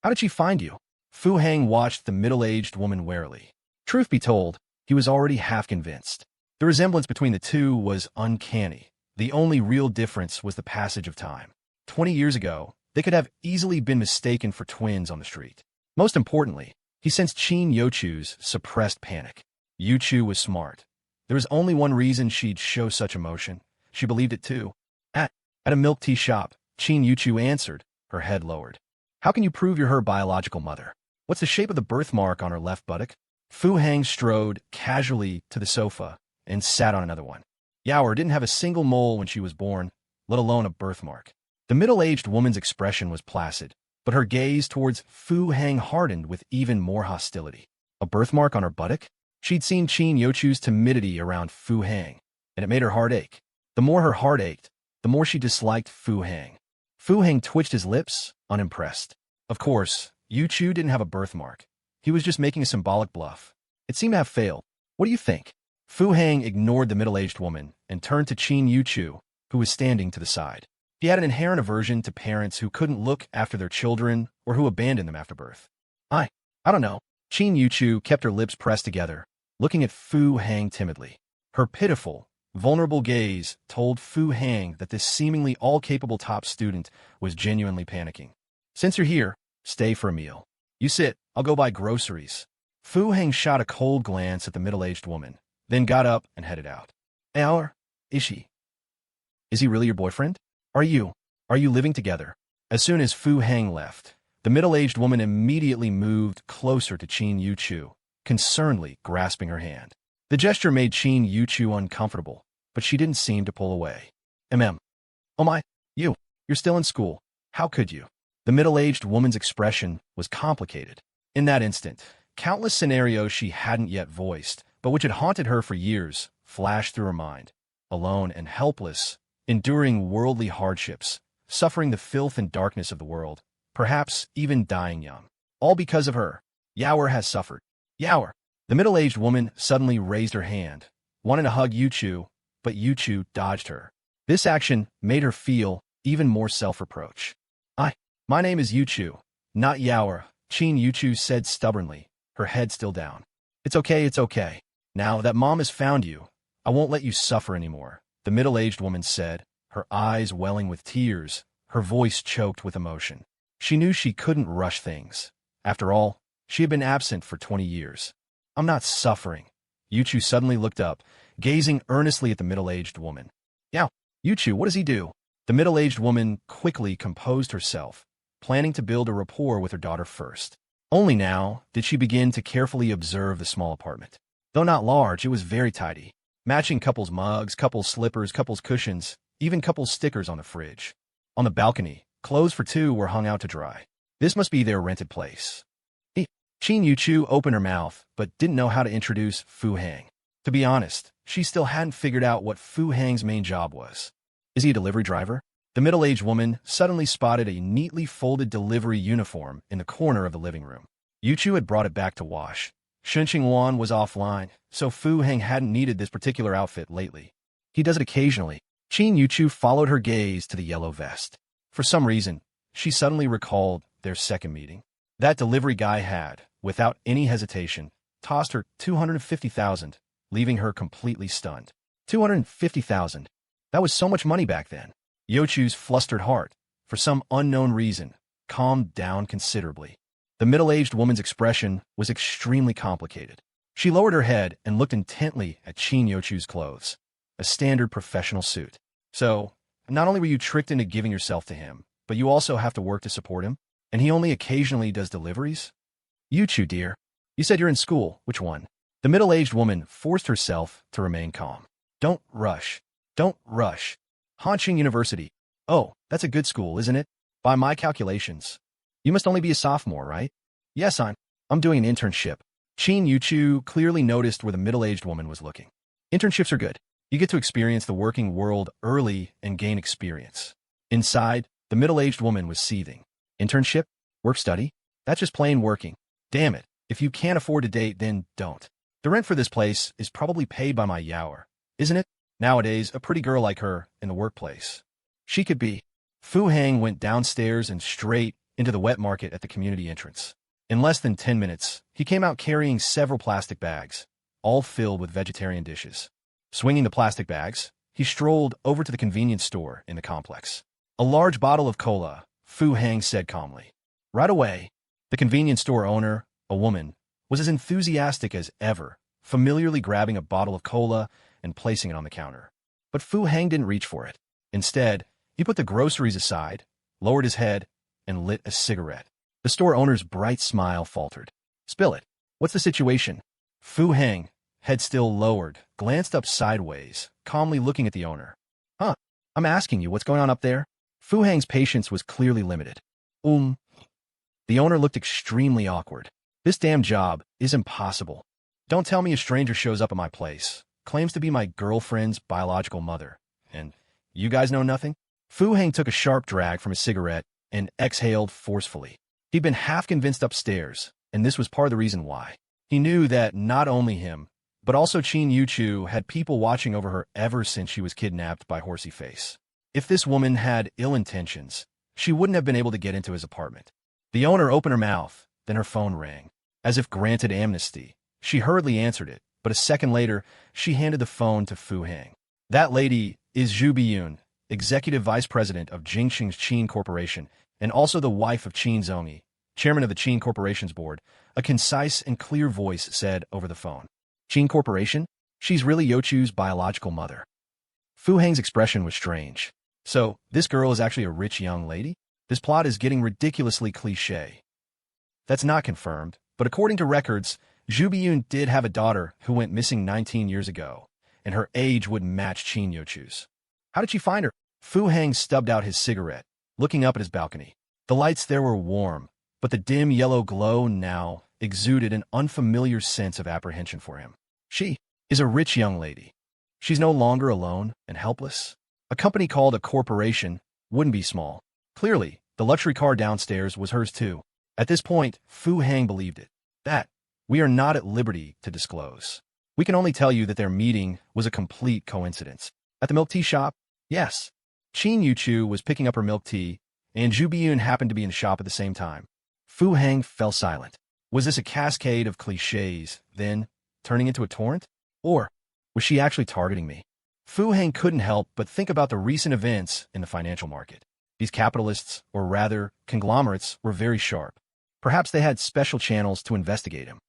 How did she find you? Fu Hang watched the middle-aged woman warily. Truth be told, he was already half convinced. The resemblance between the two was uncanny. The only real difference was the passage of time. 20 years ago, they could have easily been mistaken for twins on the street. Most importantly, he sensed Qin Yuchu's suppressed panic. Yuchu was smart. There was only one reason she'd show such emotion. She believed it too. At a milk tea shop, Qin Yuchu answered, her head lowered. How can you prove you're her biological mother? What's the shape of the birthmark on her left buttock? Fu Hang strode casually to the sofa and sat on another one. Yaoer didn't have a single mole when she was born, let alone a birthmark. The middle-aged woman's expression was placid, but her gaze towards Fu Hang hardened with even more hostility. A birthmark on her buttock? She'd seen Qin Yuchu's timidity around Fu Hang, and it made her heart ache. The more her heart ached, the more she disliked Fu Hang. Fu Hang twitched his lips, unimpressed. Of course, Yuchu didn't have a birthmark. He was just making a symbolic bluff. It seemed to have failed. What do you think? Fu Hang ignored the middle-aged woman and turned to Qin Yuchu, who was standing to the side. He had an inherent aversion to parents who couldn't look after their children or who abandoned them after birth. I don't know. Qin Yuchu kept her lips pressed together, looking at Fu Hang timidly. Her pitiful, vulnerable gaze told Fu Hang that this seemingly all-capable top student was genuinely panicking. Since you're here, stay for a meal. You sit, I'll go buy groceries. Fu Hang shot a cold glance at the middle-aged woman, then got up and headed out. Our? Is she? Is he really your boyfriend? Are you living together? As soon as Fu Hang left, the middle-aged woman immediately moved closer to Qin Yuchu, concernedly grasping her hand. The gesture made Qin Yuchu uncomfortable, but she didn't seem to pull away. Oh my, you're still in school. How could you? The middle-aged woman's expression was complicated. In that instant, countless scenarios she hadn't yet voiced, but which had haunted her for years, flashed through her mind. Alone and helpless, enduring worldly hardships, suffering the filth and darkness of the world, perhaps even dying young. All because of her. Yaoer has suffered. Yaoer! The middle-aged woman suddenly raised her hand, wanting to hug Yuchu, but Yuchu dodged her. This action made her feel even more self-reproach. My name is Yuchu, not Yaoer, Qin Yuchu said stubbornly, her head still down. It's okay. Now that Mom has found you, I won't let you suffer anymore, the middle-aged woman said, her eyes welling with tears, her voice choked with emotion. She knew she couldn't rush things. After all, she had been absent for 20 years. I'm not suffering. Yuchu suddenly looked up, gazing earnestly at the middle-aged woman. Yuchu, what does he do? The middle-aged woman quickly composed herself, planning to build a rapport with her daughter first. Only now did she begin to carefully observe the small apartment. Though not large, it was very tidy. Matching couples' mugs, couples' slippers, couples' cushions, even couples' stickers on the fridge. On the balcony, clothes for two were hung out to dry. This must be their rented place. Qin Yuchu opened her mouth, but didn't know how to introduce Fu Hang. To be honest, she still hadn't figured out what Fu Hang's main job was. Is he a delivery driver? The middle-aged woman suddenly spotted a neatly folded delivery uniform in the corner of the living room. Yuchu had brought it back to wash. Shen Qingluan was offline, so Fu Hang hadn't needed this particular outfit lately. He does it occasionally. Qin Yuchu followed her gaze to the yellow vest. For some reason, she suddenly recalled their second meeting. That delivery guy had, without any hesitation, tossed her 250,000, leaving her completely stunned. 250,000. That was so much money back then. Yuchu's flustered heart, for some unknown reason, calmed down considerably. The middle-aged woman's expression was extremely complicated. She lowered her head and looked intently at Qin Yuchu's clothes, a standard professional suit. So, not only were you tricked into giving yourself to him, but you also have to work to support him? And he only occasionally does deliveries? Yuchu, dear, you said you're in school. Which one? The middle-aged woman forced herself to remain calm. Don't rush. Hanqing University. Oh, that's a good school, isn't it? By my calculations. You must only be a sophomore, right? Yes, I'm doing an internship. Qin Yuchu clearly noticed where the middle-aged woman was looking. Internships are good. You get to experience the working world early and gain experience. Inside, the middle-aged woman was seething. Internship? Work-study? That's just plain working. Damn it. If you can't afford to date, then don't. The rent for this place is probably paid by my Yaoer, isn't it? Nowadays, a pretty girl like her in the workplace. She could be. Fu Hang went downstairs and straight into the wet market at the community entrance. In less than 10 minutes, he came out carrying several plastic bags, all filled with vegetarian dishes. Swinging the plastic bags, he strolled over to the convenience store in the complex. "A large bottle of cola," Fu Hang said calmly. Right away, the convenience store owner, a woman, was as enthusiastic as ever, familiarly grabbing a bottle of cola and placing it on the counter. But Fu Hang didn't reach for it. Instead, he put the groceries aside, lowered his head, and lit a cigarette. The store owner's bright smile faltered. "Spill it. What's the situation?" Fu Hang, head still lowered, glanced up sideways, calmly looking at the owner. "Huh, I'm asking you what's going on up there?" Fu Hang's patience was clearly limited. The owner looked extremely awkward. "This damn job is impossible. Don't tell me a stranger shows up at my place, claims to be my girlfriend's biological mother, and you guys know nothing?" Fu Hang took a sharp drag from his cigarette and exhaled forcefully. He'd been half convinced upstairs, and this was part of the reason why. He knew that not only him, but also Qin Yuchu had people watching over her ever since she was kidnapped by Horsey Face. If this woman had ill intentions, she wouldn't have been able to get into his apartment. The owner opened her mouth, then her phone rang. As if granted amnesty, she hurriedly answered it, but a second later, she handed the phone to Fu Hang. "That lady is Zhu Biyun, Executive Vice President of Jingxing's Qin Corporation, and also the wife of Qin Zongyi, Chairman of the Qin Corporation's board," a concise and clear voice said over the phone. "Qin Corporation? She's really Yuchu's biological mother." Fu Hang's expression was strange. So, this girl is actually a rich young lady? This plot is getting ridiculously cliché. That's not confirmed, but according to records, Zhu Biyun did have a daughter who went missing 19 years ago, and her age would match Qin Yuchu's. How did she find her? Fu Hang stubbed out his cigarette, looking up at his balcony. The lights there were warm, but the dim yellow glow now exuded an unfamiliar sense of apprehension for him. She is a rich young lady. She's no longer alone and helpless. A company called a corporation wouldn't be small. Clearly, the luxury car downstairs was hers too. At this point, Fu Hang believed it. That we are not at liberty to disclose. We can only tell you that their meeting was a complete coincidence. At the milk tea shop? Yes. Qin Yuchu was picking up her milk tea, and Zhu Biyun happened to be in the shop at the same time. Fu Hang fell silent. Was this a cascade of cliches, then turning into a torrent? Or was she actually targeting me? Fu Hang couldn't help but think about the recent events in the financial market. These capitalists, or rather, conglomerates, were very sharp. Perhaps they had special channels to investigate him.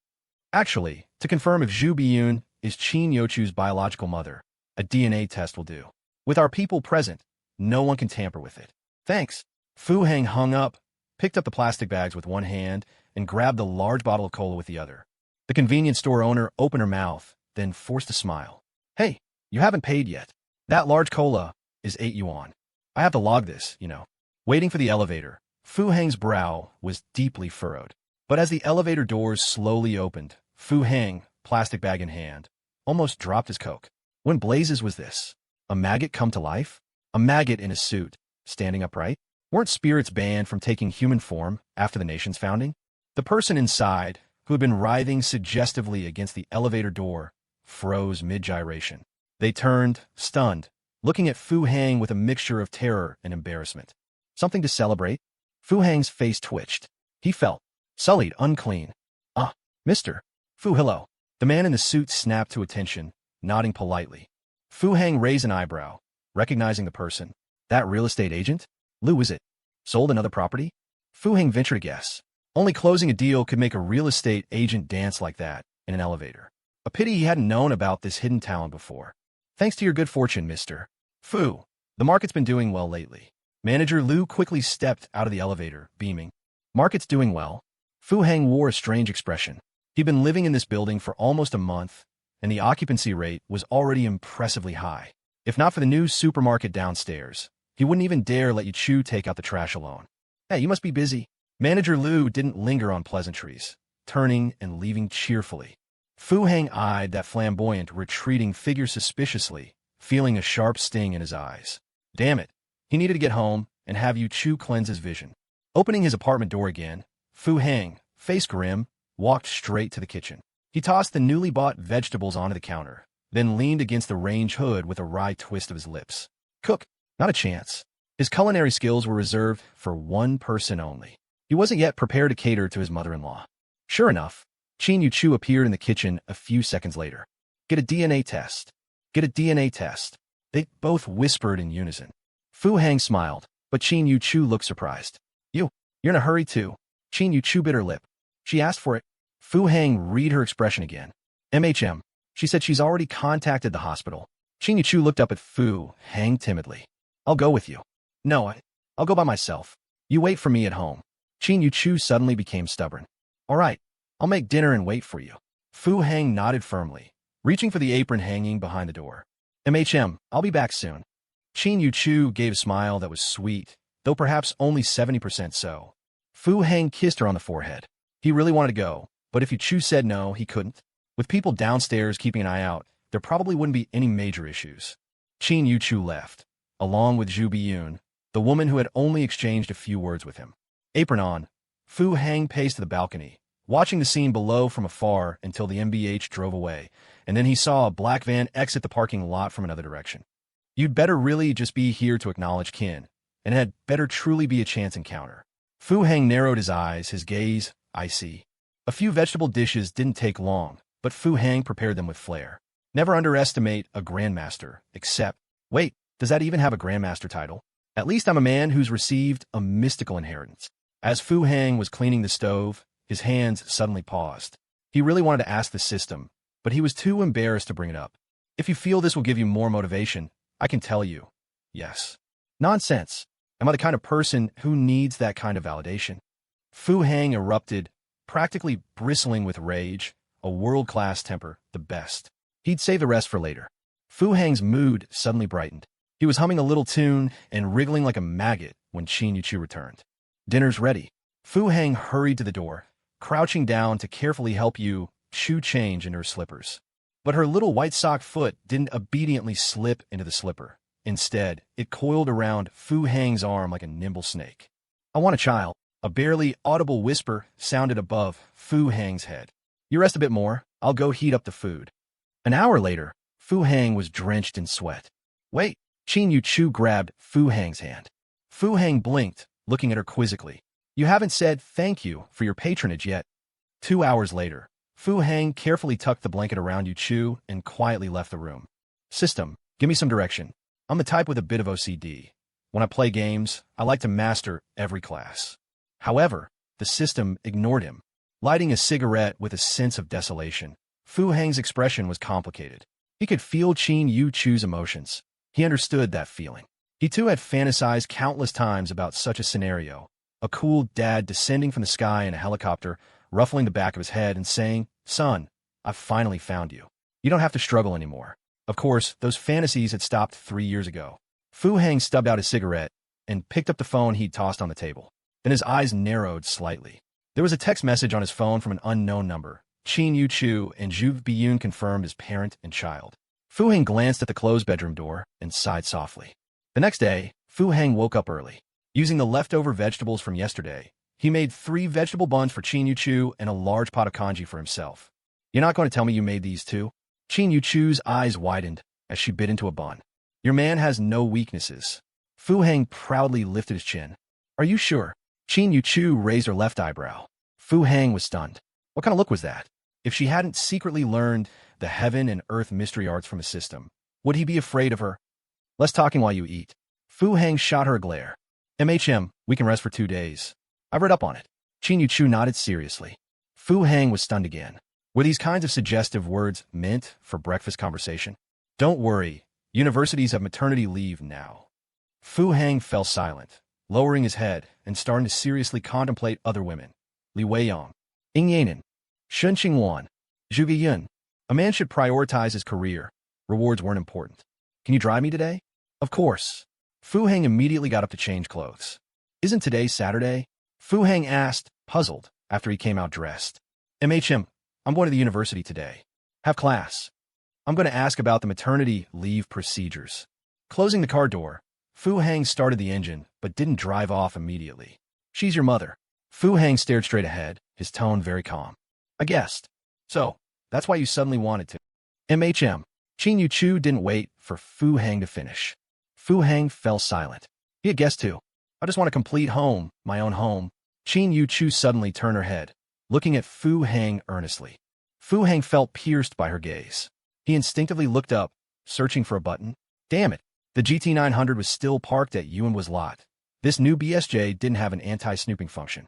Actually, to confirm if Zhu Biyun is Qin Yuchu's biological mother, a DNA test will do. With our people present, no one can tamper with it. Thanks. Fu Hang hung up, picked up the plastic bags with one hand, and grabbed the large bottle of cola with the other. The convenience store owner opened her mouth, then forced a smile. "Hey, you haven't paid yet. That large cola is 8 yuan. I have to log this, you know." Waiting for the elevator, Fu Hang's brow was deeply furrowed. But as the elevator doors slowly opened, Fu Hang, plastic bag in hand, almost dropped his Coke. When blazes was this? A maggot come to life? A maggot in a suit, standing upright? Weren't spirits banned from taking human form after the nation's founding? The person inside, who had been writhing suggestively against the elevator door, froze mid-gyration. They turned, stunned, looking at Fu Hang with a mixture of terror and embarrassment. Something to celebrate? Fu Hang's face twitched. He felt sullied, unclean. "Ah, Mr. Fu, hello." The man in the suit snapped to attention, nodding politely. Fu Hang raised an eyebrow, recognizing the person. "That real estate agent? Lu, is it? Sold another property?" Fu Hang ventured a guess. Only closing a deal could make a real estate agent dance like that in an elevator. A pity he hadn't known about this hidden talent before. "Thanks to your good fortune, Mr. Fu, the market's been doing well lately." Manager Lu quickly stepped out of the elevator, beaming. "Market's doing well?" Fu Hang wore a strange expression. He'd been living in this building for almost a month, and the occupancy rate was already impressively high. If not for the new supermarket downstairs, he wouldn't even dare let Yuchu take out the trash alone. "Hey, you must be busy." Manager Lu didn't linger on pleasantries, turning and leaving cheerfully. Fu Hang eyed that flamboyant, retreating figure suspiciously, feeling a sharp sting in his eyes. Damn it, he needed to get home and have Yuchu cleanse his vision. Opening his apartment door again, Fu Hang, face grim, walked straight to the kitchen. He tossed the newly bought vegetables onto the counter, then leaned against the range hood with a wry twist of his lips. Cook? Not a chance. His culinary skills were reserved for one person only. He wasn't yet prepared to cater to his mother-in-law. Sure enough, Qin Yuchu appeared in the kitchen a few seconds later. Get a DNA test. Get a DNA test. They both whispered in unison. Fu Hang smiled, but Qin Yuchu looked surprised. You're in a hurry too. Qin Yuchu bit her lip. She asked for it. Fu Hang read her expression again. MHM. She said she's already contacted the hospital. Qin Yuchu looked up at Fu Hang timidly. I'll go with you. No, I'll go by myself. You wait for me at home. Qin Yuchu suddenly became stubborn. All right, I'll make dinner and wait for you. Fu Hang nodded firmly, reaching for the apron hanging behind the door. MHM, I'll be back soon. Qin Yuchu gave a smile that was sweet, though perhaps only 70% so. Fu Hang kissed her on the forehead. He really wanted to go, but if Yuchu said no, he couldn't. With people downstairs keeping an eye out, there probably wouldn't be any major issues. Qin Yuchu left, along with Zhu Biyun, the woman who had only exchanged a few words with him. Apron on, Fu Hang paced to the balcony, watching the scene below from afar until the MBH drove away, and then he saw a black van exit the parking lot from another direction. You'd better really just be here to acknowledge kin, and it had better truly be a chance encounter. Fu Hang narrowed his eyes, his gaze icy. A few vegetable dishes didn't take long, but Fu Hang prepared them with flair. Never underestimate a grandmaster, except, wait, does that even have a grandmaster title? At least I'm a man who's received a mystical inheritance. As Fu Hang was cleaning the stove, his hands suddenly paused. He really wanted to ask the system, but he was too embarrassed to bring it up. If you feel this will give you more motivation, I can tell you, yes. Nonsense. Am I the kind of person who needs that kind of validation? Fu Hang erupted, practically bristling with rage, a world-class temper, the best. He'd save the rest for later. Fu Hang's mood suddenly brightened. He was humming a little tune and wriggling like a maggot when Qin Yuchu returned. Dinner's ready. Fu Hang hurried to the door, crouching down to carefully help Yuchu change into her slippers. But her little white sock foot didn't obediently slip into the slipper. Instead, it coiled around Fu Hang's arm like a nimble snake. I want a child. A barely audible whisper sounded above Fu Hang's head. You rest a bit more. I'll go heat up the food. An hour later, Fu Hang was drenched in sweat. Wait. Qin Yuchu grabbed Fu Hang's hand. Fu Hang blinked, looking at her quizzically. You haven't said thank you for your patronage yet. 2 hours later, Fu Hang carefully tucked the blanket around Yuchu and quietly left the room. System, give me some direction. I'm the type with a bit of OCD. When I play games, I like to master every class. However, the system ignored him. Lighting a cigarette with a sense of desolation, Fu Hang's expression was complicated. He could feel Qin Yuchu's emotions. He understood that feeling. He too had fantasized countless times about such a scenario. A cool dad descending from the sky in a helicopter, ruffling the back of his head and saying, Son, I've finally found you. You don't have to struggle anymore. Of course, those fantasies had stopped 3 years ago. Fu Hang stubbed out his cigarette and picked up the phone he'd tossed on the table. Then his eyes narrowed slightly. There was a text message on his phone from an unknown number. Qin Yuchu and Zhu Biyun confirmed as parent and child. Fu Hang glanced at the closed bedroom door and sighed softly. The next day, Fu Hang woke up early. Using the leftover vegetables from yesterday, he made 3 vegetable buns for Qin Yuchu and a large pot of congee for himself. You're not going to tell me you made these too? Qin Yuchu's eyes widened as she bit into a bun. Your man has no weaknesses. Fu Hang proudly lifted his chin. Are you sure? Qin Yuchu raised her left eyebrow. Fu Hang was stunned. What kind of look was that? If she hadn't secretly learned the heaven and earth mystery arts from a system, would he be afraid of her? Less talking while you eat. Fu Hang shot her a glare. MHM, we can rest for 2 days. I've read up on it. Qin Yuchu nodded seriously. Fu Hang was stunned again. Were these kinds of suggestive words meant for breakfast conversation? Don't worry. Universities have maternity leave now. Fu Hang fell silent, lowering his head and starting to seriously contemplate other women. Li Weiyang, Ying Yanan, Shen Qingluan, Zhu Biyun. A man should prioritize his career. Rewards weren't important. Can you drive me today? Of course. Fu Hang immediately got up to change clothes. Isn't today Saturday? Fu Hang asked, puzzled, after he came out dressed. MHM, I'm going to the university today. Have class. I'm going to ask about the maternity leave procedures. Closing the car door, Fu Hang started the engine, but didn't drive off immediately. She's your mother. Fu Hang stared straight ahead, his tone very calm. I guessed. So, that's why you suddenly wanted to. MHM. Qin Yuchu didn't wait for Fu Hang to finish. Fu Hang fell silent. He had guessed too. I just want a complete home, my own home. Yuchu suddenly turned her head, looking at Fu Hang earnestly. Fu Hang felt pierced by her gaze. He instinctively looked up, searching for a button. Damn it! The GT900 was still parked at Yuan's lot. This new BSJ didn't have an anti-snooping function.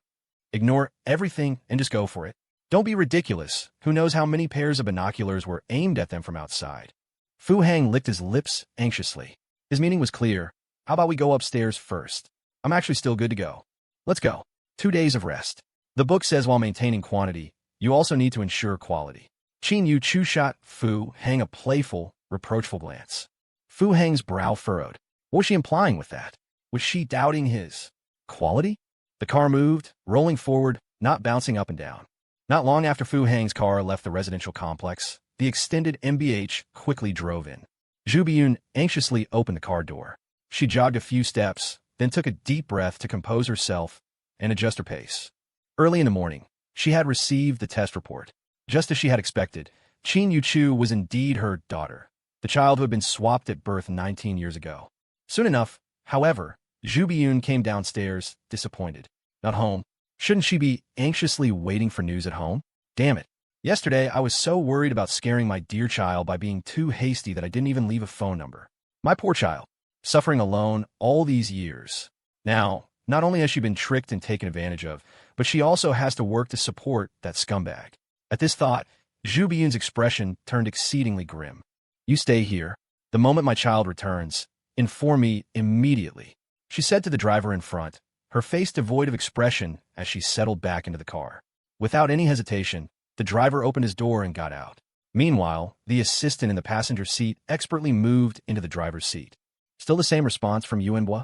Ignore everything and just go for it. Don't be ridiculous. Who knows how many pairs of binoculars were aimed at them from outside? Fu Hang licked his lips anxiously. His meaning was clear. How about we go upstairs first? I'm actually still good to go. Let's go. 2 days of rest. The book says while maintaining quantity, you also need to ensure quality. Yuchu shot Fu Hang a playful, reproachful glance. Fu Hang's brow furrowed. What was she implying with that? Was she doubting his quality? The car moved, rolling forward, not bouncing up and down. Not long after Fu Hang's car left the residential complex, the extended MBH quickly drove in. Zhu Biyun anxiously opened the car door. She jogged a few steps, then took a deep breath to compose herself and adjust her pace. Early in the morning, she had received the test report. Just as she had expected, Yuchu was indeed her daughter, the child who had been swapped at birth 19 years ago. Soon enough, however, Zhu Biyun came downstairs, disappointed. Not home. Shouldn't she be anxiously waiting for news at home? Damn it. Yesterday, I was so worried about scaring my dear child by being too hasty that I didn't even leave a phone number. My poor child, suffering alone all these years. Now, not only has she been tricked and taken advantage of, but she also has to work to support that scumbag. At this thought, Zhu Biyun's expression turned exceedingly grim. You stay here. The moment my child returns, inform me immediately, she said to the driver in front, her face devoid of expression as she settled back into the car. Without any hesitation, the driver opened his door and got out. Meanwhile, the assistant in the passenger seat expertly moved into the driver's seat. Still the same response from Yuanhua?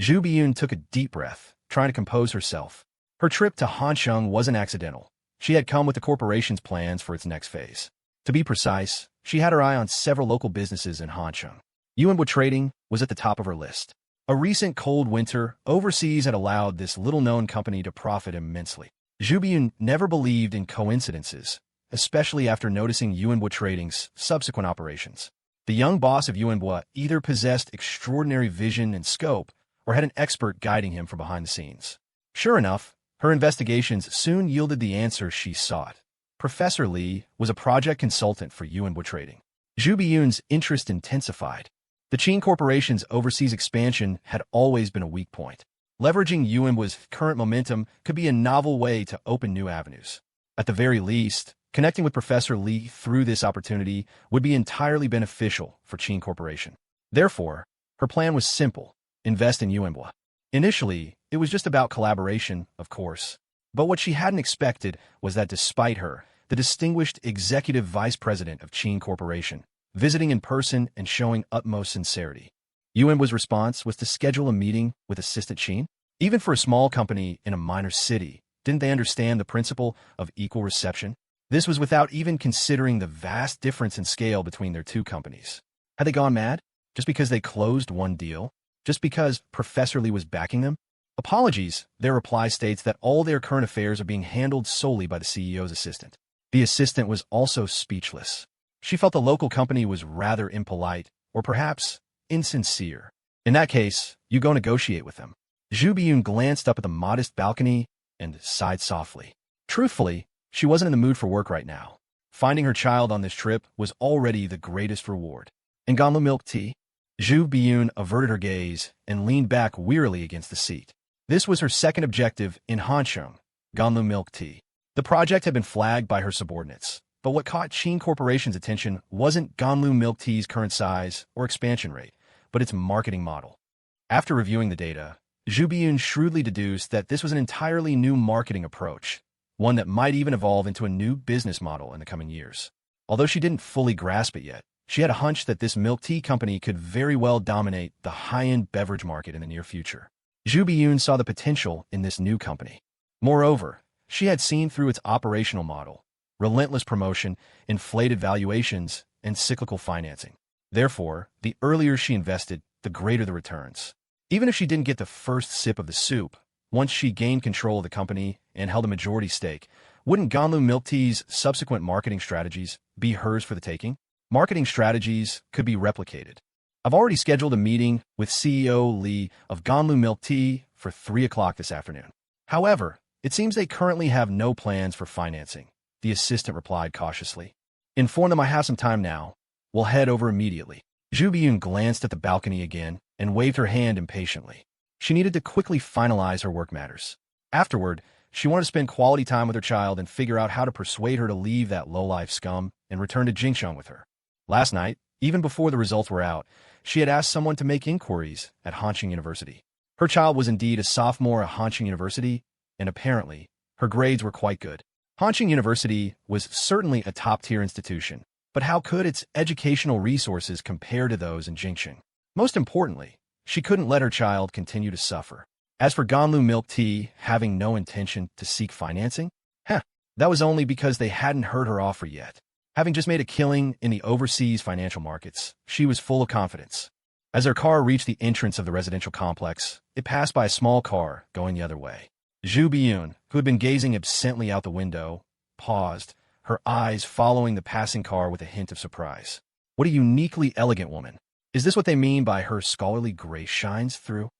Zhu Biyun took a deep breath, trying to compose herself. Her trip to Hansheng wasn't accidental. She had come with the corporation's plans for its next phase. To be precise, she had her eye on several local businesses in Hansheng. Yuanhua Trading was at the top of her list. A recent cold winter overseas had allowed this little-known company to profit immensely. Zhu Biyun never believed in coincidences, especially after noticing Yuanhua Trading's subsequent operations. The young boss of Yuanhua either possessed extraordinary vision and scope or had an expert guiding him from behind the scenes. Sure enough, her investigations soon yielded the answer she sought. Professor Li was a project consultant for Yuanhua Trading. Zhu Biyun's interest intensified. The Qin Corporation's overseas expansion had always been a weak point. Leveraging Yuanhua's current momentum could be a novel way to open new avenues. At the very least, connecting with Professor Li through this opportunity would be entirely beneficial for Qin Corporation. Therefore, her plan was simple: invest in Yuanhua. Initially, it was just about collaboration, of course. But what she hadn't expected was that despite her, the distinguished executive vice president of Qin Corporation, visiting in person and showing utmost sincerity, Yuanhua's response was to schedule a meeting with Assistant Qin. Even for a small company in a minor city, didn't they understand the principle of equal reception? This was without even considering the vast difference in scale between their two companies. Had they gone mad? Just because they closed one deal? Just because Professor Li was backing them? Apologies, their reply states that all their current affairs are being handled solely by the CEO's assistant. The assistant was also speechless. She felt the local company was rather impolite, or perhaps insincere. In that case, you go negotiate with them. Zhu Biyun glanced up at the modest balcony and sighed softly. Truthfully, she wasn't in the mood for work right now. Finding her child on this trip was already the greatest reward. And Ganlu milk tea? Zhu Biyun averted her gaze and leaned back wearily against the seat. This was her second objective in Hansheng, Ganlu milk tea. The project had been flagged by her subordinates, but what caught Qin Corporation's attention wasn't Ganlu milk tea's current size or expansion rate, but its marketing model. After reviewing the data, Zhu Biyun shrewdly deduced that this was an entirely new marketing approach, one that might even evolve into a new business model in the coming years. Although she didn't fully grasp it yet, she had a hunch that this milk tea company could very well dominate the high-end beverage market in the near future. Zhu Biyun saw the potential in this new company. Moreover, she had seen through its operational model, relentless promotion, inflated valuations, and cyclical financing. Therefore, the earlier she invested, the greater the returns. Even if she didn't get the first sip of the soup, once she gained control of the company and held a majority stake, wouldn't Ganlu milk tea's subsequent marketing strategies be hers for the taking? Marketing strategies could be replicated. I've already scheduled a meeting with CEO Li of Ganlu Milk Tea for 3 o'clock this afternoon. However, It seems they currently have no plans for financing, the assistant replied cautiously. Inform them I have some time now. We'll head over immediately. Zhu Biyun glanced at the balcony again and waved her hand impatiently. She needed to quickly finalize her work matters. Afterward, she wanted to spend quality time with her child and figure out how to persuade her to leave that low-life scum and return to Jingsheng with her. Last night, even before the results were out, she had asked someone to make inquiries at Hanqing University. Her child was indeed a sophomore at Hanqing University, and apparently, her grades were quite good. Hanqing University was certainly a top-tier institution, but how could its educational resources compare to those in Jingsheng? Most importantly, she couldn't let her child continue to suffer. As for Ganlu Milk Tea having no intention to seek financing, that was only because they hadn't heard her offer yet. Having just made a killing in the overseas financial markets, she was full of confidence. As her car reached the entrance of the residential complex, it passed by a small car going the other way. Zhu Biyun, who had been gazing absently out the window, paused, her eyes following the passing car with a hint of surprise. What a uniquely elegant woman. Is this what they mean by her scholarly grace shines through?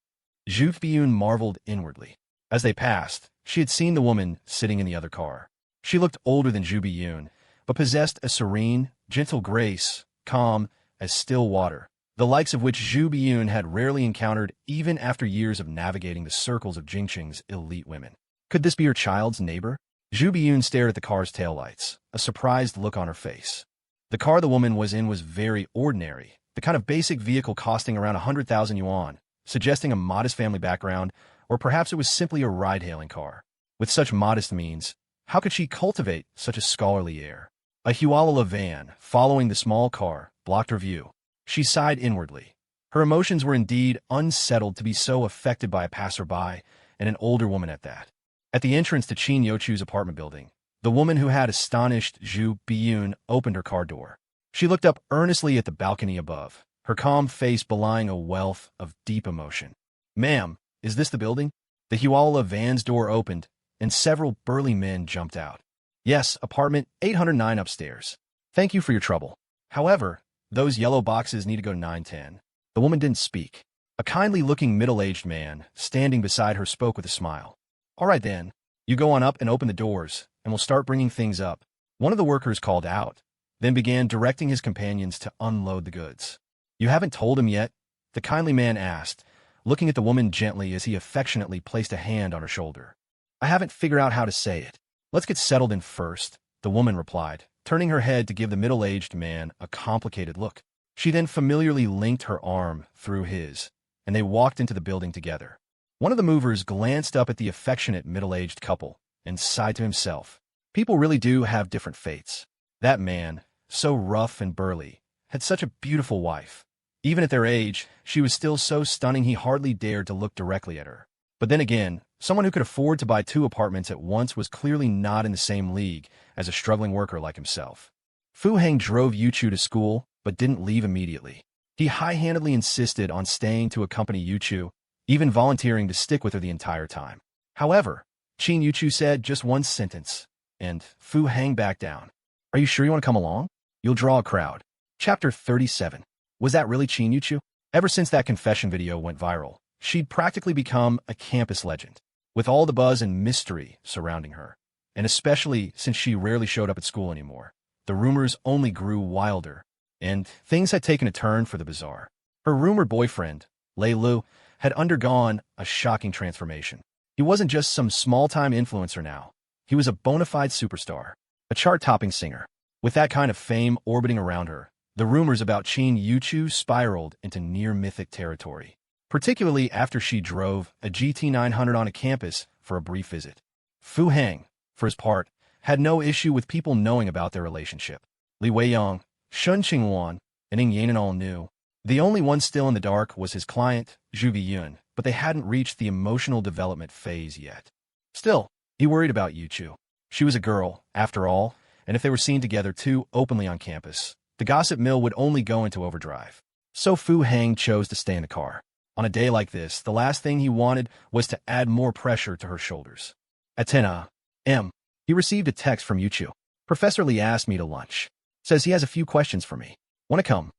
Zhu Biyun marveled inwardly. As they passed, she had seen the woman sitting in the other car. She looked older than Zhu Biyun, but possessed a serene, gentle grace, calm as still water, the likes of which Zhu Biyun had rarely encountered even after years of navigating the circles of Jingsheng's elite women. Could this be her child's neighbor? Zhu Biyun stared at the car's taillights, a surprised look on her face. The car the woman was in was very ordinary, the kind of basic vehicle costing around 100,000 yuan, suggesting a modest family background, or perhaps it was simply a ride-hailing car. With such modest means, how could she cultivate such a scholarly air? A Hualala van, following the small car, blocked her view. She sighed inwardly. Her emotions were indeed unsettled to be so affected by a passerby, and an older woman at that. At the entrance to Qin Yuchu's apartment building, the woman who had astonished Zhu Biyun opened her car door. She looked up earnestly at the balcony above, her calm face belying a wealth of deep emotion. "Ma'am, is this the building?" The Hualala van's door opened, and several burly men jumped out. "Yes, apartment 809 upstairs. Thank you for your trouble. However, those yellow boxes need to go to 910. The woman didn't speak. A kindly-looking middle-aged man, standing beside her, spoke with a smile. "All right then, you go on up and open the doors, and we'll start bringing things up." One of the workers called out, then began directing his companions to unload the goods. "You haven't told him yet?" the kindly man asked, looking at the woman gently as he affectionately placed a hand on her shoulder. "I haven't figured out how to say it. Let's get settled in first," the woman replied, turning her head to give the middle-aged man a complicated look. She then familiarly linked her arm through his, and they walked into the building together. One of the movers glanced up at the affectionate middle-aged couple and sighed to himself. People really do have different fates. That man, so rough and burly, had such a beautiful wife. Even at their age, she was still so stunning he hardly dared to look directly at her. But then again, someone who could afford to buy 2 apartments at once was clearly not in the same league as a struggling worker like himself. Fu Heng drove Yuchu to school, but didn't leave immediately. He high-handedly insisted on staying to accompany Yuchu, even volunteering to stick with her the entire time. However, Qin Yuchu said just one sentence, and Fu Heng backed down. "Are you sure you want to come along? You'll draw a crowd." Chapter 37. Was that really Qin Yuchu? Ever since that confession video went viral, she'd practically become a campus legend, with all the buzz and mystery surrounding her. And especially since she rarely showed up at school anymore, the rumors only grew wilder, and things had taken a turn for the bizarre. Her rumored boyfriend, Lei Lu, had undergone a shocking transformation. He wasn't just some small-time influencer now. He was a bona fide superstar, a chart-topping singer. With that kind of fame orbiting around her, the rumors about Qin Yuchu spiraled into near-mythic territory, particularly after she drove a GT900 on a campus for a brief visit. Fu Heng, for his part, had no issue with people knowing about their relationship. Li Weiyang, Shen Qingluan, and Ing Yanan all knew. The only one still in the dark was his client, Zhu Biyun, but they hadn't reached the emotional development phase yet. Still, he worried about Yuchu. She was a girl, after all, and if they were seen together too openly on campus, the gossip mill would only go into overdrive. So Fu Heng chose to stay in the car. On a day like this, the last thing he wanted was to add more pressure to her shoulders. At 10 a.m., he received a text from Yuchu. "Professor Li asked me to lunch. Says he has a few questions for me. Want to come?"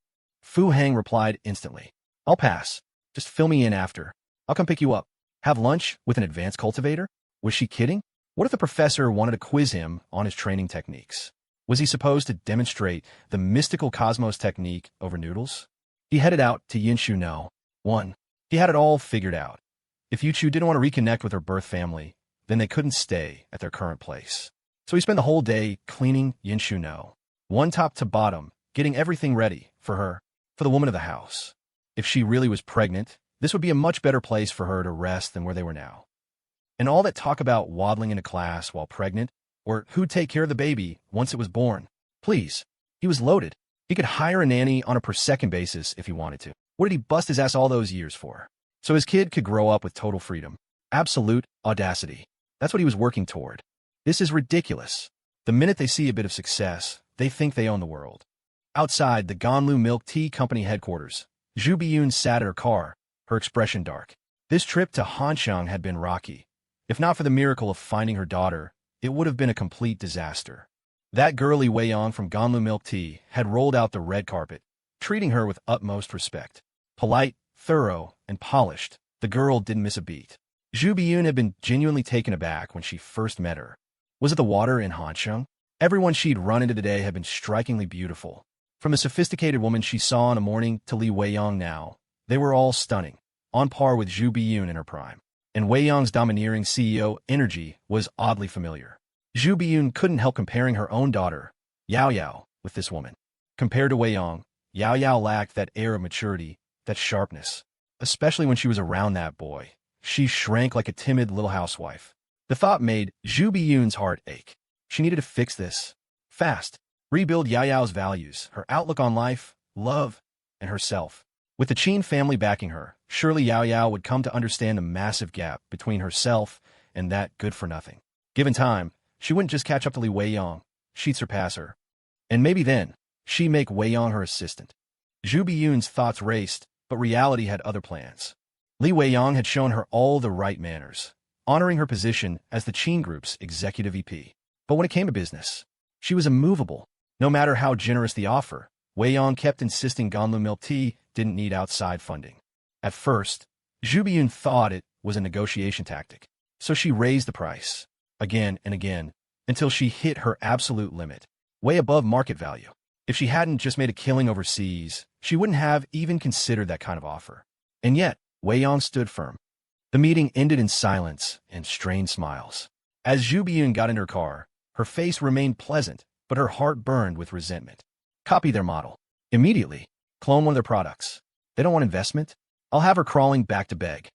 Fu Heng replied instantly. "I'll pass. Just fill me in after. I'll come pick you up." Have lunch with an advanced cultivator? Was she kidding? What if the professor wanted to quiz him on his training techniques? Was he supposed to demonstrate the mystical cosmos technique over noodles? He headed out to Yuchu no. 1. He had it all figured out. If Yuchu didn't want to reconnect with her birth family, then they couldn't stay at their current place. So he spent the whole day cleaning Yuchu no. 1 top to bottom, getting everything ready for her, for the woman of the house. If she really was pregnant, this would be a much better place for her to rest than where they were now. And all that talk about waddling into class while pregnant, or who'd take care of the baby once it was born. Please, he was loaded. He could hire a nanny on a per-second basis if he wanted to. What did he bust his ass all those years for? So his kid could grow up with total freedom. Absolute audacity. That's what he was working toward. This is ridiculous. The minute they see a bit of success, they think they own the world. Outside the Ganlu Milk Tea Company headquarters, Zhu Biyun sat at her car, her expression dark. This trip to Hanxiang had been rocky. If not for the miracle of finding her daughter, it would have been a complete disaster. That girly Wei Yang from Ganlu Milk Tea had rolled out the red carpet, treating her with utmost respect. Polite, thorough, and polished, the girl didn't miss a beat. Zhu Biyun had been genuinely taken aback when she first met her. Was it the water in Hanxiang? Everyone she'd run into today had been strikingly beautiful. From the sophisticated woman she saw in the morning to Li Weiyang now, they were all stunning, on par with Zhu Biyun in her prime. And Wei Yang's domineering CEO energy was oddly familiar. Zhu Biyun couldn't help comparing her own daughter, Yao Yao, with this woman. Compared to Wei Yang, Yao Yao lacked that air of maturity, that sharpness. Especially when she was around that boy, she shrank like a timid little housewife. The thought made Zhu Biyun's heart ache. She needed to fix this. Fast. Rebuild Yao Yao's values, her outlook on life, love, and herself. With the Qin family backing her, surely Yao Yao would come to understand the massive gap between herself and that good-for-nothing. Given time, she wouldn't just catch up to Li Weiyang, she'd surpass her. And maybe then, she'd make Weiyang her assistant. Zhu Biyun's thoughts raced, but reality had other plans. Li Weiyang had shown her all the right manners, honoring her position as the Qin Group's executive VP. But when it came to business, she was immovable. No matter how generous the offer, Weiyang kept insisting Ganlu Milk Tea didn't need outside funding. At first, Zhu Biyun thought it was a negotiation tactic, so she raised the price, again and again, until she hit her absolute limit, way above market value. If she hadn't just made a killing overseas, she wouldn't have even considered that kind of offer. And yet, Weiyang stood firm. The meeting ended in silence and strained smiles. As Zhu Biyun got in her car, her face remained pleasant, but her heart burned with resentment. Copy their model. Immediately. Clone one of their products. They don't want investment? I'll have her crawling back to beg.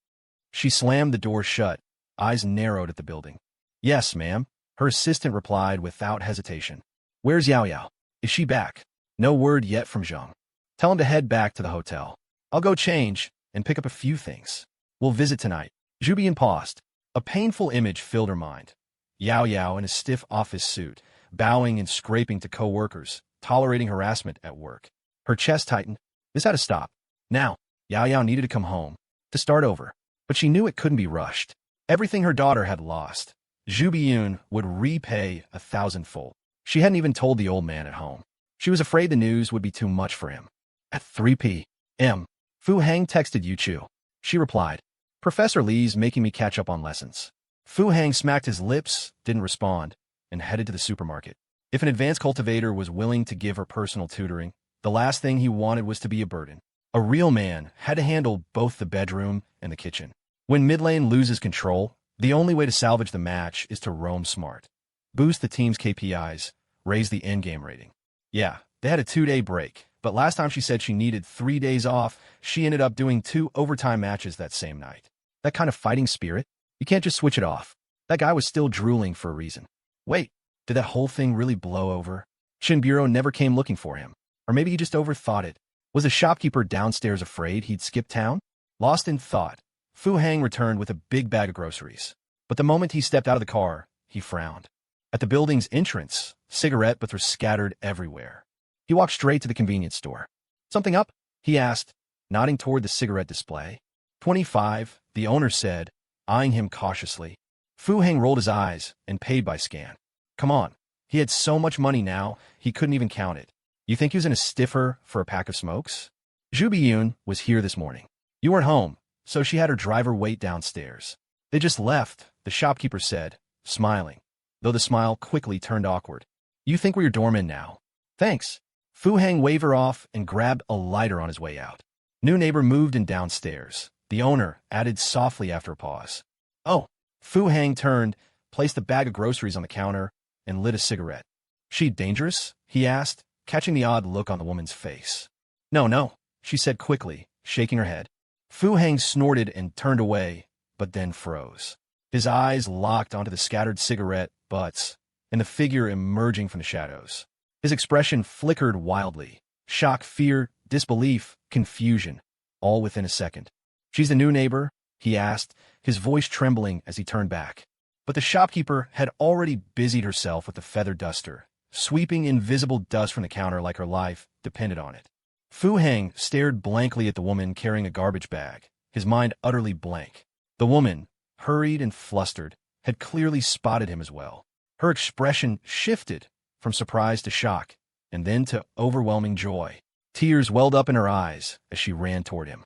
She slammed the door shut, eyes narrowed at the building. Yes, ma'am, her assistant replied without hesitation. Where's Yao Yao? Is she back? No word yet from Zhang. Tell him to head back to the hotel. I'll go change and pick up a few things. We'll visit tonight. Zhu Biyun paused. A painful image filled her mind. Yao Yao in a stiff office suit, bowing and scraping to co-workers, tolerating harassment at work. Her chest tightened. This had to stop. Now, Yao Yao needed to come home, to start over. But she knew it couldn't be rushed. Everything her daughter had lost, Zhu Biyun would repay 1,000-fold. She hadn't even told the old man at home. She was afraid the news would be too much for him. At 3 p.m., Fu Hang texted Yuchu. She replied, Professor Li's making me catch up on lessons. Fu Hang smacked his lips, didn't respond, and headed to the supermarket. If an advanced cultivator was willing to give her personal tutoring, the last thing he wanted was to be a burden. A real man had to handle both the bedroom and the kitchen. When mid lane loses control, the only way to salvage the match is to roam smart. Boost the team's KPIs, raise the endgame rating. Yeah, they had a 2-day break, but last time she said she needed 3 days off, she ended up doing 2 overtime matches that same night. That kind of fighting spirit, you can't just switch it off. That guy was still drooling for a reason. Wait, did that whole thing really blow over? Shin Bureau never came looking for him. Or maybe he just overthought it. Was the shopkeeper downstairs afraid he'd skip town? Lost in thought, Fu Hang returned with a big bag of groceries. But the moment he stepped out of the car, he frowned. At the building's entrance, cigarette butts were scattered everywhere. He walked straight to the convenience store. Something up? He asked, nodding toward the cigarette display. 25, the owner said, eyeing him cautiously. Fu Hang rolled his eyes and paid by scan. Come on, he had so much money now, he couldn't even count it. You think he was in a stiffer for a pack of smokes? Zhu Biyun was here this morning. You weren't home, so she had her driver wait downstairs. They just left, the shopkeeper said, smiling, though the smile quickly turned awkward. You think we're your doorman now? Thanks. Fu Hang waved her off and grabbed a lighter on his way out. New neighbor moved in downstairs. The owner added softly after a pause. Oh. Fu Hang turned, placed a bag of groceries on the counter, and lit a cigarette. She dangerous? He asked, catching the odd look on the woman's face. No, she said quickly, shaking her head. Fu Hang snorted and turned away, but then froze. His eyes locked onto the scattered cigarette butts and the figure emerging from the shadows. His expression flickered wildly. Shock, fear, disbelief, confusion, all within a second. She's the new neighbor? He asked, his voice trembling as he turned back. But the shopkeeper had already busied herself with the feather duster, sweeping invisible dust from the counter like her life depended on it. Fu Hang stared blankly at the woman carrying a garbage bag, his mind utterly blank. The woman, hurried and flustered, had clearly spotted him as well. Her expression shifted from surprise to shock, and then to overwhelming joy. Tears welled up in her eyes as she ran toward him.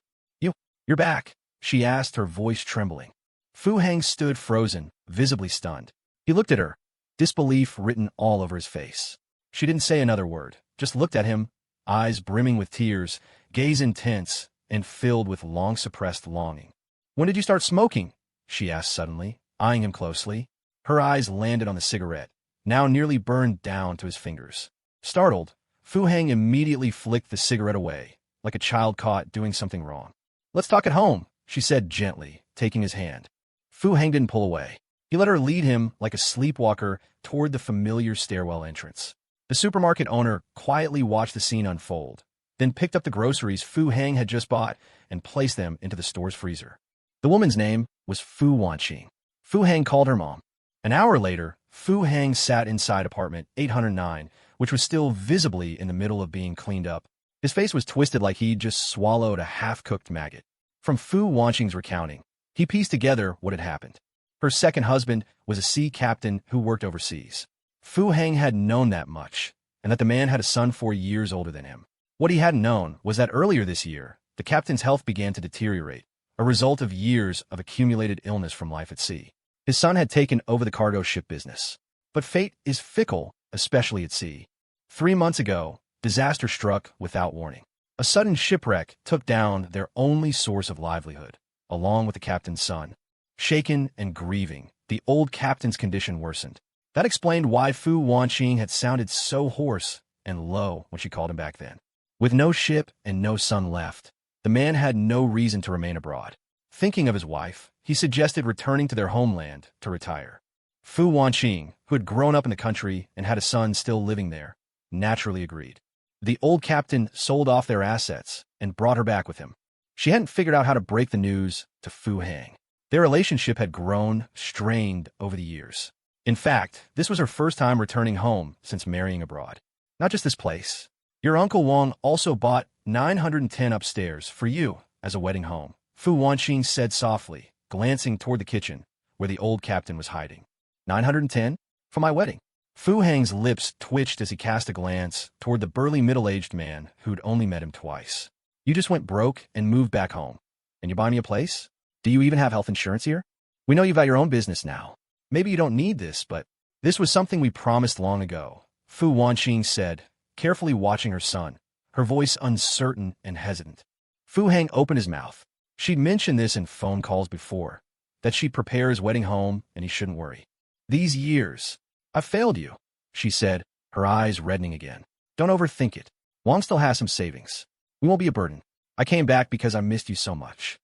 You're back, she asked, her voice trembling. Fu Hang stood frozen, visibly stunned. He looked at her, disbelief written all over his face. She didn't say another word, just looked at him, eyes brimming with tears, gaze intense and filled with long-suppressed longing. When did you start smoking? She asked suddenly, eyeing him closely. Her eyes landed on the cigarette, now nearly burned down to his fingers. Startled, Fu Hang immediately flicked the cigarette away, like a child caught doing something wrong. Let's talk at home, she said gently, taking his hand. Fu Hang didn't pull away. He let her lead him like a sleepwalker toward the familiar stairwell entrance. The supermarket owner quietly watched the scene unfold, then picked up the groceries Fu Hang had just bought and placed them into the store's freezer. The woman's name was Fu Wanqing. Fu Hang called her mom. An hour later, Fu Hang sat inside apartment 809, which was still visibly in the middle of being cleaned up. His face was twisted like he'd just swallowed a half-cooked maggot. From Fu Wanqing's recounting, he pieced together what had happened. Her second husband was a sea captain who worked overseas. Fu Hang had known that much, and that the man had a son 4 years older than him. What he hadn't known was that earlier this year, the captain's health began to deteriorate, a result of years of accumulated illness from life at sea. His son had taken over the cargo ship business. But fate is fickle, especially at sea. 3 months ago, disaster struck without warning. A sudden shipwreck took down their only source of livelihood, along with the captain's son. Shaken and grieving, the old captain's condition worsened. That explained why Fu Wanqing had sounded so hoarse and low when she called him back then. With no ship and no son left, the man had no reason to remain abroad. Thinking of his wife, he suggested returning to their homeland to retire. Fu Wanqing, who had grown up in the country and had a son still living there, naturally agreed. The old captain sold off their assets and brought her back with him. She hadn't figured out how to break the news to Fu Hang. Their relationship had grown strained over the years. In fact, this was her first time returning home since marrying abroad. Not just this place. Your Uncle Wang also bought 910 upstairs for you as a wedding home, Fu Wanqing said softly, glancing toward the kitchen where the old captain was hiding. 910? For my wedding. Fu Hang's lips twitched as he cast a glance toward the burly middle-aged man who'd only met him twice. You just went broke and moved back home. And you buy me a place? Do you even have health insurance here? We know you've got your own business now. Maybe you don't need this, but this was something we promised long ago, Fu Wanqing said, carefully watching her son, her voice uncertain and hesitant. Fu Hang opened his mouth. She'd mentioned this in phone calls before, that she'd prepare his wedding home and he shouldn't worry. These years, I've failed you, she said, her eyes reddening again. Don't overthink it. Wang still has some savings. We won't be a burden. I came back because I missed you so much.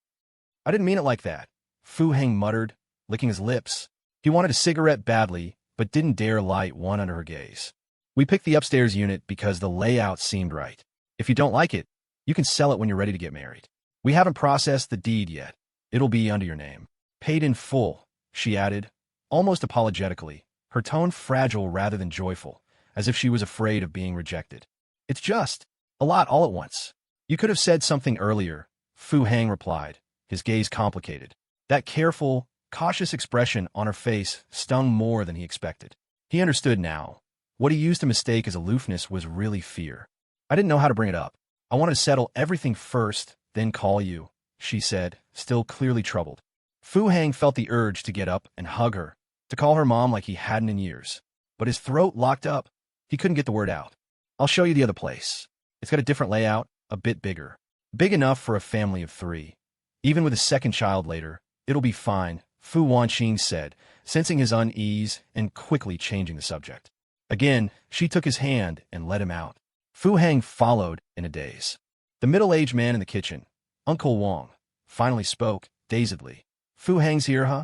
I didn't mean it like that, Fu Hang muttered, licking his lips. He wanted a cigarette badly, but didn't dare light one under her gaze. We picked the upstairs unit because the layout seemed right. If you don't like it, you can sell it when you're ready to get married. We haven't processed the deed yet. It'll be under your name. Paid in full, she added, almost apologetically, her tone fragile rather than joyful, as if she was afraid of being rejected. It's just a lot all at once. You could have said something earlier, Fu Hang replied, his gaze complicated. That careful, cautious expression on her face stung more than he expected. He understood now. What he used to mistake as aloofness was really fear. I didn't know how to bring it up. I wanted to settle everything first, then call you, she said, still clearly troubled. Fu Hang felt the urge to get up and hug her, to to call her mom like he hadn't in years. But his throat locked up. He couldn't get the word out. I'll show you the other place. It's got a different layout, a bit bigger. Big enough for a family of 3. Even with a second child later, it'll be fine, Fu Wanqing said, sensing his unease and quickly changing the subject. Again, she took his hand and led him out. Fu Hang followed in a daze. The middle-aged man in the kitchen, Uncle Wang, finally spoke, dazedly. Fu Hang's here, huh?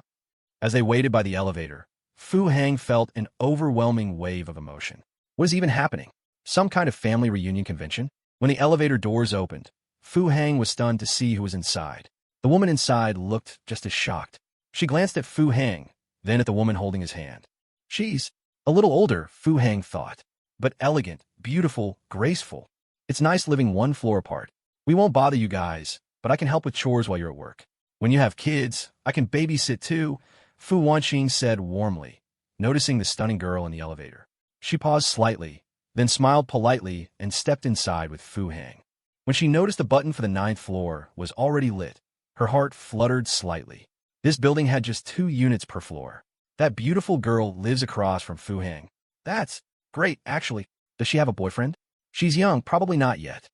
As they waited by the elevator, Fu Hang felt an overwhelming wave of emotion. What is even happening? Some kind of family reunion convention? When the elevator doors opened, Fu Hang was stunned to see who was inside. The woman inside looked just as shocked. She glanced at Fu Hang, then at the woman holding his hand. She's a little older, Fu Hang thought, but elegant, beautiful, graceful. It's nice living one floor apart. We won't bother you guys, but I can help with chores while you're at work. When you have kids, I can babysit too, Fu Wanqing said warmly, noticing the stunning girl in the elevator. She paused slightly, then smiled politely and stepped inside with Fu Hang. When she noticed the button for the 9th floor was already lit, her heart fluttered slightly. This building had just 2 units per floor. That beautiful girl lives across from Fu Hang. That's great, actually. Does she have a boyfriend? She's young, probably not yet.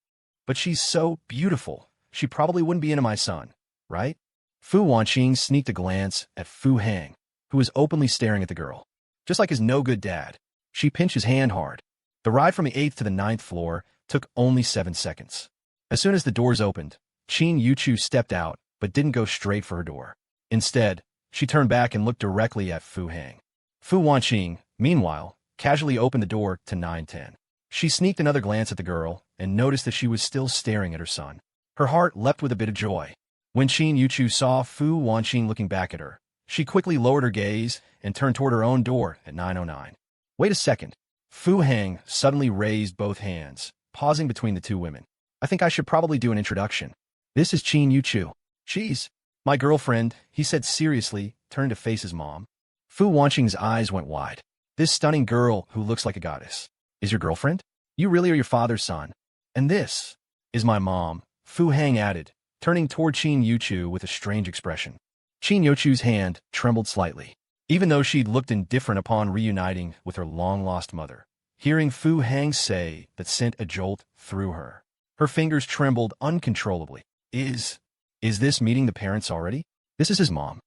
But she's so beautiful. She probably wouldn't be into my son, right? Fu Wanqing sneaked a glance at Fu Hang, who was openly staring at the girl. Just like his no-good dad, she pinched his hand hard. The ride from the 8th to the 9th floor took only 7 seconds. As soon as the doors opened, Yuchu stepped out, but didn't go straight for her door. Instead, she turned back and looked directly at Fu Hang. Fu Wanqing, meanwhile, casually opened the door to 910. She sneaked another glance at the girl and noticed that she was still staring at her son. Her heart leapt with a bit of joy. When Yuchu saw Fu Wanqing looking back at her, she quickly lowered her gaze and turned toward her own door at 909. Wait a second. Fu Hang suddenly raised both hands, pausing between the 2 women. I think I should probably do an introduction. This is Yuchu. She's my girlfriend, he said seriously, turning to face his mom. Fu Wanqing's eyes went wide. This stunning girl who looks like a goddess is your girlfriend? You really are your father's son. And this is my mom, Fu Hang added, turning toward Yuchu with a strange expression. Yuchu's hand trembled slightly, even though she'd looked indifferent upon reuniting with her long-lost mother. Hearing Fu Hang say that sent a jolt through her. Her fingers trembled uncontrollably. Is this meeting the parents already? This is his mom.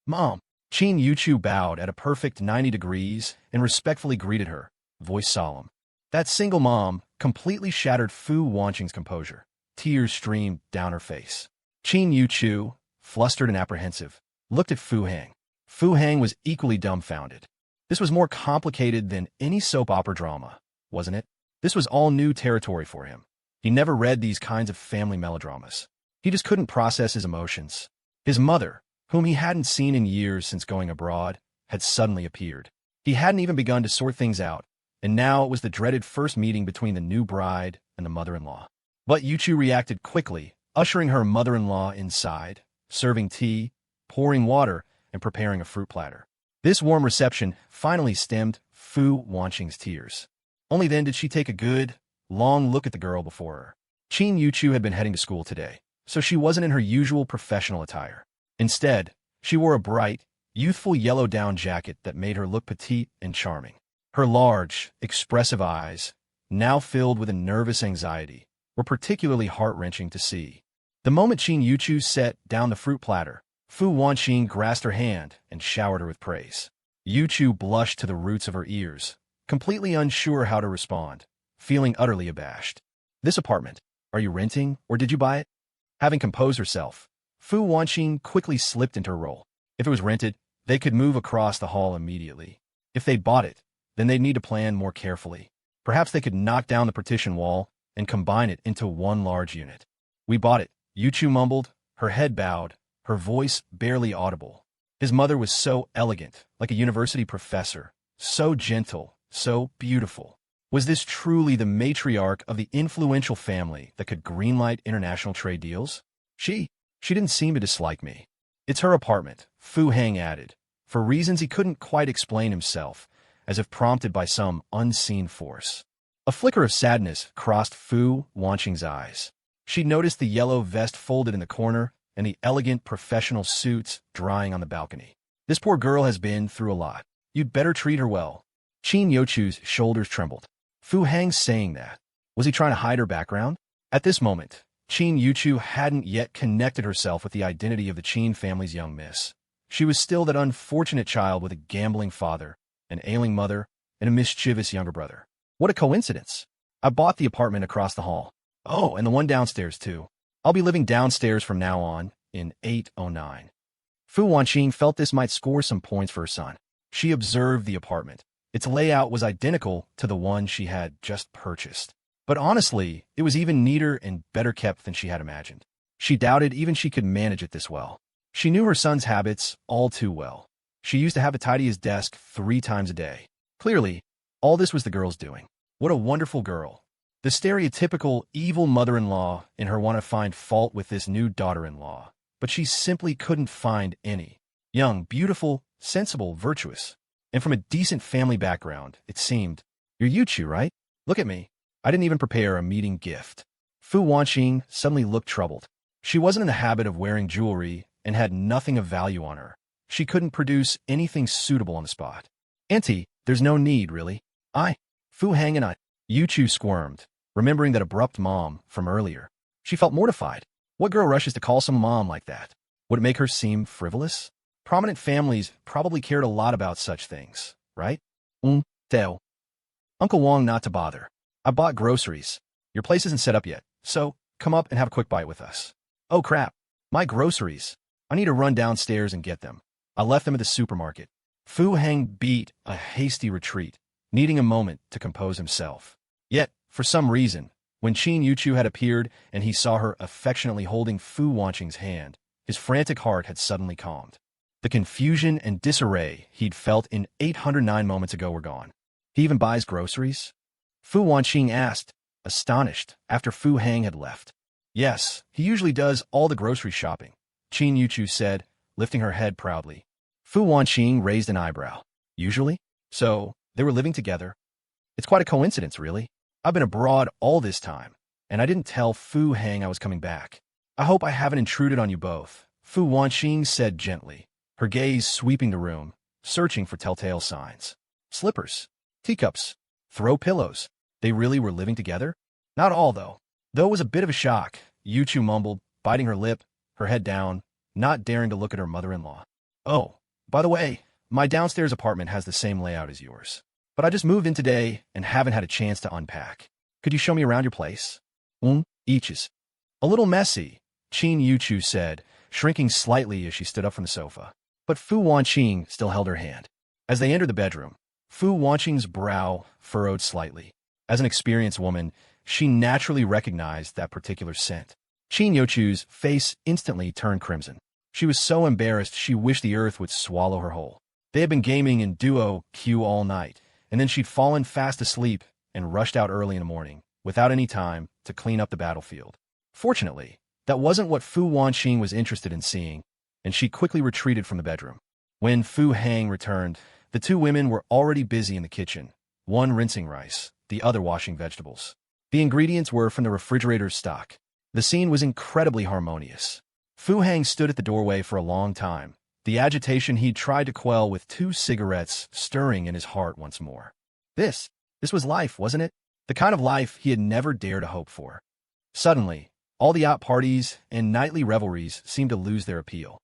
Mom. Yuchu bowed at a perfect 90 degrees and respectfully greeted her, voice solemn. That single mom completely shattered Fu Wanqing's composure. Tears streamed down her face. Yuchu, flustered and apprehensive, looked at Fu Hang. Fu Hang was equally dumbfounded. This was more complicated than any soap opera drama, wasn't it? This was all new territory for him. He never read these kinds of family melodramas. He just couldn't process his emotions. His mother, whom he hadn't seen in years since going abroad, had suddenly appeared. He hadn't even begun to sort things out, and now it was the dreaded first meeting between the new bride and the mother-in-law. But Yuchu reacted quickly, ushering her mother-in-law inside, serving tea, pouring water, and preparing a fruit platter. This warm reception finally stemmed Fu Wanqing's tears. Only then did she take a good, long look at the girl before her. Yuchu had been heading to school today, so she wasn't in her usual professional attire. Instead, she wore a bright, youthful yellow down jacket that made her look petite and charming. Her large, expressive eyes, now filled with a nervous anxiety, were particularly heart-wrenching to see. The moment Yuchu set down the fruit platter, Fu Wanqing grasped her hand and showered her with praise. Yuchu blushed to the roots of her ears, completely unsure how to respond, feeling utterly abashed. This apartment, are you renting or did you buy it? Having composed herself, Fu Wanqing quickly slipped into her role. If it was rented, they could move across the hall immediately. If they bought it, then they'd need to plan more carefully. Perhaps they could knock down the partition wall and combine it into one large unit. We bought it, Yuchu mumbled, her head bowed, her voice barely audible. His mother was so elegant, like a university professor, so gentle, so beautiful. Was this truly the matriarch of the influential family that could greenlight international trade deals? She didn't seem to dislike me. It's her apartment, Fu Hang added, for reasons he couldn't quite explain himself, as if prompted by some unseen force. A flicker of sadness crossed Fu Wanqing's eyes. She noticed the yellow vest folded in the corner and the elegant professional suits drying on the balcony. This poor girl has been through a lot. You'd better treat her well. Qin Yuchu's shoulders trembled. Fu Hang saying that. Was he trying to hide her background? At this moment, Qin Yuchu hadn't yet connected herself with the identity of the Qin family's young miss. She was still that unfortunate child with a gambling father, an ailing mother, and a mischievous younger brother. What a coincidence. I bought the apartment across the hall. Oh, and the one downstairs, too. I'll be living downstairs from now on, in 809. Fu Wanqing felt this might score some points for her son. She observed the apartment. Its layout was identical to the one she had just purchased. But honestly, it was even neater and better kept than she had imagined. She doubted even she could manage it this well. She knew her son's habits all too well. She used to have to tidy his desk 3 times a day. Clearly, all this was the girl's doing. What a wonderful girl. The stereotypical evil mother-in-law in her want to find fault with this new daughter-in-law. But she simply couldn't find any. Young, beautiful, sensible, virtuous. And from a decent family background, it seemed. You're Yuchu, right? Look at me. I didn't even prepare a meeting gift. Fu Wanqing suddenly looked troubled. She wasn't in the habit of wearing jewelry and had nothing of value on her. She couldn't produce anything suitable on the spot. Auntie, there's no need, really. Fu Hang and I. Yuchu squirmed, remembering that abrupt mom from earlier. She felt mortified. What girl rushes to call some mom like that? Would it make her seem frivolous? Prominent families probably cared a lot about such things, right? Tell. Uncle Wong not to bother. I bought groceries. Your place isn't set up yet, so come up and have a quick bite with us. Oh crap, my groceries. I need to run downstairs and get them. I left them at the supermarket. Fu Hang beat a hasty retreat, needing a moment to compose himself. Yet, for some reason, when Qin Yuchu had appeared and he saw her affectionately holding Fu Wanqing's hand, his frantic heart had suddenly calmed. The confusion and disarray he'd felt in 809 moments ago were gone. He even buys groceries? Fu Wanqing asked, astonished, after Fu Hang had left. Yes, he usually does all the grocery shopping, Qin Yuchu said, lifting her head proudly. Fu Wanqing raised an eyebrow. Usually? So, they were living together? It's quite a coincidence, really. I've been abroad all this time, and I didn't tell Fu Hang I was coming back. I hope I haven't intruded on you both, Fu Wanqing said gently, her gaze sweeping the room, searching for telltale signs. Slippers, teacups, throw pillows. They really were living together? Not all, though. Though it was a bit of a shock, Yuchu mumbled, biting her lip, her head down, not daring to look at her mother-in-law. Oh, by the way, my downstairs apartment has the same layout as yours. But I just moved in today and haven't had a chance to unpack. Could you show me around your place? Eaches. A little messy, Qin Yuchu said, shrinking slightly as she stood up from the sofa. But Fu Wanqing still held her hand. As they entered the bedroom, Fu Wanqing's brow furrowed slightly. As an experienced woman, she naturally recognized that particular scent. Qin Yuchu's face instantly turned crimson. She was so embarrassed she wished the earth would swallow her whole. They had been gaming in duo queue all night, and then she'd fallen fast asleep and rushed out early in the morning, without any time to clean up the battlefield. Fortunately, that wasn't what Fu Wanqing was interested in seeing, and she quickly retreated from the bedroom. When Fu Hang returned, the 2 women were already busy in the kitchen, one rinsing rice, the other washing vegetables. The ingredients were from the refrigerator's stock. The scene was incredibly harmonious. Fu Hang stood at the doorway for a long time, the agitation he'd tried to quell with 2 cigarettes stirring in his heart once more. This was life, wasn't it? The kind of life he had never dared to hope for. Suddenly, all the out parties and nightly revelries seemed to lose their appeal.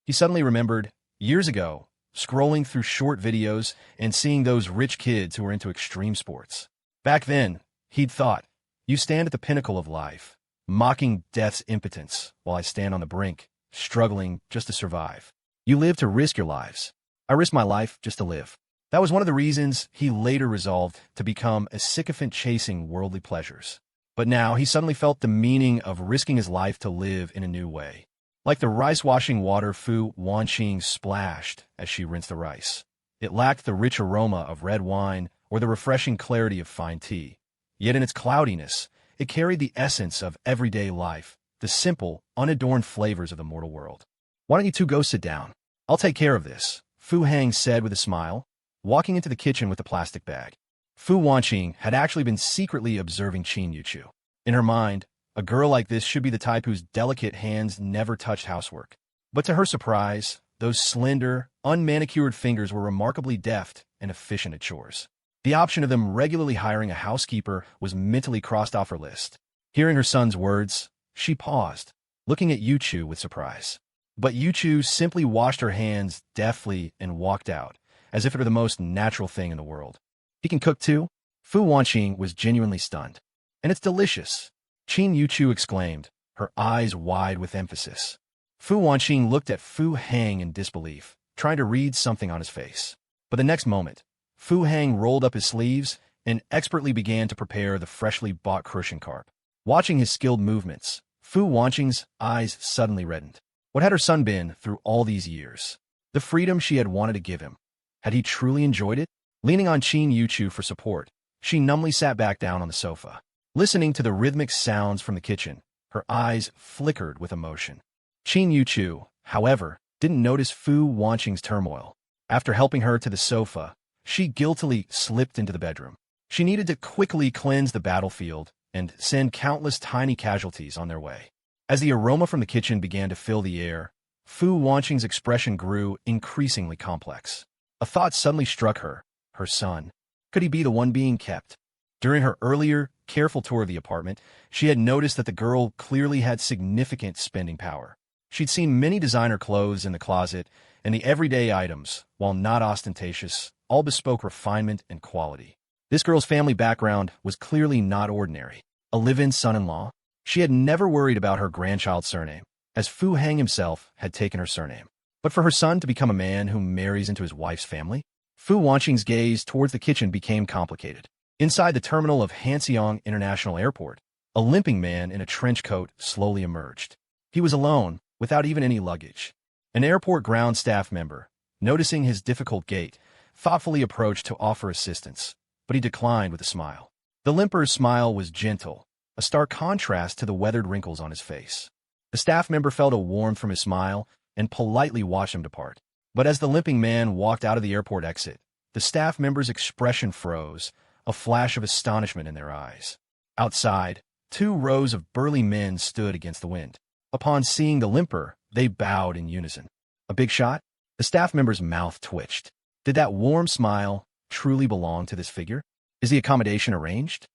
He suddenly remembered, years ago, scrolling through short videos and seeing those rich kids who were into extreme sports. Back then, he'd thought, you stand at the pinnacle of life, mocking death's impotence, while I stand on the brink, struggling just to survive. You live to risk your lives. I risk my life just to live. That was one of the reasons he later resolved to become a sycophant chasing worldly pleasures. But now he suddenly felt the meaning of risking his life to live in a new way. Like the rice-washing water Fu Wanqing splashed as she rinsed the rice. It lacked the rich aroma of red wine or the refreshing clarity of fine tea. Yet in its cloudiness, it carried the essence of everyday life, the simple, unadorned flavors of the mortal world. Why don't you 2 go sit down? I'll take care of this, Fu Hang said with a smile, walking into the kitchen with a plastic bag. Fu Wanqing had actually been secretly observing Qin Yuchu. In her mind, a girl like this should be the type whose delicate hands never touched housework. But to her surprise, those slender, unmanicured fingers were remarkably deft and efficient at chores. The option of them regularly hiring a housekeeper was mentally crossed off her list. Hearing her son's words, she paused, looking at Yuchu with surprise. But Yuchu simply washed her hands deftly and walked out, as if it were the most natural thing in the world. He can cook too? Fu Wanqing was genuinely stunned. And it's delicious, Qin Yuchu exclaimed, her eyes wide with emphasis. Fu Wanqing looked at Fu Hang in disbelief, trying to read something on his face. But the next moment, Fu Hang rolled up his sleeves and expertly began to prepare the freshly bought crucian carp. Watching his skilled movements, Fu Wanqing's eyes suddenly reddened. What had her son been through all these years? The freedom she had wanted to give him. Had he truly enjoyed it? Leaning on Qin Yuchu for support, she numbly sat back down on the sofa. Listening to the rhythmic sounds from the kitchen, her eyes flickered with emotion. Qin Yuchu, however, didn't notice Fu Wanqing's turmoil. After helping her to the sofa, she guiltily slipped into the bedroom. She needed to quickly cleanse the battlefield and send countless tiny casualties on their way. As the aroma from the kitchen began to fill the air, Fu Wanqing's expression grew increasingly complex. A thought suddenly struck her. Her son. Could he be the one being kept? During her earlier, careful tour of the apartment, she had noticed that the girl clearly had significant spending power. She'd seen many designer clothes in the closet, and the everyday items, while not ostentatious, all bespoke refinement and quality. This girl's family background was clearly not ordinary. A live-in son-in-law? She had never worried about her grandchild's surname, as Fu Hang himself had taken her surname. But for her son to become a man who marries into his wife's family? Fu Wanqing's gaze towards the kitchen became complicated. Inside the terminal of Hanxiang International Airport, a limping man in a trench coat slowly emerged. He was alone, without even any luggage. An airport ground staff member, noticing his difficult gait, thoughtfully approached to offer assistance, but he declined with a smile. The limper's smile was gentle, a stark contrast to the weathered wrinkles on his face. The staff member felt a warmth from his smile and politely watched him depart. But as the limping man walked out of the airport exit, the staff member's expression froze, a flash of astonishment in their eyes. Outside, 2 rows of burly men stood against the wind. Upon seeing the limper, they bowed in unison. A big shot? The staff member's mouth twitched. Did that warm smile truly belong to this figure? Is the accommodation arranged?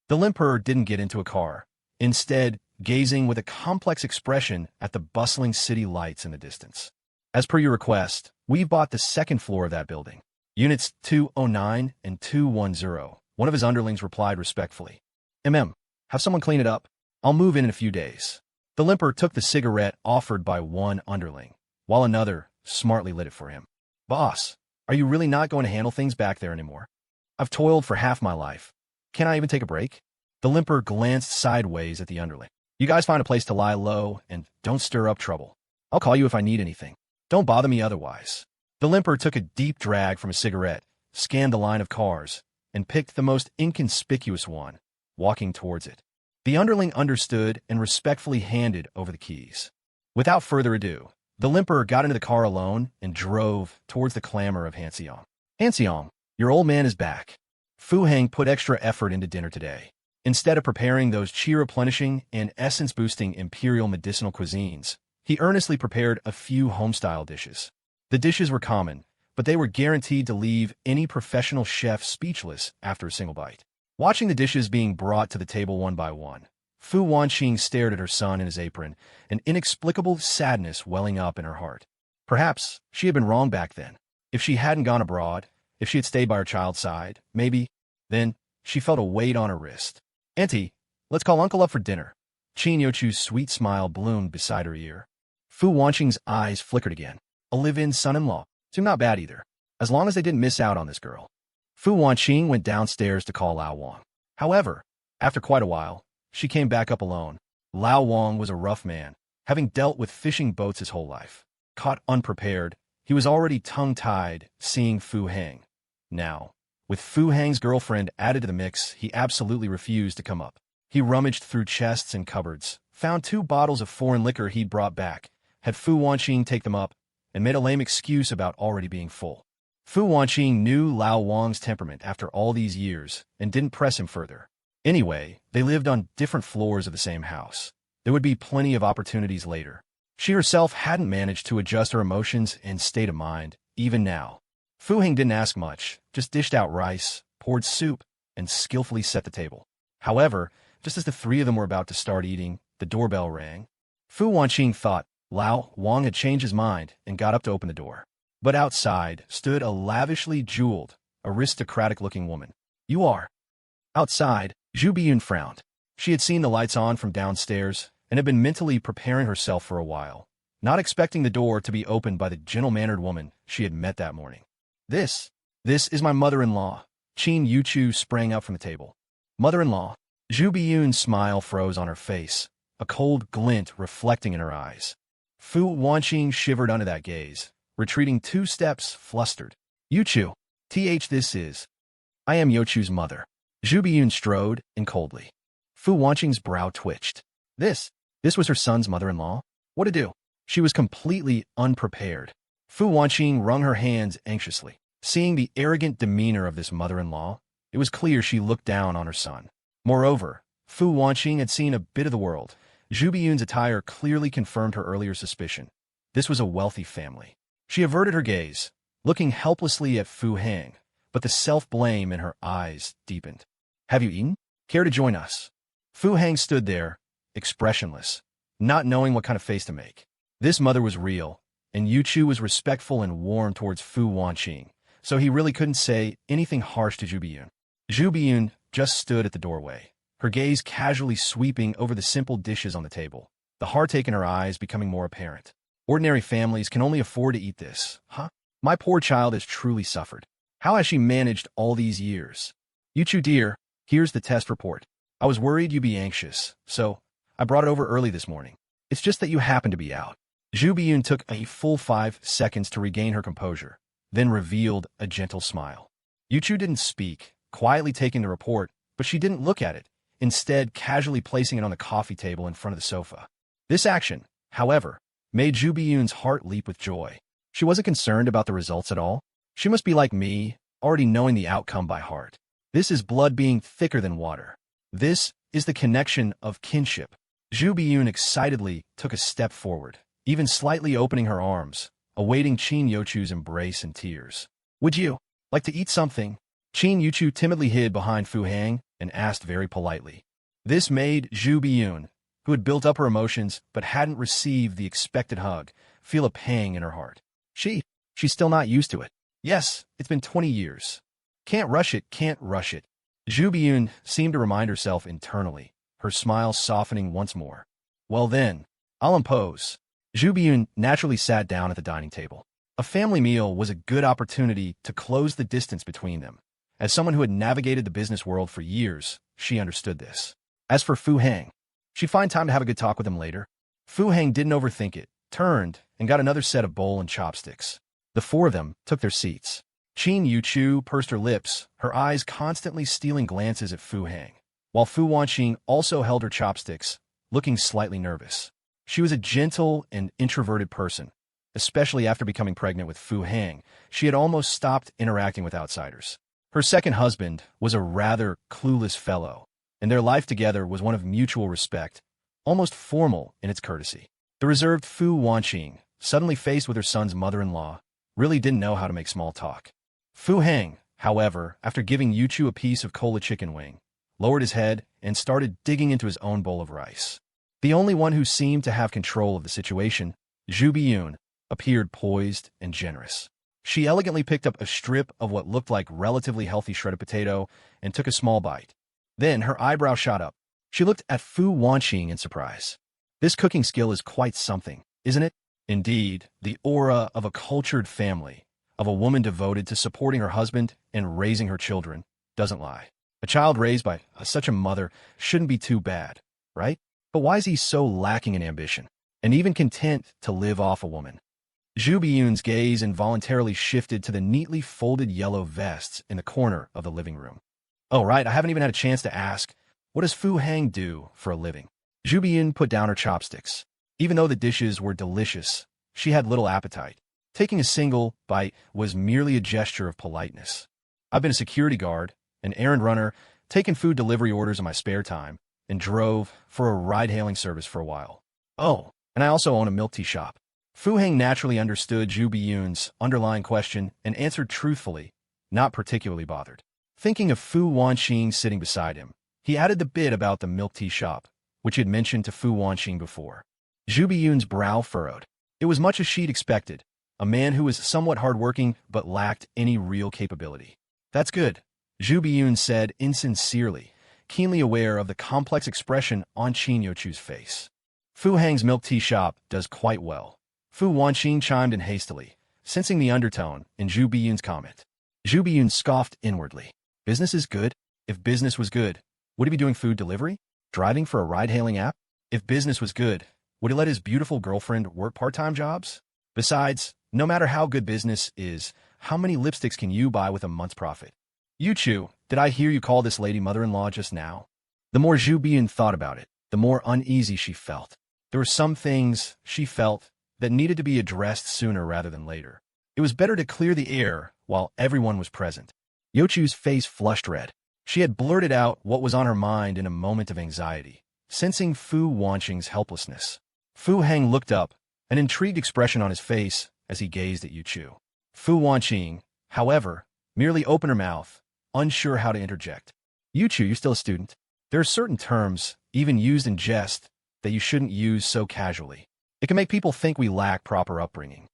The limper didn't get into a car, instead gazing with a complex expression at the bustling city lights in the distance. As per your request, we've bought the 2nd floor of that building. Units 209 and 210, one of his underlings replied respectfully. Have someone clean it up. I'll move in a few days. The limper took the cigarette offered by one underling, while another smartly lit it for him. Boss, are you really not going to handle things back there anymore? I've toiled for half my life. Can I even take a break? The limper glanced sideways at the underling. You guys find a place to lie low and don't stir up trouble. I'll call you if I need anything. Don't bother me otherwise. The limper took a deep drag from a cigarette, scanned the line of cars, and picked the most inconspicuous one, walking towards it. The underling understood and respectfully handed over the keys. Without further ado, the limper got into the car alone and drove towards the clamor of Hanxiang. Hanxiang, your old man is back. Fu Hang put extra effort into dinner today. Instead of preparing those chi-replenishing and essence-boosting imperial medicinal cuisines, he earnestly prepared a few home-style dishes. The dishes were common, but they were guaranteed to leave any professional chef speechless after a single bite. Watching the dishes being brought to the table one by one, Fu Wanqing stared at her son in his apron, an inexplicable sadness welling up in her heart. Perhaps she had been wrong back then. If she hadn't gone abroad, if she had stayed by her child's side, maybe, then she felt a weight on her wrist. Auntie, let's call Uncle up for dinner. Qin Yuchu's sweet smile bloomed beside her ear. Fu Wanqing's eyes flickered again. A live-in son-in-law. Seemed not bad either, as long as they didn't miss out on this girl. Fu Wanqing went downstairs to call Lao Wang. However, after quite a while, she came back up alone. Lao Wang was a rough man, having dealt with fishing boats his whole life. Caught unprepared, he was already tongue-tied seeing Fu Hang. Now, with Fu Hang's girlfriend added to the mix, he absolutely refused to come up. He rummaged through chests and cupboards, found 2 bottles of foreign liquor he'd brought back, had Fu Wanqing take them up, and made a lame excuse about already being full. Fu Wanqing knew Lao Wang's temperament after all these years and didn't press him further. Anyway, they lived on different floors of the same house. There would be plenty of opportunities later. She herself hadn't managed to adjust her emotions and state of mind, even now. Fu Heng didn't ask much, just dished out rice, poured soup, and skillfully set the table. However, just as the three of them were about to start eating, the doorbell rang. Fu Wanqing thought Lao Wang had changed his mind and got up to open the door. But outside stood a lavishly jeweled, aristocratic-looking woman. "You are." Outside, Zhu Biyun frowned. She had seen the lights on from downstairs and had been mentally preparing herself for a while, not expecting the door to be opened by the gentle-mannered woman she had met that morning. This is my mother-in-law." Qin Yuchu sprang up from the table. "Mother-in-law?" Zhu Biyun's smile froze on her face, a cold glint reflecting in her eyes. Fu Wanqing shivered under that gaze, retreating 2 steps, flustered. "Yuchu, this is. I am Yuchu's mother." Zhu Biyun strode in coldly. Fu Wanqing's brow twitched. This was her son's mother-in-law? What to do? She was completely unprepared. Fu Wanqing wrung her hands anxiously. Seeing the arrogant demeanor of this mother-in-law, it was clear she looked down on her son. Moreover, Fu Wanqing had seen a bit of the world. Zhu Biyun's attire clearly confirmed her earlier suspicion. This was a wealthy family. She averted her gaze, looking helplessly at Fu Heng, but the self-blame in her eyes deepened. "Have you eaten? Care to join us?" Fu Heng stood there, expressionless, not knowing what kind of face to make. This mother was real, and Yuchu was respectful and warm towards Fu Wanqing, so he really couldn't say anything harsh to Zhu Biyun. Zhu Biyun just stood at the doorway, her gaze casually sweeping over the simple dishes on the table, the heartache in her eyes becoming more apparent. Ordinary families can only afford to eat this, huh? My poor child has truly suffered. How has she managed all these years? Yuchu dear, here's the test report. I was worried you'd be anxious, so I brought it over early this morning. It's just that you happen to be out. Zhu Biyun took a full 5 seconds to regain her composure, then revealed a gentle smile. Yuchu didn't speak, quietly taking the report, but she didn't look at it, instead casually placing it on the coffee table in front of the sofa. This action, however, made Zhu Biyun's heart leap with joy. She wasn't concerned about the results at all. She must be like me, already knowing the outcome by heart. This is blood being thicker than water. This is the connection of kinship. Zhu Biyun excitedly took a step forward, even slightly opening her arms, awaiting Qin Yuchu's embrace and tears. "Would you like to eat something?" Qin Yuchu timidly hid behind Fu Heng and asked very politely. This made Zhu Biyun, who had built up her emotions but hadn't received the expected hug, feel a pang in her heart. She's still not used to it. Yes, it's been 20 years. Can't rush it. Zhu Biyun seemed to remind herself internally, her smile softening once more. "Well then, I'll impose." Zhu Biyun naturally sat down at the dining table. A family meal was a good opportunity to close the distance between them. As someone who had navigated the business world for years, she understood this. As for Fu Heng, she'd find time to have a good talk with him later. Fu Heng didn't overthink it, turned, and got another set of bowl and chopsticks. The 4 of them took their seats. Qin Yuchu pursed her lips, her eyes constantly stealing glances at Fu Heng, while Fu Wanqing also held her chopsticks, looking slightly nervous. She was a gentle and introverted person. Especially after becoming pregnant with Fu Heng, she had almost stopped interacting with outsiders. Her second husband was a rather clueless fellow, and their life together was one of mutual respect, almost formal in its courtesy. The reserved Fu Wanqing, suddenly faced with her son's mother-in-law, really didn't know how to make small talk. Fu Heng, however, after giving Yuchu a piece of cola chicken wing, lowered his head and started digging into his own bowl of rice. The only one who seemed to have control of the situation, Zhu Biyun, appeared poised and generous. She elegantly picked up a strip of what looked like relatively healthy shredded potato and took a small bite. Then her eyebrow shot up. She looked at Fu Wanqing in surprise. This cooking skill is quite something, isn't it? Indeed, the aura of a cultured family, of a woman devoted to supporting her husband and raising her children, doesn't lie. A child raised by such a mother shouldn't be too bad, right? But why is he so lacking in ambition, and even content to live off a woman? Zhu Biyun's gaze involuntarily shifted to the neatly folded yellow vests in the corner of the living room. Oh, right, I haven't even had a chance to ask, what does Fu Heng do for a living? Zhu Biyun put down her chopsticks. Even though the dishes were delicious, she had little appetite. Taking a single bite was merely a gesture of politeness. I've been a security guard, an errand runner, taken food delivery orders in my spare time, and drove for a ride-hailing service for a while. Oh, And I also own a milk tea shop. Fu Heng naturally understood Zhu Biyun's underlying question and answered truthfully, not particularly bothered. Thinking of Fu Wanxing sitting beside him, he added the bit about the milk tea shop, which he had mentioned to Fu Wanxing before. Zhu Biyun's brow furrowed. It was much as she'd expected, a man who was somewhat hardworking but lacked any real capability. That's good, Zhu Biyun said insincerely, keenly aware of the complex expression on Qin Yuchu's face. Fu Heng's milk tea shop does quite well. Fu Wanxing chimed in hastily, sensing the undertone in Zhu Biyun's comment. Zhu Biyun scoffed inwardly. Business is good? If business was good, would he be doing food delivery? Driving for a ride-hailing app? If business was good, would he let his beautiful girlfriend work part-time jobs? Besides, no matter how good business is, how many lipsticks can you buy with a month's profit? Yuchu, did I hear you call this lady mother-in-law just now? The more Zhu Biyun thought about it, the more uneasy she felt. There were some things, she felt, that needed to be addressed sooner rather than later. It was better to clear the air while everyone was present. Yuchu's face flushed red. She had blurted out what was on her mind in a moment of anxiety, sensing Fu Wanxing's helplessness. Fu Heng looked up, an intrigued expression on his face as he gazed at Yuchu. Fu Wanxing, however, merely opened her mouth, unsure how to interject. Yuchu, you're still a student. There are certain terms, even used in jest, that you shouldn't use so casually. It can make people think we lack proper upbringing.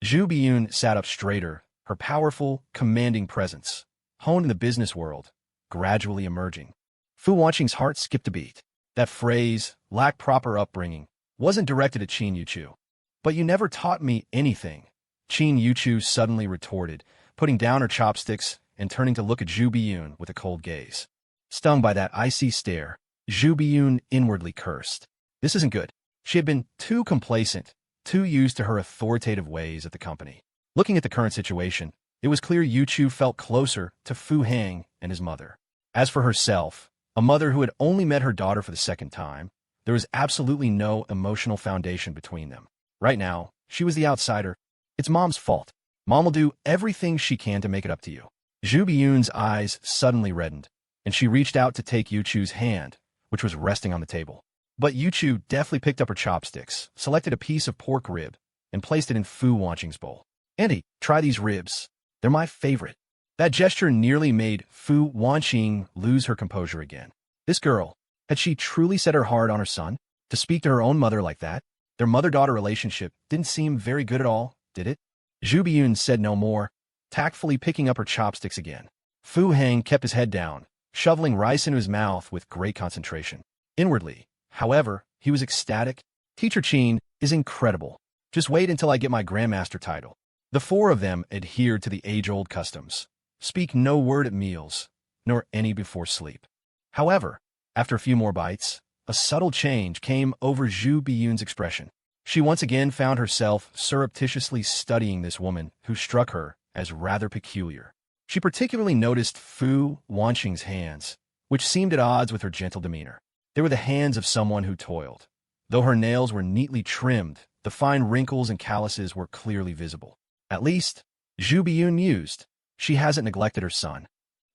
Zhu Biyun sat up straighter, her powerful, commanding presence, honed in the business world, gradually emerging. Fu Wanxing's heart skipped a beat. That phrase, lack proper upbringing, wasn't directed at Qin Yuchu. But you never taught me anything, Qin Yuchu suddenly retorted, putting down her chopsticks and turning to look at Zhu Biyun with a cold gaze. Stung by that icy stare, Zhu Biyun inwardly cursed. This isn't good. She had been too complacent, too used to her authoritative ways at the company. Looking at the current situation, it was clear Yuchu felt closer to Fu Heng and his mother. As for herself, a mother who had only met her daughter for the second time, there was absolutely no emotional foundation between them. Right now, she was the outsider. It's Mom's fault. Mom will do everything she can to make it up to you. Zhu Biyun's eyes suddenly reddened, and she reached out to take Yuchu's hand, which was resting on the table. But Yuchu deftly picked up her chopsticks, selected a piece of pork rib, and placed it in Fu Wanxing's bowl. Auntie, try these ribs. They're my favorite. That gesture nearly made Fu Wanxing lose her composure again. This girl, had she truly set her heart on her son? To speak to her own mother like that? Their mother-daughter relationship didn't seem very good at all, did it? Zhu Biyun said no more, tactfully picking up her chopsticks again. Fu Heng kept his head down, shoveling rice into his mouth with great concentration. Inwardly, however, he was ecstatic. Teacher Qin is incredible. Just wait until I get my grandmaster title. The four of them adhered to the age-old customs. Speak no word at meals, nor any before sleep. However, after a few more bites, a subtle change came over Zhu Biyun's expression. She once again found herself surreptitiously studying this woman who struck her as rather peculiar. She particularly noticed Fu Wanxing's hands, which seemed at odds with her gentle demeanor. They were the hands of someone who toiled. Though her nails were neatly trimmed, the fine wrinkles and calluses were clearly visible. At least, Zhu Biyun mused, she hasn't neglected her son.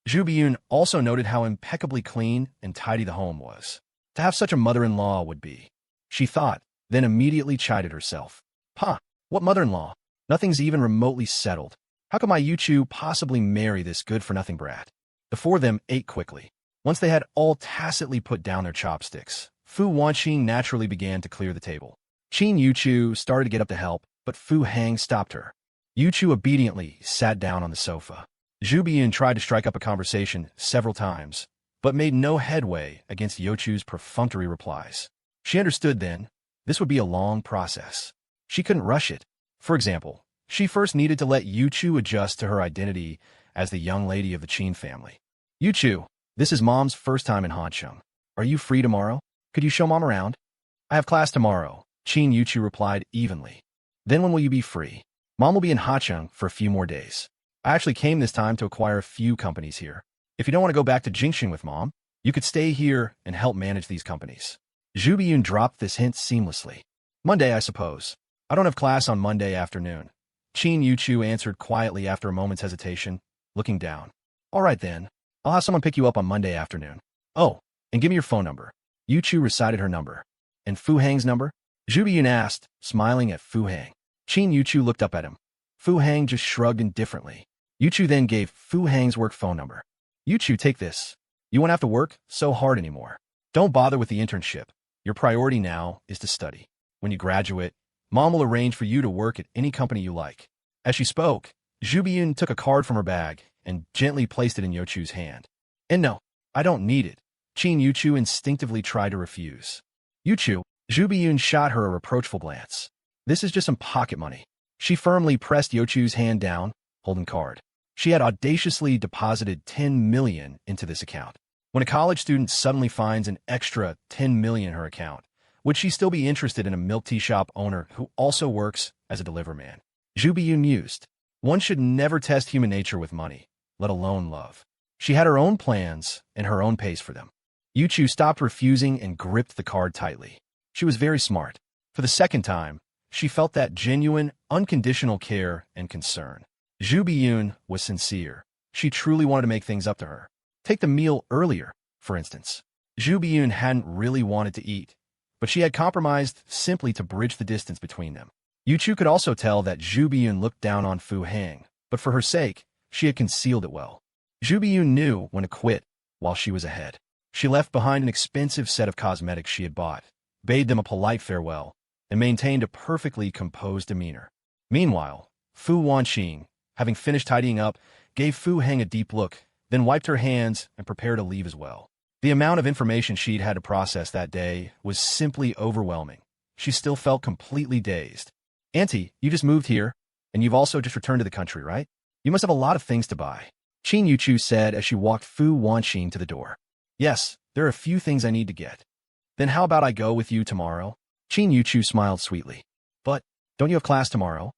Zhu Biyun also noted how impeccably clean and tidy the home was. To have such a mother-in-law would be, she thought, then immediately chided herself. What mother-in-law? Nothing's even remotely settled. How could my Yuchu possibly marry this good-for-nothing brat? The four of them ate quickly. Once they had all tacitly put down their chopsticks, Fu Wanxing naturally began to clear the table. Qin Yuchu started to get up to help, but Fu Heng stopped her. Yuchu obediently sat down on the sofa. Zhu Biyun tried to strike up a conversation several times, but made no headway against Yuchu's perfunctory replies. She understood then, this would be a long process. She couldn't rush it. For example, she first needed to let Yuchu adjust to her identity as the young lady of the Qin family. Yuchu, this is Mom's first time in Hansheng. Are you free tomorrow? Could you show Mom around? I have class tomorrow, Qin Yuchu replied evenly. Then when will you be free? Mom will be in Hansheng for a few more days. I actually came this time to acquire a few companies here. If you don't want to go back to Jingxing with Mom, you could stay here and help manage these companies. Zhu Biyun dropped this hint seamlessly. Monday, I suppose. I don't have class on Monday afternoon. Qin Yuchu answered quietly after a moment's hesitation, looking down. All right then. I'll have someone pick you up on Monday afternoon. Oh, and give me your phone number. Yuchu recited her number. And Fu Heng's number? Zhu Biyun asked, smiling at Fu Hang. Qin Yuchu looked up at him. Fu Hang just shrugged indifferently. Yuchu then gave Fu Hang's work phone number. Yuchu, take this. You won't have to work so hard anymore. Don't bother with the internship. Your priority now is to study. When you graduate, Mom will arrange for you to work at any company you like. As she spoke, Zhu Biyun took a card from her bag and gently placed it in Yuchu's hand. And no, I don't need it. Qin Yuchu instinctively tried to refuse. Yuchu, Zhu Biyun shot her a reproachful glance. This is just some pocket money. She firmly pressed Yuchu's hand down, holding card. She had audaciously deposited 10 million into this account. When a college student suddenly finds an extra 10 million in her account, would she still be interested in a milk tea shop owner who also works as a deliverman? Zhu Biyun mused. One should never test human nature with money, let alone love. She had her own plans and her own pace for them. Yuchu stopped refusing and gripped the card tightly. She was very smart. For the second time, she felt that genuine, unconditional care and concern. Zhu Biyun was sincere. She truly wanted to make things up to her. Take the meal earlier, for instance. Zhu Biyun hadn't really wanted to eat, but she had compromised simply to bridge the distance between them. Yuchu could also tell that Zhu Biyun looked down on Fu Hang, but for her sake, she had concealed it well. Zhu Biyun knew when to quit while she was ahead. She left behind an expensive set of cosmetics she had bought, bade them a polite farewell, and maintained a perfectly composed demeanor. Meanwhile, Fu Wanqing, having finished tidying up, gave Fu Hang a deep look, then wiped her hands and prepared to leave as well. The amount of information she'd had to process that day was simply overwhelming. She still felt completely dazed. Auntie, you just moved here, and you've also just returned to the country, right? You must have a lot of things to buy. Qin Yuchu said as she walked Fu Wanqing to the door. Yes, there are a few things I need to get. Then how about I go with you tomorrow? Qin Yuchu smiled sweetly. But, don't you have class tomorrow?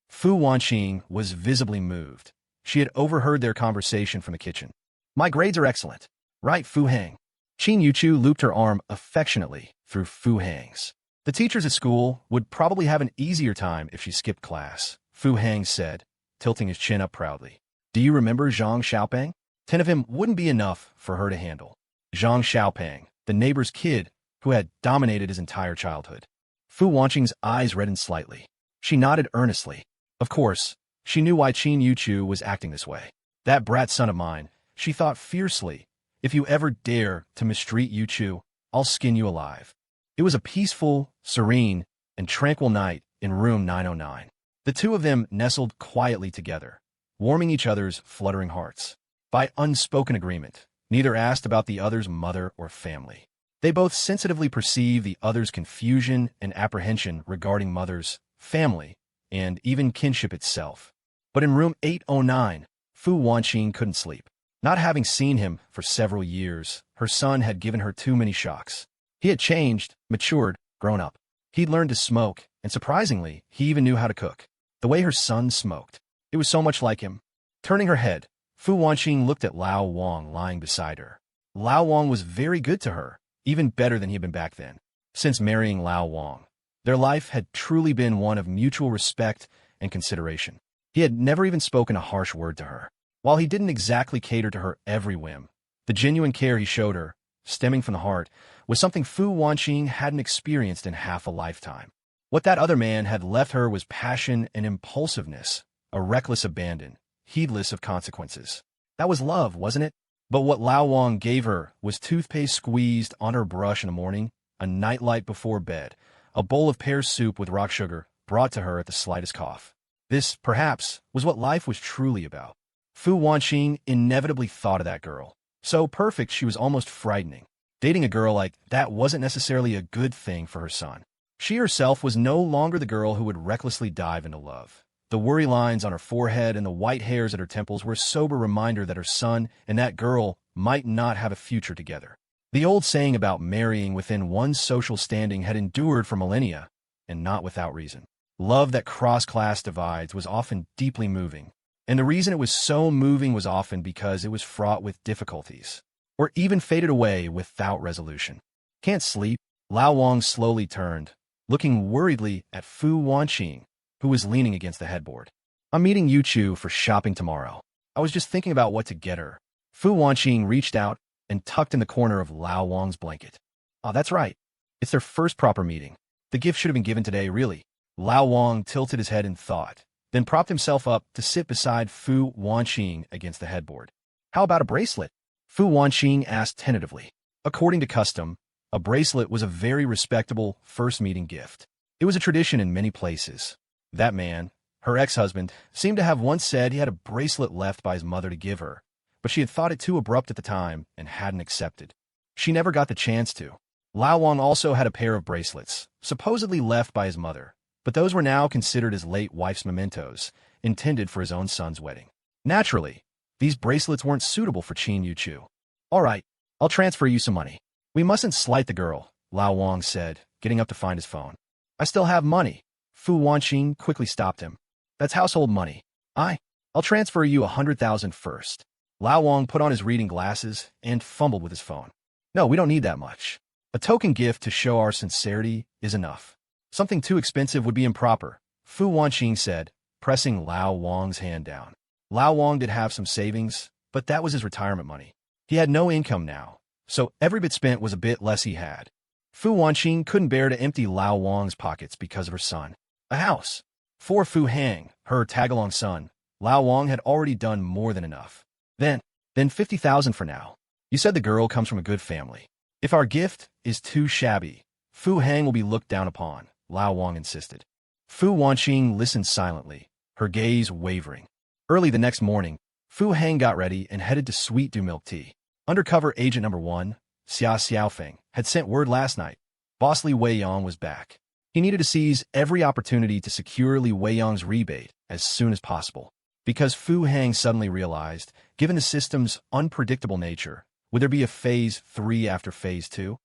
Fu Wanqing was visibly moved. She had overheard their conversation from the kitchen. My grades are excellent. Right, Fu Hang? Qin Yuchu looped her arm affectionately through Fu Hang's. The teachers at school would probably have an easier time if she skipped class, Fu Hang said, tilting his chin up proudly. Do you remember Zhang Xiaopeng? 10 of him wouldn't be enough for her to handle. Zhang Xiaopeng, the neighbor's kid, who had dominated his entire childhood. Fu Wanqing's eyes reddened slightly. She nodded earnestly. Of course, she knew why Qin Yuchu was acting this way. That brat son of mine, she thought fiercely. If you ever dare to mistreat Yuchu, I'll skin you alive. It was a peaceful, serene, and tranquil night in room 909. The two of them nestled quietly together, warming each other's fluttering hearts. By unspoken agreement, neither asked about the other's mother or family. They both sensitively perceived the other's confusion and apprehension regarding mother's, family, and even kinship itself. But in room 809, Fu Wanqing couldn't sleep. Not having seen him for several years, her son had given her too many shocks. He had changed, matured, grown up. He'd learned to smoke, and surprisingly, he even knew how to cook. The way her son smoked, it was so much like him. Turning her head, Fu Wanqing looked at Lao Wang lying beside her. Lao Wang was very good to her, even better than he had been back then. Since marrying Lao Wang, their life had truly been one of mutual respect and consideration. He had never even spoken a harsh word to her. While he didn't exactly cater to her every whim, the genuine care he showed her, stemming from the heart, was something Fu Wanqing hadn't experienced in half a lifetime. What that other man had left her was passion and impulsiveness, a reckless abandon, heedless of consequences. That was love, wasn't it? But what Lao Wang gave her was toothpaste squeezed on her brush in the morning, a nightlight before bed, a bowl of pear soup with rock sugar brought to her at the slightest cough. This, perhaps, was what life was truly about. Fu Wanqing inevitably thought of that girl. So perfect she was almost frightening. Dating a girl like that wasn't necessarily a good thing for her son. She herself was no longer the girl who would recklessly dive into love. The worry lines on her forehead and the white hairs at her temples were a sober reminder that her son and that girl might not have a future together. The old saying about marrying within one's social standing had endured for millennia, and not without reason. Love that crossed class divides was often deeply moving, and the reason it was so moving was often because it was fraught with difficulties, or even faded away without resolution. Can't sleep? Lao Wang slowly turned, looking worriedly at Fu Wanqing, who was leaning against the headboard. I'm meeting Yuchu for shopping tomorrow. I was just thinking about what to get her. Fu Wanqing reached out and tucked in the corner of Lao Wang's blanket. Oh, that's right. It's their first proper meeting. The gift should have been given today, really. Lao Wang tilted his head in thought, then propped himself up to sit beside Fu Wanqing against the headboard. How about a bracelet? Fu Wanqing asked tentatively. According to custom, a bracelet was a very respectable first meeting gift. It was a tradition in many places. That man, her ex-husband, seemed to have once said he had a bracelet left by his mother to give her, but she had thought it too abrupt at the time and hadn't accepted. She never got the chance to. Lao Wang also had a pair of bracelets, supposedly left by his mother, but those were now considered his late wife's mementos, intended for his own son's wedding. Naturally, these bracelets weren't suitable for Qin Yuchu. All right, I'll transfer you some money. We mustn't slight the girl, Lao Wang said, getting up to find his phone. I still have money. Fu Wanqing quickly stopped him. That's household money. I'll transfer you 100,000 first. Lao Wang put on his reading glasses and fumbled with his phone. No, we don't need that much. A token gift to show our sincerity is enough. Something too expensive would be improper, Fu Wanqing said, pressing Lao Wang's hand down. Lao Wang did have some savings, but that was his retirement money. He had no income now, so every bit spent was a bit less he had. Fu Wanqing couldn't bear to empty Lao Wang's pockets because of her son. A house. For Fu Hang, her tag-along son, Lao Wang had already done more than enough. Then 50,000 for now. You said the girl comes from a good family. If our gift is too shabby, Fu Hang will be looked down upon, Lao Wang insisted. Fu Wanqing listened silently, her gaze wavering. Early the next morning, Fu Hang got ready and headed to Sweet Do Milk Tea. Undercover agent number 1, Xia Xiaofeng, had sent word last night. Boss Li Weiyang was back. He needed to seize every opportunity to secure Li Weiyang's rebate as soon as possible. Because Fu Hang suddenly realized, given the system's unpredictable nature, would there be a Phase 3 after Phase 2?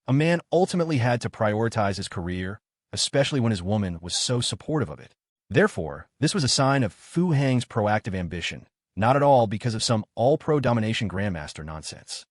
A man ultimately had to prioritize his career, especially when his woman was so supportive of it. Therefore, this was a sign of Fu Hang's proactive ambition, not at all because of some all-pro domination grandmaster nonsense.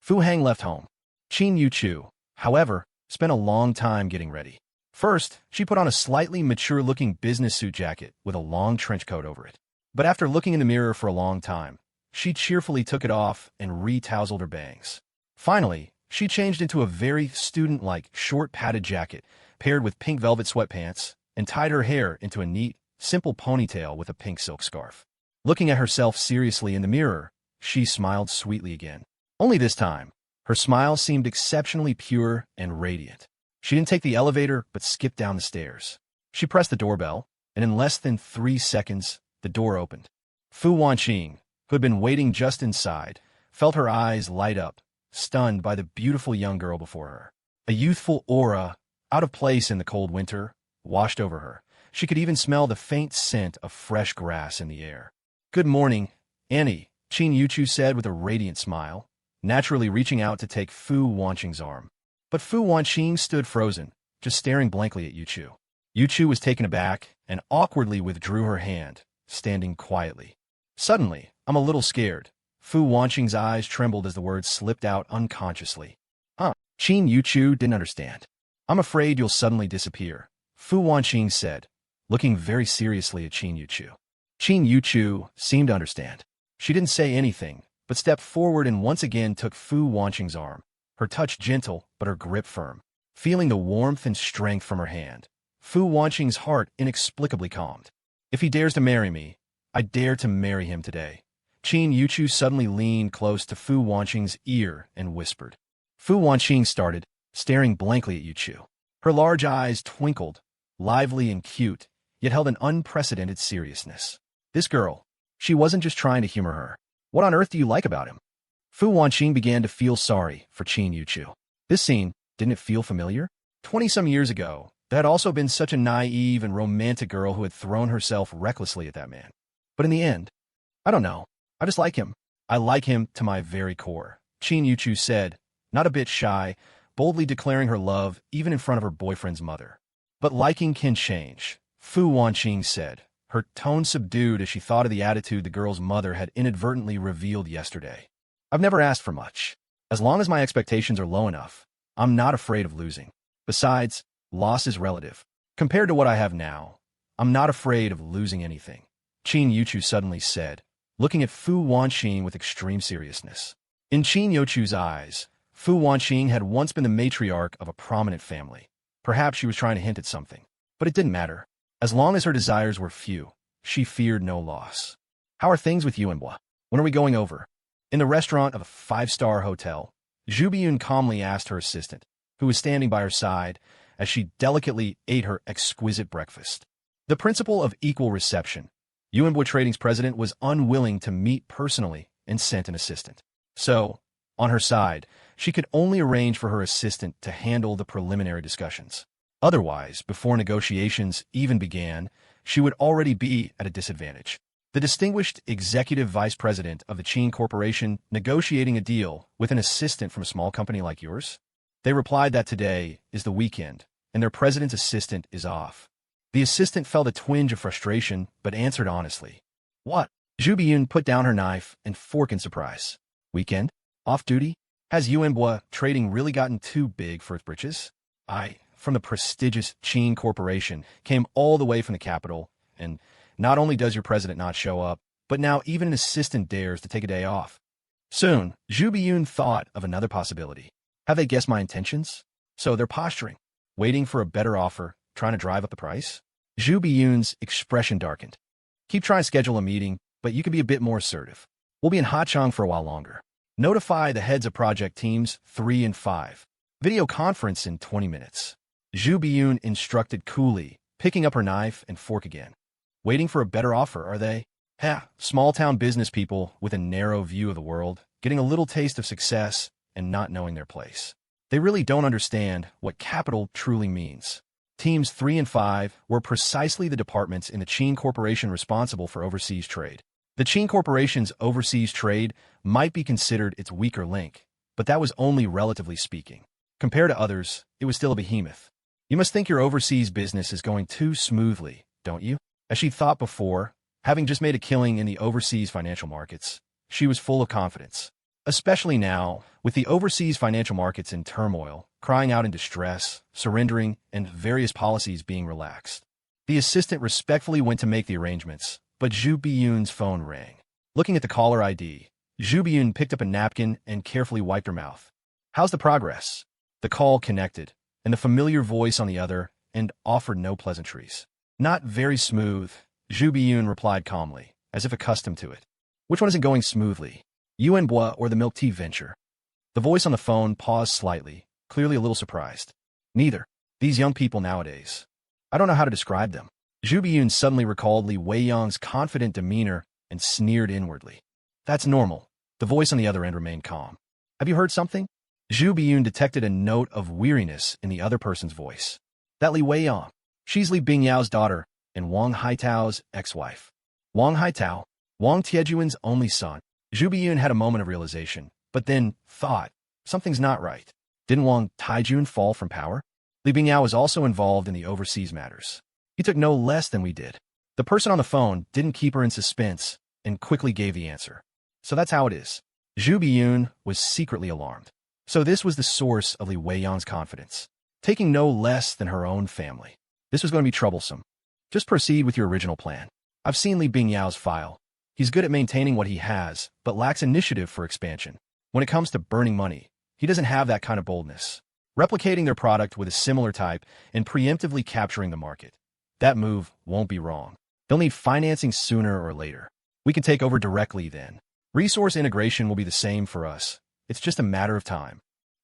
Fu Hang left home. Qin Yuchu, however, spent a long time getting ready. First, she put on a slightly mature-looking business suit jacket with a long trench coat over it. But after looking in the mirror for a long time, she cheerfully took it off and re-tousled her bangs. Finally, she changed into a very student-like short padded jacket paired with pink velvet sweatpants and tied her hair into a neat, simple ponytail with a pink silk scarf. Looking at herself seriously in the mirror, she smiled sweetly again. Only this time, her smile seemed exceptionally pure and radiant. She didn't take the elevator, but skipped down the stairs. She pressed the doorbell, and in less than 3 seconds, the door opened. Fu Wanqing, who had been waiting just inside, felt her eyes light up, stunned by the beautiful young girl before her. A youthful aura, out of place in the cold winter, washed over her. She could even smell the faint scent of fresh grass in the air. Good morning, Annie, Qin Yuchu said with a radiant smile, naturally reaching out to take Fu Wanqing's arm. But Fu Wanqing stood frozen, just staring blankly at Yuchu. Yuchu was taken aback and awkwardly withdrew her hand, standing quietly. Suddenly, I'm a little scared. Fu Wanqing's eyes trembled as the words slipped out unconsciously. Qin Yuchu didn't understand. I'm afraid you'll suddenly disappear, Fu Wanqing said, looking very seriously at Qin Yuchu. Qin Yuchu seemed to understand. She didn't say anything, but stepped forward and once again took Fu Wanqing's arm, her touch gentle but her grip firm. Feeling the warmth and strength from her hand, Fu Wanqing's heart inexplicably calmed. If he dares to marry me, I dare to marry him today. Qin Yuchu suddenly leaned close to Fu Wanqing's ear and whispered. Fu Wanqing started, staring blankly at Yuchu. Her large eyes twinkled, lively and cute, yet held an unprecedented seriousness. This girl, she wasn't just trying to humor her. What on earth do you like about him? Fu Wanqing began to feel sorry for Qin Yuchu. This scene, didn't it feel familiar? 20-some years ago, there had also been such a naive and romantic girl who had thrown herself recklessly at that man. But in the end, I don't know. I just like him. I like him to my very core, Qin Yuchu said, not a bit shy, boldly declaring her love even in front of her boyfriend's mother. But liking can change, Fu Wanqing said, her tone subdued as she thought of the attitude the girl's mother had inadvertently revealed yesterday. I've never asked for much. As long as my expectations are low enough, I'm not afraid of losing. Besides, loss is relative. Compared to what I have now, I'm not afraid of losing anything, Qin Yuchu suddenly said, looking at Fu Wanqing with extreme seriousness. In Qin Yuchu's eyes, Fu Wanqing had once been the matriarch of a prominent family. Perhaps she was trying to hint at something. But it didn't matter. As long as her desires were few, she feared no loss. How are things with you and Bois? When are we going over? In the restaurant of a five-star hotel, Zhu Biyun calmly asked her assistant, who was standing by her side, as she delicately ate her exquisite breakfast. The principle of equal reception, Yuanbo Trading's president was unwilling to meet personally and sent an assistant. So, on her side, she could only arrange for her assistant to handle the preliminary discussions. Otherwise, before negotiations even began, she would already be at a disadvantage. The distinguished executive vice president of the Qing Corporation negotiating a deal with an assistant from a small company like yours? They replied that today is the weekend, and their president's assistant is off. The assistant felt a twinge of frustration, but answered honestly. What? Zhu Biyun put down her knife and fork in surprise. Weekend? Off duty? Has Yuanbo Trading really gotten too big for its britches? I, from the prestigious Qing Corporation, came all the way from the capital, and not only does your president not show up, but now even an assistant dares to take a day off. Soon, Zhu Biyun thought of another possibility. Have they guessed my intentions? So they're posturing, waiting for a better offer, trying to drive up the price? Zhu Biyun's expression darkened. Keep trying to schedule a meeting, but you can be a bit more assertive. We'll be in Hachang for a while longer. Notify the heads of project teams 3 and 5. Video conference in 20 minutes. Zhu Biyun instructed coolly, picking up her knife and fork again. Waiting for a better offer, are they? Small-town business people with a narrow view of the world, getting a little taste of success and not knowing their place. They really don't understand what capital truly means. Teams 3 and 5 were precisely the departments in the Qing Corporation responsible for overseas trade. The Qing Corporation's overseas trade might be considered its weaker link, but that was only relatively speaking. Compared to others, it was still a behemoth. You must think your overseas business is going too smoothly, don't you? As she thought before, having just made a killing in the overseas financial markets, she was full of confidence. Especially now, with the overseas financial markets in turmoil, crying out in distress, surrendering, and various policies being relaxed. The assistant respectfully went to make the arrangements, but Zhu Biyun's phone rang. Looking at the caller ID, Zhu Biyun picked up a napkin and carefully wiped her mouth. How's the progress? The call connected, and the familiar voice on the other end offered no pleasantries. Not very smooth, Zhu Biyun replied calmly, as if accustomed to it. Which one isn't going smoothly? Yuanbo or the milk tea venture? The voice on the phone paused slightly, clearly a little surprised. Neither. These young people nowadays. I don't know how to describe them. Zhu Biyun suddenly recalled Li Weiyang's confident demeanor and sneered inwardly. That's normal. The voice on the other end remained calm. Have you heard something? Zhu Biyun detected a note of weariness in the other person's voice. That Li Weiyang. She's Li Bingyao's daughter and Wang Haitao's ex-wife. Wang Haitao, Wang Tiejuan's only son. Zhu Biyun had a moment of realization, but then thought, something's not right. Didn't Wang Taijun fall from power? Li Bingyao was also involved in the overseas matters. He took no less than we did. The person on the phone didn't keep her in suspense and quickly gave the answer. So that's how it is. Zhu Biyun was secretly alarmed. So this was the source of Li Weiyang's confidence, taking no less than her own family. This was going to be troublesome. Just proceed with your original plan. I've seen Li Bingyao's file. He's good at maintaining what he has, but lacks initiative for expansion. When it comes to burning money, he doesn't have that kind of boldness. Replicating their product with a similar type and preemptively capturing the market. That move won't be wrong. They'll need financing sooner or later. We can take over directly then. Resource integration will be the same for us. It's just a matter of time.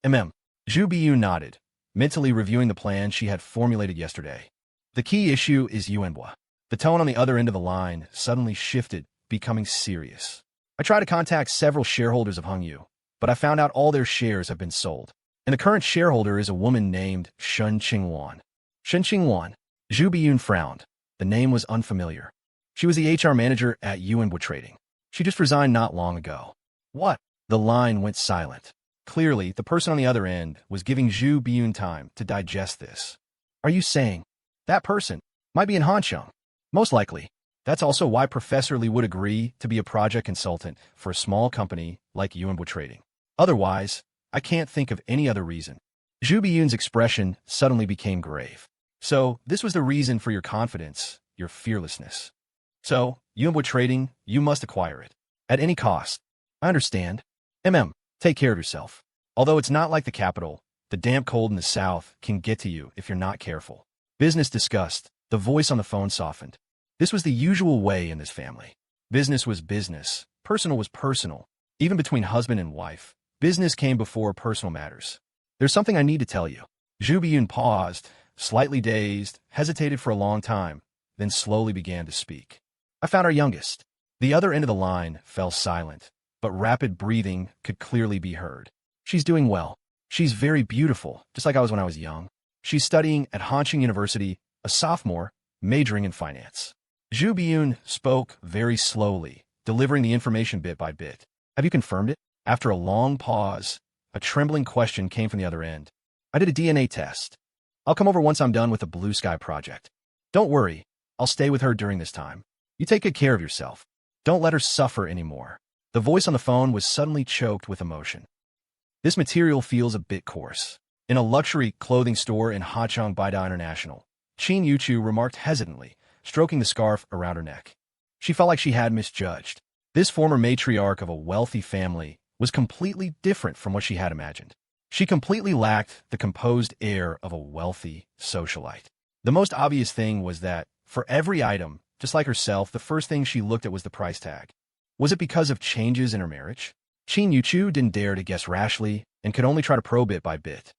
Zhu Biyun nodded, mentally reviewing the plan she had formulated yesterday. The key issue is Yuanbo. The tone on the other end of the line suddenly shifted, becoming serious. I tried to contact several shareholders of Hengyu, but I found out all their shares have been sold. And the current shareholder is a woman named Shen Qingluan. Shen Qingluan. Zhu Biyun frowned. The name was unfamiliar. She was the HR manager at Yuanbo Trading. She just resigned not long ago. What? The line went silent. Clearly, the person on the other end was giving Zhu Biyun time to digest this. Are you saying that person might be in Hansheng? Most likely. That's also why Professor Li would agree to be a project consultant for a small company like Yuanbo Trading. Otherwise, I can't think of any other reason. Zhu Biyun's expression suddenly became grave. So, this was the reason for your confidence, your fearlessness. So, Yuanbo Trading, you must acquire it. At any cost. I understand. Take care of yourself. Although it's not like the capital, The damp cold in the South can get to you if you're not careful. Business discussed. The voice on the phone softened. This was the usual way in this family. Business was business. Personal was personal. Even between husband and wife, business came before personal matters. There's something I need to tell you. Zhu Biyun paused, slightly dazed, hesitated for a long time, then slowly began to speak. I found our youngest. The other end of the line fell silent, but rapid breathing could clearly be heard. She's doing well. She's very beautiful, just like I was when I was young. She's studying at Hanqing University, a sophomore, majoring in finance. Zhu Biyun spoke very slowly, delivering the information bit by bit. Have you confirmed it? After a long pause, a trembling question came from the other end. I did a DNA test. I'll come over once I'm done with the Blue Sky project. Don't worry, I'll stay with her during this time. You take good care of yourself. Don't let her suffer anymore. The voice on the phone was suddenly choked with emotion. This material feels a bit coarse. In a luxury clothing store in Hachang Baida International, Qin Yuchu remarked hesitantly, stroking the scarf around her neck. She felt like she had misjudged. This former matriarch of a wealthy family was completely different from what she had imagined. She completely lacked the composed air of a wealthy socialite. The most obvious thing was that, for every item, just like herself, the first thing she looked at was the price tag. Was it because of changes in her marriage? Qin Yuchu didn't dare to guess rashly and could only try to probe bit by bit.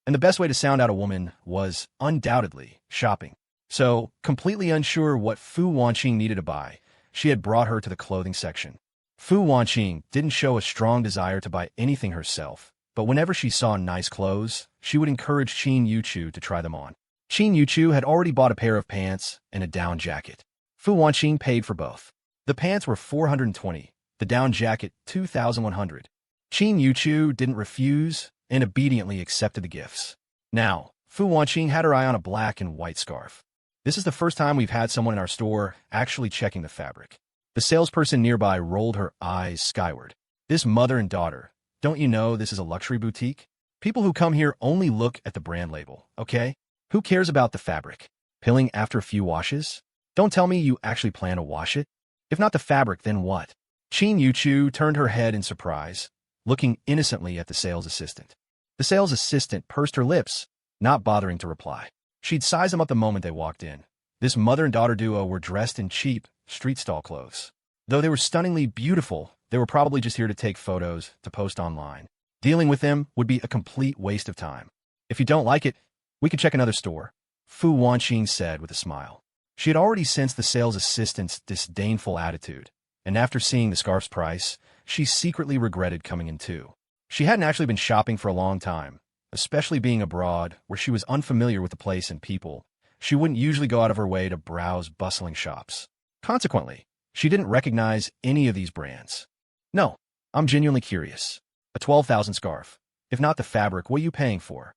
And the best way to sound out a woman was, undoubtedly, shopping. So, completely unsure what Fu Wanqing needed to buy, she had brought her to the clothing section. Fu Wanqing didn't show a strong desire to buy anything herself, but whenever she saw nice clothes, she would encourage Qin Yuchu to try them on. Qin Yuchu had already bought a pair of pants and a down jacket. Fu Wanqing paid for both. The pants were 420, the down jacket 2,100. Qin Yuchu didn't refuse and obediently accepted the gifts. Now, Fu Wanqing had her eye on a black and white scarf. This is the first time we've had someone in our store actually checking the fabric. The salesperson nearby rolled her eyes skyward. This mother and daughter, don't you know this is a luxury boutique? People who come here only look at the brand label, okay? Who cares about the fabric? Pilling after a few washes? Don't tell me you actually plan to wash it. If not the fabric, then what? Qin Yuchu turned her head in surprise, looking innocently at the sales assistant. The sales assistant pursed her lips, not bothering to reply. She'd sized them up the moment they walked in. This mother and daughter duo were dressed in cheap, street stall clothes. Though they were stunningly beautiful, they were probably just here to take photos to post online. Dealing with them would be a complete waste of time. If you don't like it, we could check another store, Fu Wanqing said with a smile. She had already sensed the sales assistant's disdainful attitude, and after seeing the scarf's price, she secretly regretted coming in too. She hadn't actually been shopping for a long time, especially being abroad where she was unfamiliar with the place and people. She wouldn't usually go out of her way to browse bustling shops. Consequently, she didn't recognize any of these brands. No, I'm genuinely curious. A 12,000 scarf. If not the fabric, what are you paying for?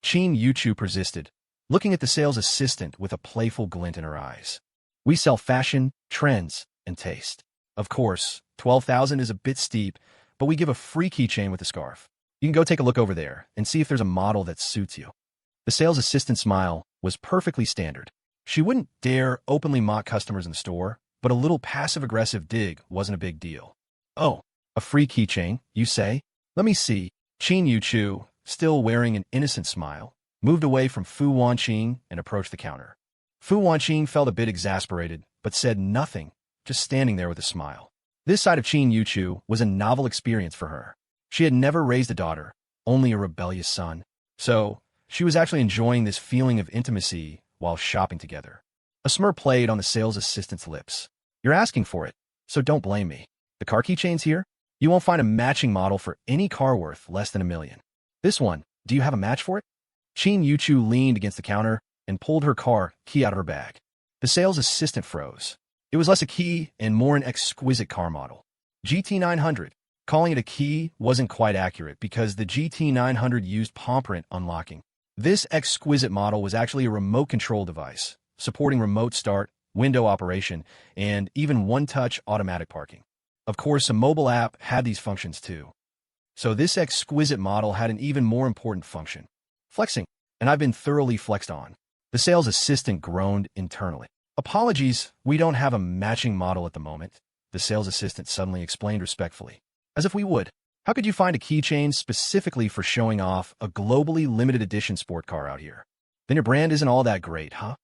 Qin Yuchu persisted, looking at the sales assistant with a playful glint in her eyes. We sell fashion, trends, and taste. Of course, 12,000 is a bit steep, but we give a free keychain with the scarf. You can go take a look over there and see if there's a model that suits you. The sales assistant's smile was perfectly standard. She wouldn't dare openly mock customers in the store, but a little passive-aggressive dig wasn't a big deal. Oh, a free keychain, you say? Let me see. Qin Yuchu, still wearing an innocent smile, moved away from Fu Wanqing and approached the counter. Fu Wanqing felt a bit exasperated, but said nothing, just standing there with a smile. This side of Qin Yuchu was a novel experience for her. She had never raised a daughter, only a rebellious son. So, she was actually enjoying this feeling of intimacy while shopping together. A smirk played on the sales assistant's lips. You're asking for it, so don't blame me. The car keychain's here? You won't find a matching model for any car worth less than $1 million. This one, do you have a match for it? Qin Yuchu leaned against the counter and pulled her car key out of her bag. The sales assistant froze. It was less a key and more an exquisite car model. GT900. Calling it a key wasn't quite accurate because the GT900 used palm print unlocking. This exquisite model was actually a remote control device, supporting remote start, window operation, and even one-touch automatic parking. Of course, a mobile app had these functions too. So this exquisite model had an even more important function. Flexing, and I've been thoroughly flexed on. The sales assistant groaned internally. Apologies, we don't have a matching model at the moment, the sales assistant suddenly explained respectfully. As if we would. How could you find a keychain specifically for showing off a globally limited edition sport car out here? Then your brand isn't all that great, huh?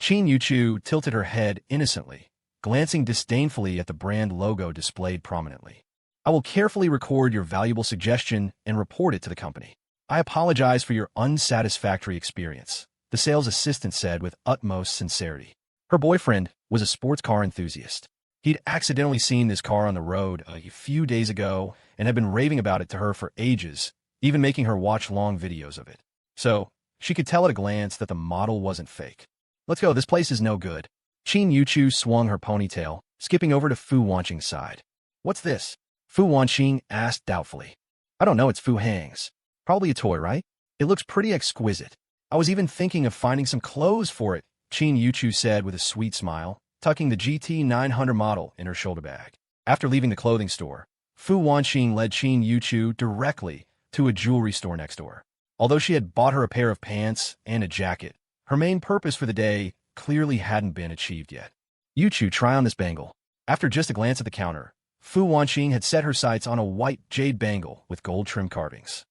Yuchu tilted her head innocently, glancing disdainfully at the brand logo displayed prominently. I will carefully record your valuable suggestion and report it to the company. I apologize for your unsatisfactory experience, the sales assistant said with utmost sincerity. Her boyfriend was a sports car enthusiast. He'd accidentally seen this car on the road a few days ago and had been raving about it to her for ages, even making her watch long videos of it. So, she could tell at a glance that the model wasn't fake. Let's go, this place is no good. Yuchu swung her ponytail, skipping over to Fu Wanqing's side. What's this? Fu Wanqing asked doubtfully. I don't know, it's Fu Hang's. Probably a toy, right? It looks pretty exquisite. I was even thinking of finding some clothes for it, Yuchu said with a sweet smile, tucking the GT 900 model in her shoulder bag. After leaving the clothing store, Fu Wanqing led Yuchu directly to a jewelry store next door. Although she had bought her a pair of pants and a jacket, her main purpose for the day clearly hadn't been achieved yet. Yuchu, try on this bangle. After just a glance at the counter, Fu Wanqing had set her sights on a white jade bangle with gold trim carvings.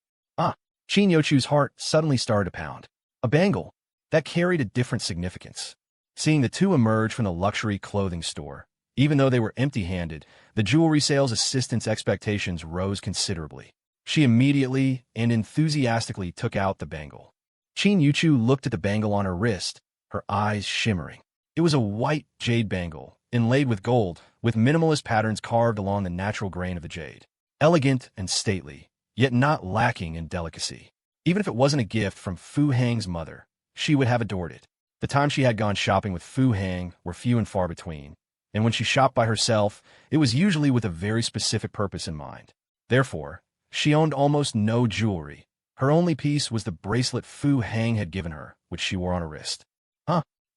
Yuchu's heart suddenly started to pound. A bangle that carried a different significance. Seeing the two emerge from the luxury clothing store, even though they were empty-handed, the jewelry sales assistant's expectations rose considerably. She immediately and enthusiastically took out the bangle. Yuchu looked at the bangle on her wrist, her eyes shimmering. It was a white jade bangle, inlaid with gold, with minimalist patterns carved along the natural grain of the jade. Elegant and stately, yet not lacking in delicacy. Even if it wasn't a gift from Fu Hang's mother, she would have adored it. The times she had gone shopping with Fu Hang were few and far between, and when she shopped by herself, it was usually with a very specific purpose in mind. Therefore, she owned almost no jewelry. Her only piece was the bracelet Fu Hang had given her, which she wore on her wrist.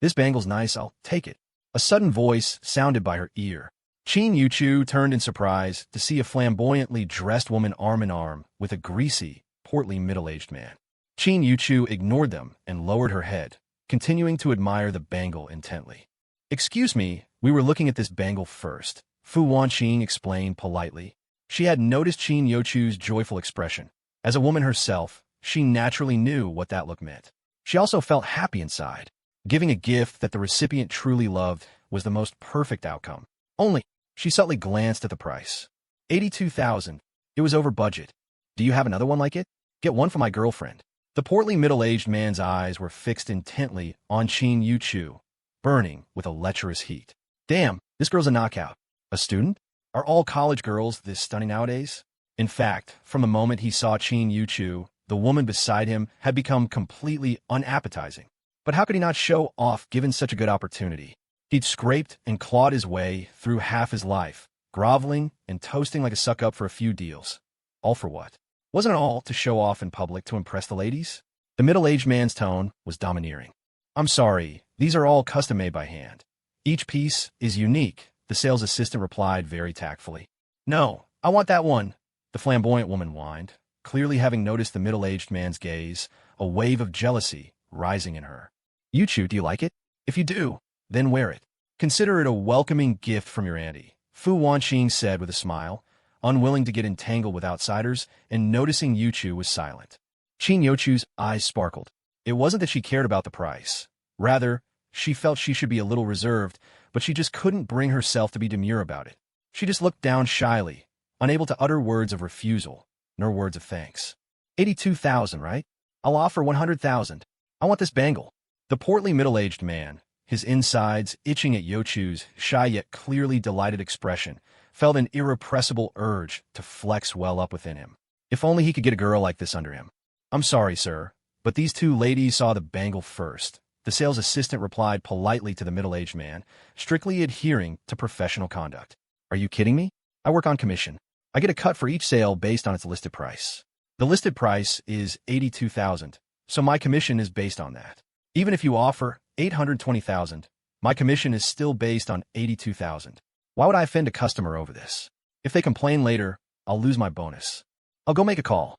This bangle's nice, I'll take it. A sudden voice sounded by her ear. Yuchu turned in surprise to see a flamboyantly dressed woman arm in arm with a greasy, portly middle-aged man. Yuchu ignored them and lowered her head, continuing to admire the bangle intently. Excuse me, we were looking at this bangle first, Fu Wanqing explained politely. She had noticed Yuchu's joyful expression. As a woman herself, she naturally knew what that look meant. She also felt happy inside. Giving a gift that the recipient truly loved was the most perfect outcome. Only, she subtly glanced at the price. 82,000. It was over budget. Do you have another one like it? Get one for my girlfriend. The portly middle-aged man's eyes were fixed intently on Yuchu, burning with a lecherous heat. Damn, this girl's a knockout. A student? Are all college girls this stunning nowadays? In fact, from the moment he saw Yuchu, the woman beside him had become completely unappetizing. But how could he not show off given such a good opportunity? He'd scraped and clawed his way through half his life, groveling and toasting like a suck-up for a few deals. All for what? Wasn't it all to show off in public to impress the ladies? The middle-aged man's tone was domineering. I'm sorry, these are all custom-made by hand. Each piece is unique, the sales assistant replied very tactfully. No, I want that one, the flamboyant woman whined, clearly having noticed the middle-aged man's gaze, a wave of jealousy rising in her. Yuchu, do you like it? If you do, then wear it. Consider it a welcoming gift from your auntie, Fu Wanqing said with a smile, unwilling to get entangled with outsiders and noticing Yuchu was silent. Yuchu's eyes sparkled. It wasn't that she cared about the price. Rather, she felt she should be a little reserved, but she just couldn't bring herself to be demure about it. She just looked down shyly, unable to utter words of refusal, nor words of thanks. 82,000, right? I'll offer 100,000. I want this bangle. The portly middle-aged man, his insides itching at Yuchu's shy yet clearly delighted expression, felt an irrepressible urge to flex well up within him. If only he could get a girl like this under him. I'm sorry, sir, but these two ladies saw the bangle first. The sales assistant replied politely to the middle-aged man, strictly adhering to professional conduct. Are you kidding me? I work on commission. I get a cut for each sale based on its listed price. The listed price is 82,000, so my commission is based on that. Even if you offer 820,000, my commission is still based on 82,000. Why would I offend a customer over this? If they complain later, I'll lose my bonus. I'll go make a call.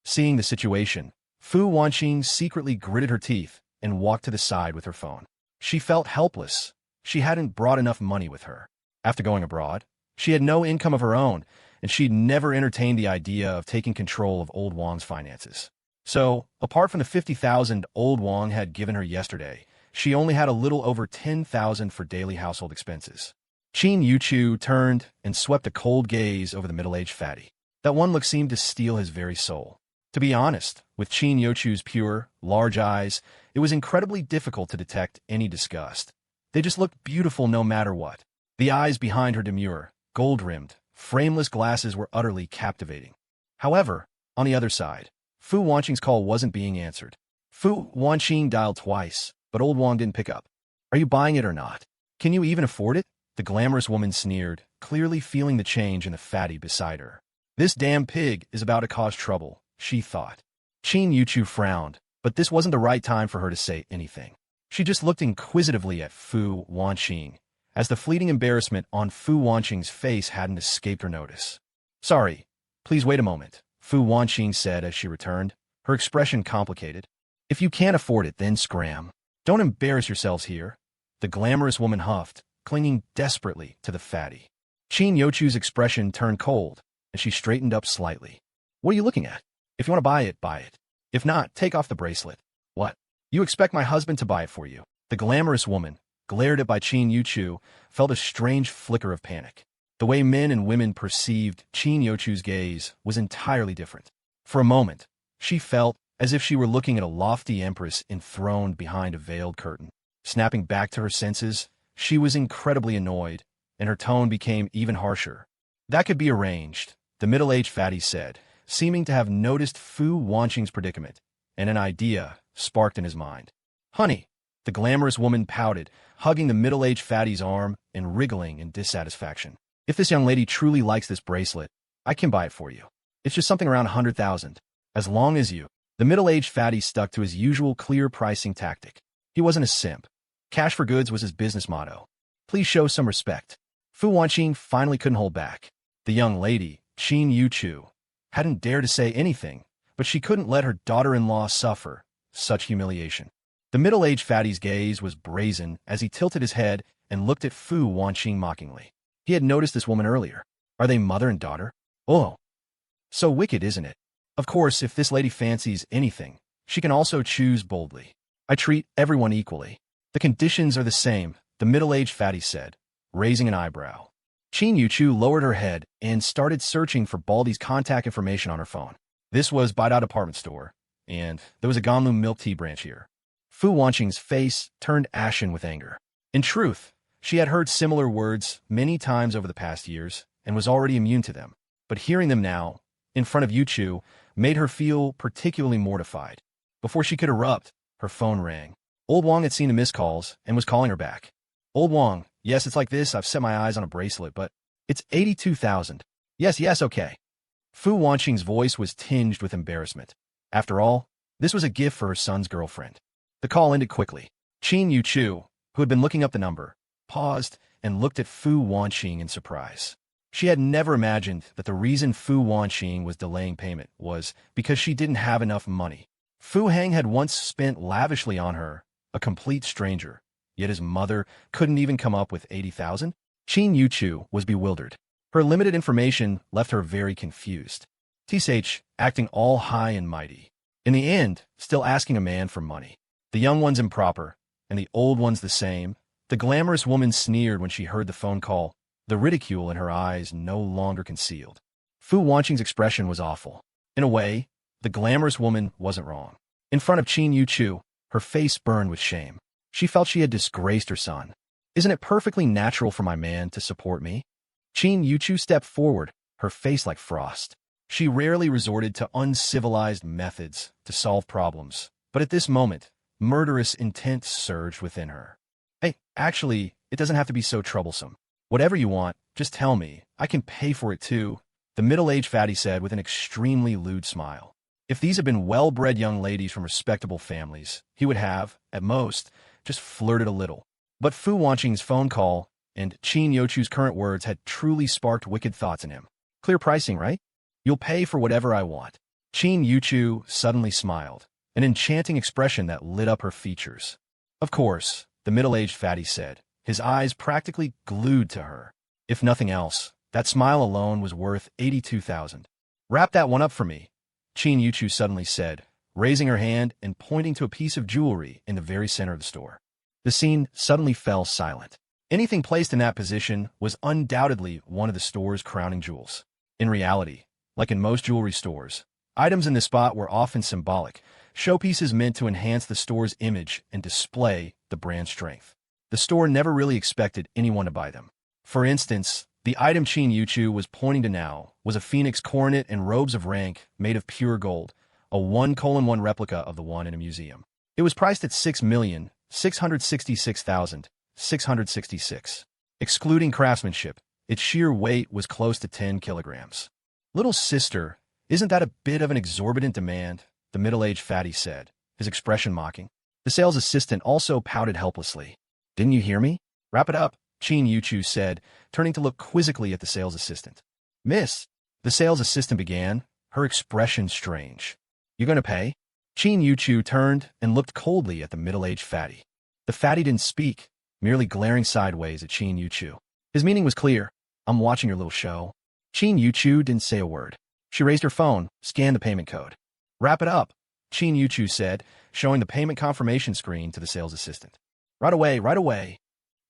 Seeing the situation, Fu Wanqing secretly gritted her teeth and walked to the side with her phone. She felt helpless. She hadn't brought enough money with her. After going abroad, she had no income of her own, and she'd never entertained the idea of taking control of old Wang's finances. So, apart from the 50,000 old Wang had given her yesterday, she only had a little over 10,000 for daily household expenses. Yuchu turned and swept a cold gaze over the middle-aged fatty. That one look seemed to steal his very soul. To be honest, with Yuchu's pure, large eyes, it was incredibly difficult to detect any disgust. They just looked beautiful no matter what. The eyes behind her demure, gold-rimmed, frameless glasses were utterly captivating. However, on the other side, Fu Wanqing's call wasn't being answered. Fu Wanqing dialed twice, but old Wang didn't pick up. "Are you buying it or not? Can you even afford it?" The glamorous woman sneered, clearly feeling the change in the fatty beside her. "This damn pig is about to cause trouble," she thought. Yuchu frowned, but this wasn't the right time for her to say anything. She just looked inquisitively at Fu Wanqing, as the fleeting embarrassment on Fu Wanqing's face hadn't escaped her notice. "Sorry, please wait a moment," Fu Wanqing said as she returned, her expression complicated. "If you can't afford it, then scram. Don't embarrass yourselves here," the glamorous woman huffed, clinging desperately to the fatty. Yuchu's expression turned cold, and she straightened up slightly. "What are you looking at? If you want to buy it, buy it. If not, take off the bracelet." "What? You expect my husband to buy it for you?" The glamorous woman, glared at by Yuchu, felt a strange flicker of panic. The way men and women perceived Yuchu's gaze was entirely different. For a moment, she felt as if she were looking at a lofty empress enthroned behind a veiled curtain. Snapping back to her senses, she was incredibly annoyed, and her tone became even harsher. "That could be arranged," the middle-aged fatty said, seeming to have noticed Fu Wanqing's predicament, and an idea sparked in his mind. "Honey," the glamorous woman pouted, hugging the middle-aged fatty's arm and wriggling in dissatisfaction. "If this young lady truly likes this bracelet, I can buy it for you. It's just something around 100,000. As long as you—" The middle-aged fatty stuck to his usual clear pricing tactic. He wasn't a simp. Cash for goods was his business motto. "Please show some respect." Fu Wanqing finally couldn't hold back. The young lady, Yuchu, hadn't dared to say anything, but she couldn't let her daughter-in-law suffer such humiliation. The middle-aged fatty's gaze was brazen as he tilted his head and looked at Fu Wanqing mockingly. He had noticed this woman earlier. Are they mother and daughter? Oh, so wicked, isn't it? Of course, if this lady fancies anything, she can also choose boldly. I treat everyone equally. The conditions are the same, the middle-aged fatty said, raising an eyebrow. Yuchu lowered her head and started searching for Baldy's contact information on her phone. This was Baidu department store, and there was a Ganlu milk tea branch here. Fu Wanqing's face turned ashen with anger. In truth, she had heard similar words many times over the past years and was already immune to them. But hearing them now, in front of Yuchu, made her feel particularly mortified. Before she could erupt, her phone rang. Old Wang had seen the missed calls and was calling her back. "Old Wang, yes, it's like this. I've set my eyes on a bracelet, but it's 82,000. Yes, okay." Fu Wanqing's voice was tinged with embarrassment. After all, this was a gift for her son's girlfriend. The call ended quickly. Yuchu, who had been looking up the number, paused and looked at Fu Wanqing in surprise. She had never imagined that the reason Fu Wanqing was delaying payment was because she didn't have enough money. Fu Hang had once spent lavishly on her, a complete stranger, yet his mother couldn't even come up with 80,000? Yuchu was bewildered. Her limited information left her very confused. TSH, acting all high and mighty. In the end, still asking a man for money. The young one's improper, and the old one's the same. The glamorous woman sneered when she heard the phone call, the ridicule in her eyes no longer concealed. Fu Wanqing's expression was awful. In a way, the glamorous woman wasn't wrong. In front of Yuchu, her face burned with shame. She felt she had disgraced her son. "Isn't it perfectly natural for my man to support me?" Yuchu stepped forward, her face like frost. She rarely resorted to uncivilized methods to solve problems, but at this moment, murderous intent surged within her. "Hey, actually, it doesn't have to be so troublesome. Whatever you want, just tell me. I can pay for it too," the middle-aged fatty said with an extremely lewd smile. If these had been well-bred young ladies from respectable families, he would have, at most, just flirted a little. But Fu Wanqing's phone call and Yuchu's current words had truly sparked wicked thoughts in him. "Clear pricing, right? You'll pay for whatever I want." Yuchu suddenly smiled, an enchanting expression that lit up her features. "Of course," the middle-aged fatty said, his eyes practically glued to her. If nothing else, That smile alone was worth 82,000. Wrap that one up for me, Qin Yuchu suddenly said, raising her hand and pointing to a piece of jewelry in the very center of the store. The scene suddenly fell silent. Anything placed in that position was undoubtedly one of the store's crowning jewels. In reality, like in most jewelry stores, items in this spot were often symbolic, showpieces meant to enhance the store's image and display the brand's strength. The store never really expected anyone to buy them. For instance, the item Qin Yuchu was pointing to now was a phoenix coronet and robes of rank made of pure gold, a 1:1 replica of the one in a museum. It was priced at 6,666,666. Excluding craftsmanship, its sheer weight was close to 10 kilograms. Little sister, isn't that a bit of an exorbitant demand? The middle-aged fatty said, his expression mocking. The sales assistant also pouted helplessly. Didn't you hear me? Wrap it up, Qin Yuchu said, turning to look quizzically at the sales assistant. Miss, the sales assistant began, her expression strange. You gonna pay? Qin Yuchu turned and looked coldly at the middle-aged fatty. The fatty didn't speak, merely glaring sideways at Qin Yuchu. His meaning was clear. I'm watching your little show. Qin Yuchu didn't say a word. She raised her phone, scanned the payment code. Wrap it up, Qin Yuchu said, showing the payment confirmation screen to the sales assistant. Right away, right away.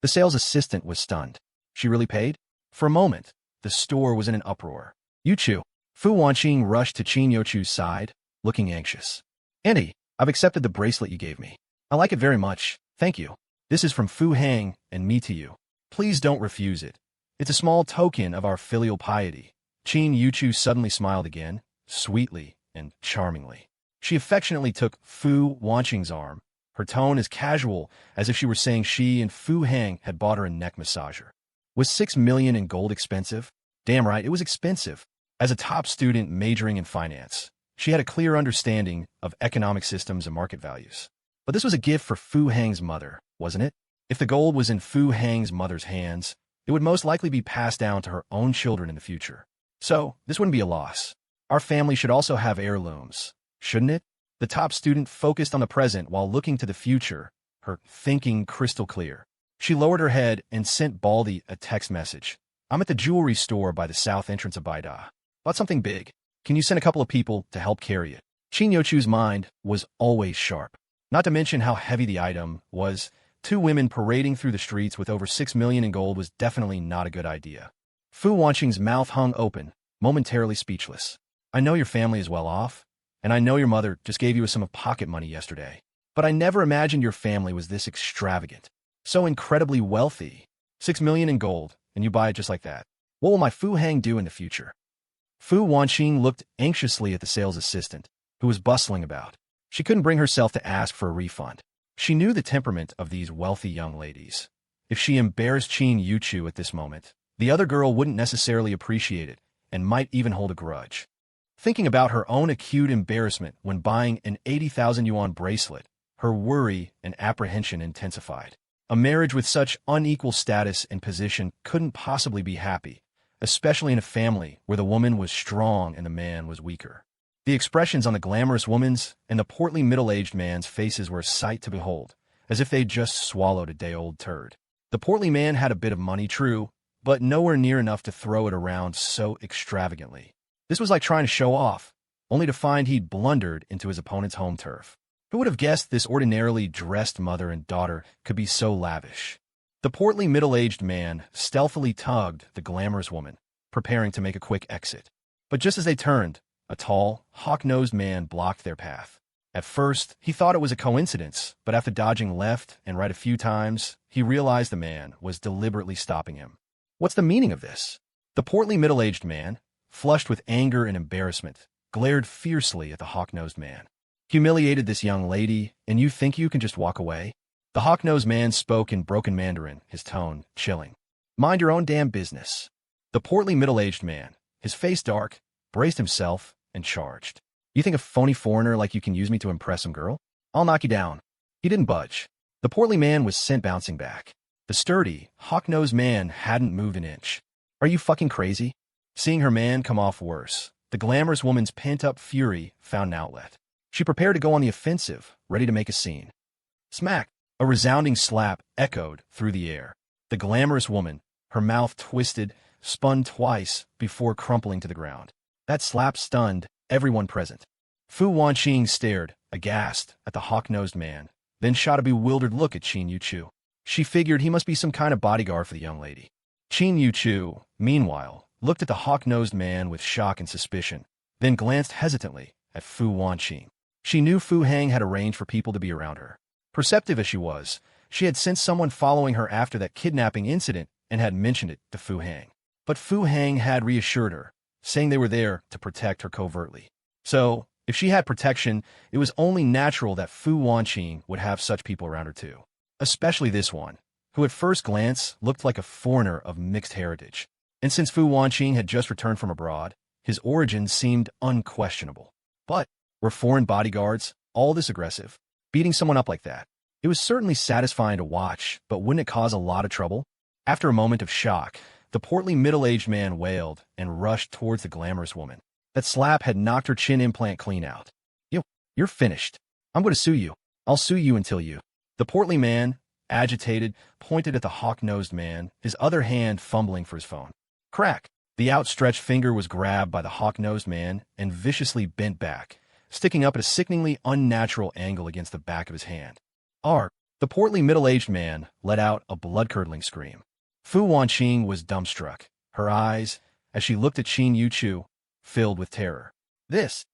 The sales assistant was stunned. She really paid? For a moment, the store was in an uproar. Yuchu. Fu Wanqing rushed to Qin Yuchu's side, looking anxious. Auntie, I've accepted the bracelet you gave me. I like it very much, thank you. This is from Fu Hang and me to you. Please don't refuse it. It's a small token of our filial piety. Qin Yuchu suddenly smiled again, sweetly and charmingly. She affectionately took Fu Wanqing's arm, her tone as casual as if she were saying she and Fu Hang had bought her a neck massager. Was 6 million in gold expensive? Damn right, it was expensive. As a top student majoring in finance, she had a clear understanding of economic systems and market values. But this was a gift for Fu Hang's mother, wasn't it? If the gold was in Fu Hang's mother's hands, it would most likely be passed down to her own children in the future. So, this wouldn't be a loss. Our family should also have heirlooms, shouldn't it? The top student focused on the present while looking to the future, her thinking crystal clear. She lowered her head and sent Baldy a text message. I'm at the jewelry store by the south entrance of Baida. Bought something big. Can you send a couple of people to help carry it? Qin Yuchu's mind was always sharp. Not to mention how heavy the item was. 2 women parading through the streets with over 6 million in gold was definitely not a good idea. Fu Wanqing's mouth hung open, momentarily speechless. I know your family is well off, and I know your mother just gave you a sum of pocket money yesterday. But I never imagined your family was this extravagant. So incredibly wealthy. 6 million in gold, and you buy it just like that. What will my Fu Hang do in the future? Fu Wanqing looked anxiously at the sales assistant, who was bustling about. She couldn't bring herself to ask for a refund. She knew the temperament of these wealthy young ladies. If she embarrassed Qin Yuchu at this moment, the other girl wouldn't necessarily appreciate it and might even hold a grudge. Thinking about her own acute embarrassment when buying an 80,000 yuan bracelet, her worry and apprehension intensified. A marriage with such unequal status and position couldn't possibly be happy, especially in a family where the woman was strong and the man was weaker. The expressions on the glamorous woman's and the portly middle-aged man's faces were a sight to behold, as if they'd just swallowed a day-old turd. The portly man had a bit of money, true, but nowhere near enough to throw it around so extravagantly. This was like trying to show off, only to find he'd blundered into his opponent's home turf. Who would have guessed this ordinarily dressed mother and daughter could be so lavish? The portly middle-aged man stealthily tugged the glamorous woman, preparing to make a quick exit. But just as they turned, a tall, hawk-nosed man blocked their path. At first, he thought it was a coincidence, but after dodging left and right a few times, he realized the man was deliberately stopping him. What's the meaning of this? The portly middle-aged man, flushed with anger and embarrassment, glared fiercely at the hawk-nosed man. Humiliated this young lady, and you think you can just walk away? The hawk-nosed man spoke in broken Mandarin, his tone chilling. Mind your own damn business. The portly middle-aged man, his face dark, braced himself and charged. You think a phony foreigner like you can use me to impress some girl? I'll knock you down. He didn't budge. The portly man was sent bouncing back. The sturdy, hawk-nosed man hadn't moved an inch. Are you fucking crazy? Seeing her man come off worse, the glamorous woman's pent-up fury found an outlet. She prepared to go on the offensive, ready to make a scene. Smack! A resounding slap echoed through the air. The glamorous woman, her mouth twisted, spun twice before crumpling to the ground. That slap stunned everyone present. Fu Wanqing stared, aghast, at the hawk-nosed man, then shot a bewildered look at Qin Yuchu. She figured he must be some kind of bodyguard for the young lady. Qin Yuchu, meanwhile, looked at the hawk-nosed man with shock and suspicion, then glanced hesitantly at Fu Wanqing. She knew Fu Hang had arranged for people to be around her. Perceptive as she was, she had sensed someone following her after that kidnapping incident and had mentioned it to Fu Hang. But Fu Hang had reassured her, saying they were there to protect her covertly. So, if she had protection, it was only natural that Fu Wanqing would have such people around her too. Especially this one, who at first glance looked like a foreigner of mixed heritage. And since Fu Wanqing had just returned from abroad, his origins seemed unquestionable. But were foreign bodyguards all this aggressive? Beating someone up like that? It was certainly satisfying to watch, but wouldn't it cause a lot of trouble? After a moment of shock, the portly middle-aged man wailed and rushed towards the glamorous woman. That slap had knocked her chin implant clean out. You're finished. I'm going to sue you. I'll sue you until you. The portly man, agitated, pointed at the hawk-nosed man, his other hand fumbling for his phone. Crack! The outstretched finger was grabbed by the hawk-nosed man and viciously bent back, sticking up at a sickeningly unnatural angle against the back of his hand. The portly middle-aged man let out a blood-curdling scream. Fu Wanqing was dumbstruck, her eyes, as she looked at Qin Yuchu, filled with terror. This,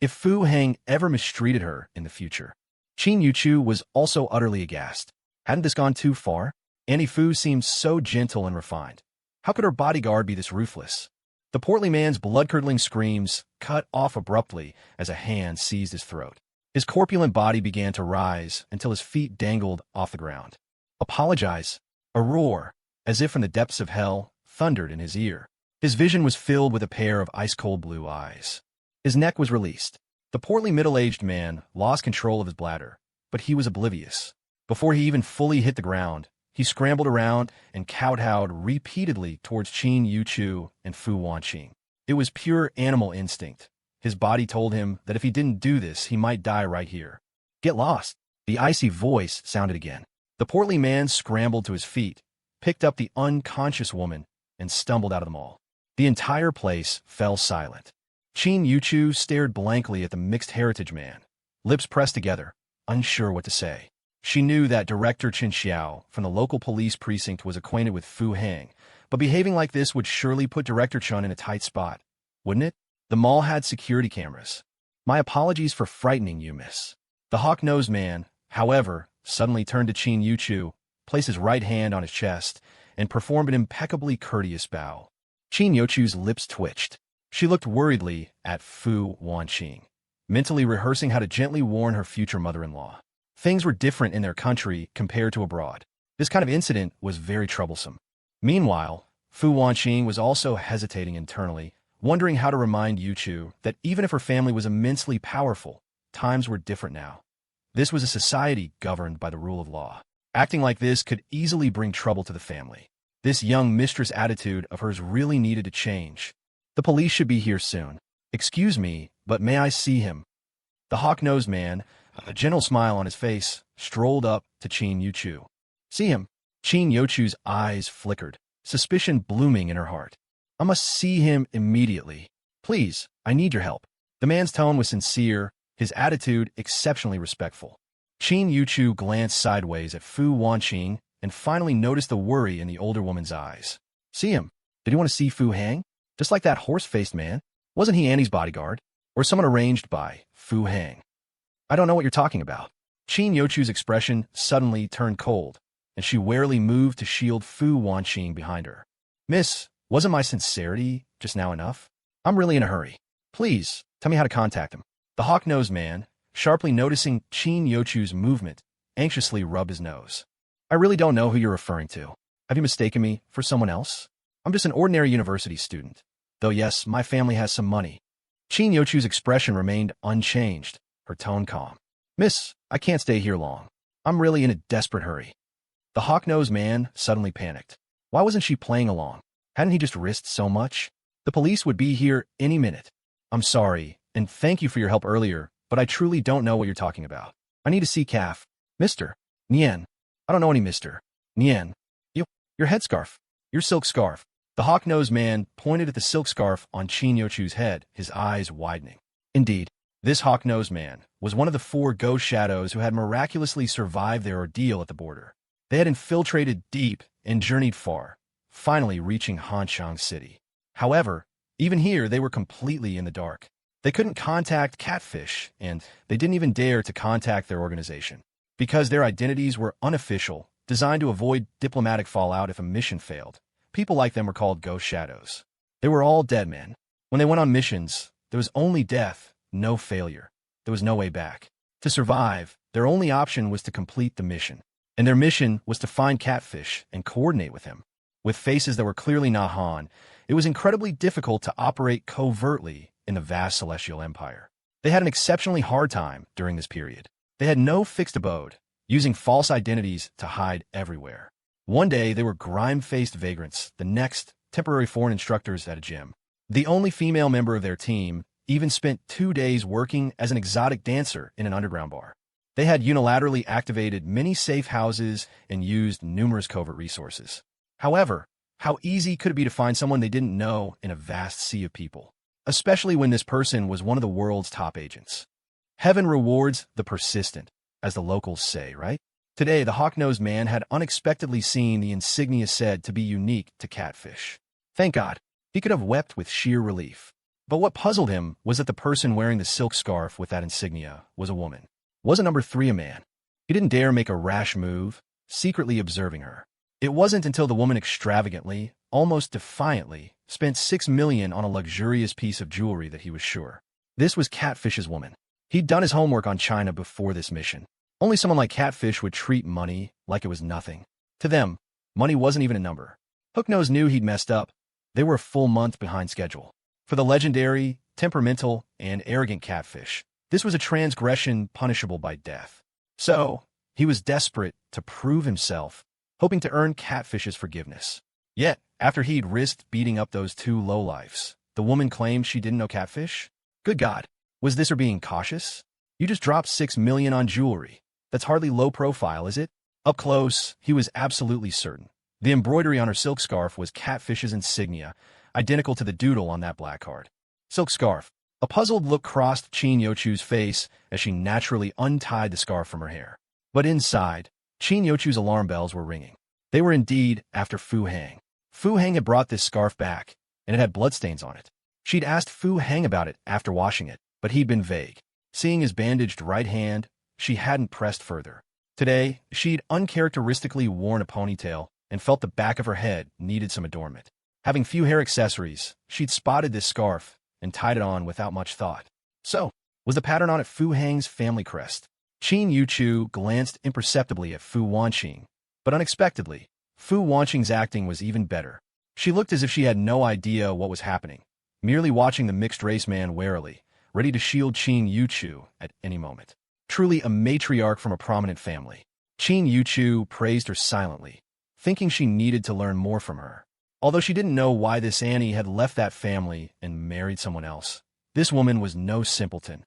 if Fu Hang ever mistreated her in the future. Qin Yuchu was also utterly aghast. Hadn't this gone too far? Auntie Fu seemed so gentle and refined. How could her bodyguard be this ruthless? The portly man's blood-curdling screams cut off abruptly as a hand seized his throat. His corpulent body began to rise until his feet dangled off the ground. Apologize. A roar, as if from the depths of hell, thundered in his ear. His vision was filled with a pair of ice-cold blue eyes. His neck was released. The portly middle-aged man lost control of his bladder, but he was oblivious. Before he even fully hit the ground, he scrambled around and kowtowed repeatedly towards Qin Yuchu and Fu Wanqing. It was pure animal instinct. His body told him that if he didn't do this, he might die right here. Get lost. The icy voice sounded again. The portly man scrambled to his feet, picked up the unconscious woman, and stumbled out of the mall. The entire place fell silent. Qin Yuchu stared blankly at the mixed heritage man, lips pressed together, unsure what to say. She knew that Director Chen Xiao from the local police precinct was acquainted with Fu Hang, but behaving like this would surely put Director Chen in a tight spot, wouldn't it? The mall had security cameras. My apologies for frightening you, miss. The hawk-nosed man, however, suddenly turned to Qin Yuchu, placed his right hand on his chest, and performed an impeccably courteous bow. Qin Yuchu's lips twitched. She looked worriedly at Fu Wanqing, mentally rehearsing how to gently warn her future mother-in-law. Things were different in their country compared to abroad. This kind of incident was very troublesome. Meanwhile, Fu Wanqing was also hesitating internally, wondering how to remind Yuchu that even if her family was immensely powerful, times were different now. This was a society governed by the rule of law. Acting like this could easily bring trouble to the family. This young mistress attitude of hers really needed to change. The police should be here soon. Excuse me, but may I see him? The hawk-nosed man, a gentle smile on his face, strolled up to Qin Yuchu. See him? Qin Yuchu's eyes flickered, suspicion blooming in her heart. I must see him immediately. Please, I need your help. The man's tone was sincere, his attitude exceptionally respectful. Qin Yuchu glanced sideways at Fu Wanqing and finally noticed the worry in the older woman's eyes. See him? Did he want to see Fu Hang? Just like that horse-faced man? Wasn't he Annie's bodyguard? Or someone arranged by Fu Hang? I don't know what you're talking about. Qin Yuchu's expression suddenly turned cold, and she warily moved to shield Fu Wanqing behind her. Miss, wasn't my sincerity just now enough? I'm really in a hurry. Please, tell me how to contact him. The hawk-nosed man, sharply noticing Qin Yuchu's movement, anxiously rubbed his nose. I really don't know who you're referring to. Have you mistaken me for someone else? I'm just an ordinary university student. Though yes, my family has some money. Qin Yuchu's expression remained unchanged, her tone calm. Miss, I can't stay here long. I'm really in a desperate hurry. The hawk-nosed man suddenly panicked. Why wasn't she playing along? Hadn't he just risked so much? The police would be here any minute. I'm sorry, and thank you for your help earlier, but I truly don't know what you're talking about. I need to see Calf. Mr. Nian. I don't know any Mr. Nian. Your headscarf. Your silk scarf. The hawk-nosed man pointed at the silk scarf on Qin Yuchu's head, his eyes widening. Indeed, this hawk-nosed man was one of the 4 ghost shadows who had miraculously survived their ordeal at the border. They had infiltrated deep and journeyed far, finally reaching Hanshang City. However, even here they were completely in the dark. They couldn't contact Catfish, and they didn't even dare to contact their organization, because their identities were unofficial, designed to avoid diplomatic fallout if a mission failed. People like them were called ghost shadows. They were all dead men. When they went on missions, there was only death, no failure. There was no way back. To survive, their only option was to complete the mission. And their mission was to find Catfish and coordinate with him. With faces that were clearly not Han, it was incredibly difficult to operate covertly in the vast celestial empire. They had an exceptionally hard time during this period. They had no fixed abode, using false identities to hide everywhere. One day, they were grime-faced vagrants, the next, temporary foreign instructors at a gym. The only female member of their team even spent 2 days working as an exotic dancer in an underground bar. They had unilaterally activated many safe houses and used numerous covert resources. However, how easy could it be to find someone they didn't know in a vast sea of people, especially when this person was one of the world's top agents? Heaven rewards the persistent, as the locals say, right? Today, the hawk-nosed man had unexpectedly seen the insignia said to be unique to Catfish. Thank God, he could have wept with sheer relief. But what puzzled him was that the person wearing the silk scarf with that insignia was a woman. Wasn't number 3 a man? He didn't dare make a rash move, secretly observing her. It wasn't until the woman extravagantly, almost defiantly, spent 6 million on a luxurious piece of jewelry that he was sure. This was Catfish's woman. He'd done his homework on China before this mission. Only someone like Catfish would treat money like it was nothing. To them, money wasn't even a number. Hooknose knew he'd messed up. They were a full month behind schedule. For the legendary, temperamental, and arrogant Catfish, this was a transgression punishable by death. So, he was desperate to prove himself, hoping to earn Catfish's forgiveness. Yet, after he'd risked beating up those 2 lowlifes, the woman claimed she didn't know Catfish? Good God, was this her being cautious? You just dropped 6 million on jewelry. That's hardly low profile, is it? Up close, he was absolutely certain. The embroidery on her silk scarf was Catfish's insignia, identical to the doodle on that black card. Silk scarf. A puzzled look crossed Qin Yuchu's face as she naturally untied the scarf from her hair. But inside, Qin Yuchu's alarm bells were ringing. They were indeed after Fu Hang. Fu Hang had brought this scarf back, and it had bloodstains on it. She'd asked Fu Hang about it after washing it, but he'd been vague. Seeing his bandaged right hand, she hadn't pressed further. Today, she'd uncharacteristically worn a ponytail and felt the back of her head needed some adornment. Having few hair accessories, she'd spotted this scarf and tied it on without much thought. So, was the pattern on it Fu Hang's family crest? Qin Yuchu glanced imperceptibly at Fu Wanqing, but unexpectedly, Fu Wanqing's acting was even better. She looked as if she had no idea what was happening, merely watching the mixed-race man warily, ready to shield Qin Yuchu at any moment. Truly a matriarch from a prominent family. Qin Yuchu praised her silently, thinking she needed to learn more from her. Although she didn't know why this Annie had left that family and married someone else, this woman was no simpleton.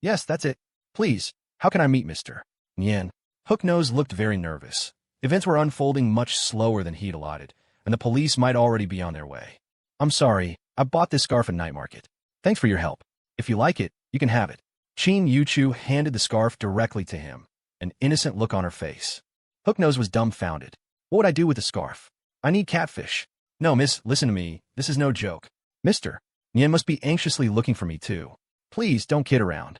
Yes, that's it. Please, how can I meet Mr. Nian? Hooknose looked very nervous. Events were unfolding much slower than he'd allotted, and the police might already be on their way. I'm sorry, I bought this scarf at night market. Thanks for your help. If you like it, you can have it. Qin Yuchu handed the scarf directly to him, an innocent look on her face. Hooknose was dumbfounded. What would I do with the scarf? I need Catfish. No, miss, listen to me. This is no joke. Mr. Nian must be anxiously looking for me, too. Please don't kid around.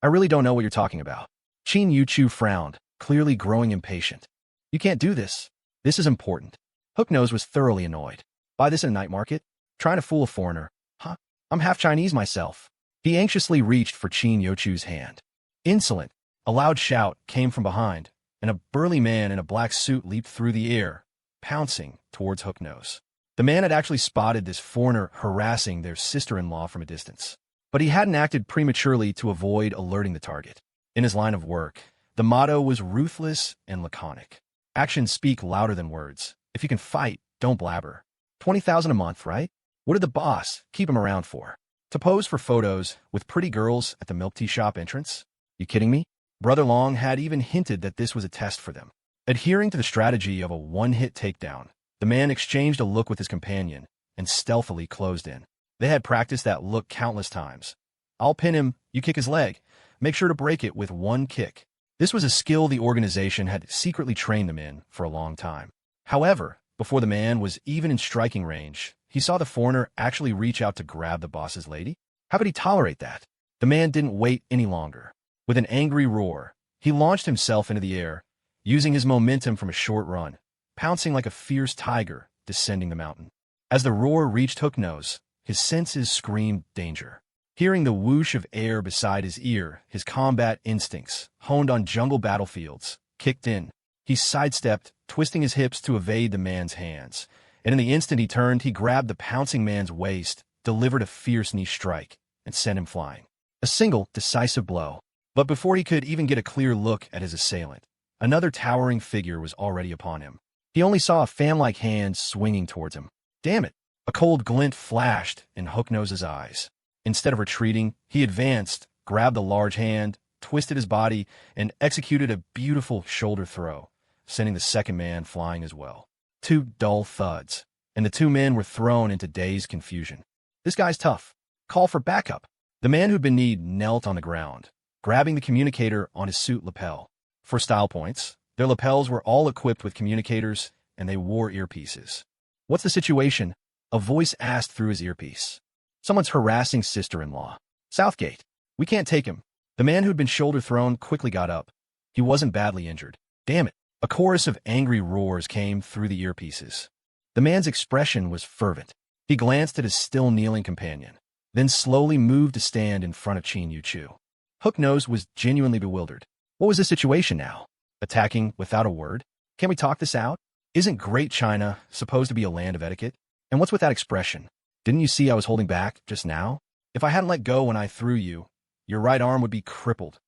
I really don't know what you're talking about. Qin Yuchu frowned, clearly growing impatient. You can't do this. This is important. Hooknose was thoroughly annoyed. Buy this at a night market? Trying to fool a foreigner. Huh? I'm half Chinese myself. He anxiously reached for Qin Yuchu's hand. Insolent, a loud shout came from behind, and a burly man in a black suit leaped through the air, pouncing towards Hooknose. The man had actually spotted this foreigner harassing their sister-in-law from a distance, but he hadn't acted prematurely to avoid alerting the target. In his line of work, the motto was ruthless and laconic. Actions speak louder than words. If you can fight, don't blabber. 20,000 a month, right? What did the boss keep him around for? To pose for photos with pretty girls at the milk tea shop entrance? You kidding me? Brother Long had even hinted that this was a test for them. Adhering to the strategy of a one-hit takedown, The man exchanged a look with his companion and stealthily closed in. They had practiced that look countless times. I'll pin him, you kick his leg. Make sure to break it with one kick. This was a skill the organization had secretly trained them in for a long time. However, before the man was even in striking range, he saw the foreigner actually reach out to grab the boss's lady. How could he tolerate that? The man didn't wait any longer. With an angry roar, he launched himself into the air, using his momentum from a short run, pouncing like a fierce tiger descending the mountain. As the roar reached Hooknose, his senses screamed danger. Hearing the whoosh of air beside his ear, his combat instincts, honed on jungle battlefields, kicked in. He sidestepped, twisting his hips to evade the man's hands, and in the instant he turned, he grabbed the pouncing man's waist, delivered a fierce knee strike, and sent him flying. A single, decisive blow. But before he could even get a clear look at his assailant, another towering figure was already upon him. He only saw a fan-like hand swinging towards him. Damn it! A cold glint flashed in Hooknose's eyes. Instead of retreating, he advanced, grabbed the large hand, twisted his body, and executed a beautiful shoulder throw, sending the second man flying as well. Two dull thuds, and the two men were thrown into dazed confusion. This guy's tough. Call for backup. The man who'd been kneed knelt on the ground, grabbing the communicator on his suit lapel. For style points, their lapels were all equipped with communicators, and they wore earpieces. What's the situation? A voice asked through his earpiece. Someone's harassing sister-in-law. Southgate. We can't take him. The man who'd been shoulder thrown quickly got up. He wasn't badly injured. Damn it. A chorus of angry roars came through the earpieces. The man's expression was fervent. He glanced at his still kneeling companion, then slowly moved to stand in front of Yuchu. Hooknose was genuinely bewildered. What was the situation now? Attacking without a word? Can we talk this out? Isn't Great China supposed to be a land of etiquette? And what's with that expression? Didn't you see I was holding back just now? If I hadn't let go when I threw you, your right arm would be crippled.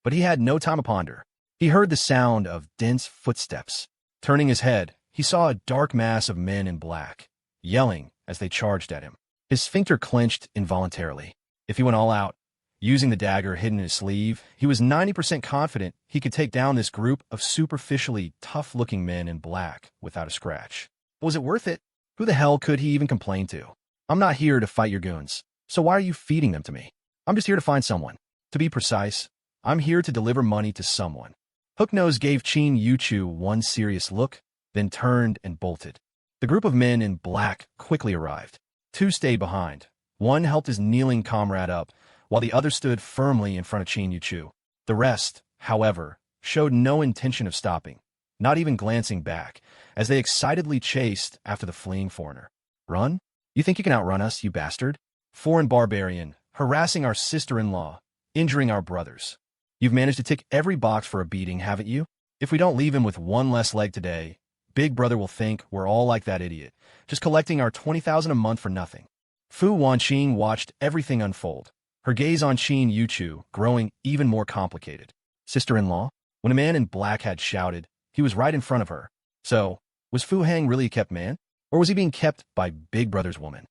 But he had no time to ponder. He heard the sound of dense footsteps. Turning his head, he saw a dark mass of men in black, yelling as they charged at him. His sphincter clenched involuntarily. If he went all out, using the dagger hidden in his sleeve, he was 90% confident he could take down this group of superficially tough-looking men in black without a scratch. But was it worth it? Who the hell could he even complain to? I'm not here to fight your goons, so why are you feeding them to me? I'm just here to find someone. To be precise, I'm here to deliver money to someone. Hooknose gave Yuchu one serious look, then turned and bolted. The group of men in black quickly arrived. Two stayed behind. One helped his kneeling comrade up, while the other stood firmly in front of Yuchu. The rest, however, showed no intention of stopping, not even glancing back, as they excitedly chased after the fleeing foreigner. Run? You think you can outrun us, you bastard? Foreign barbarian, harassing our sister-in-law, injuring our brothers. You've managed to tick every box for a beating, haven't you? If we don't leave him with one less leg today, Big Brother will think we're all like that idiot, just collecting our $20,000 a month for nothing. Fu Wanqing watched everything unfold, her gaze on Yuchu growing even more complicated. Sister-in-law? When a man in black had shouted, he was right in front of her. So, was Fu Hang really a kept man? Or was he being kept by Big Brother's woman?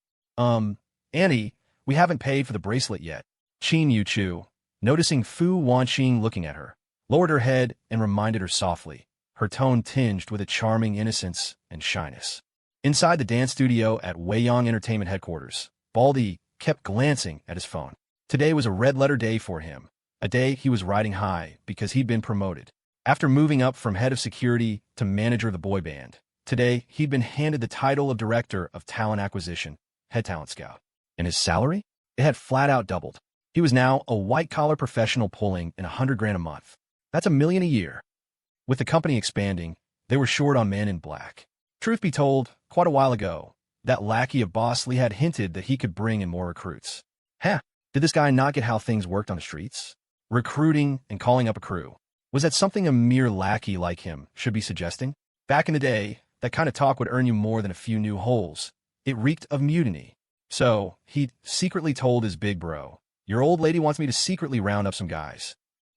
Annie, we haven't paid for the bracelet yet. Yuchu, noticing Fu Wanqing looking at her, lowered her head and reminded her softly, her tone tinged with a charming innocence and shyness. Inside the dance studio at Weiyang Entertainment headquarters, Baldy kept glancing at his phone. Today was a red-letter day for him, a day he was riding high because he'd been promoted. After moving up from head of security to manager of the boy band, today he'd been handed the title of director of talent acquisition, head talent scout. And his salary? It had flat-out doubled. He was now a white-collar professional pulling in $100,000 a month. That's $1 million a year. With the company expanding, they were short on men in black. Truth be told, quite a while ago, that lackey of Boss Lee had hinted that he could bring in more recruits. Did this guy not get how things worked on the streets? Recruiting and calling up a crew. Was that something a mere lackey like him should be suggesting? Back in the day, that kind of talk would earn you more than a few new holes. It reeked of mutiny. So, he'd secretly told his big bro, your old lady wants me to secretly round up some guys.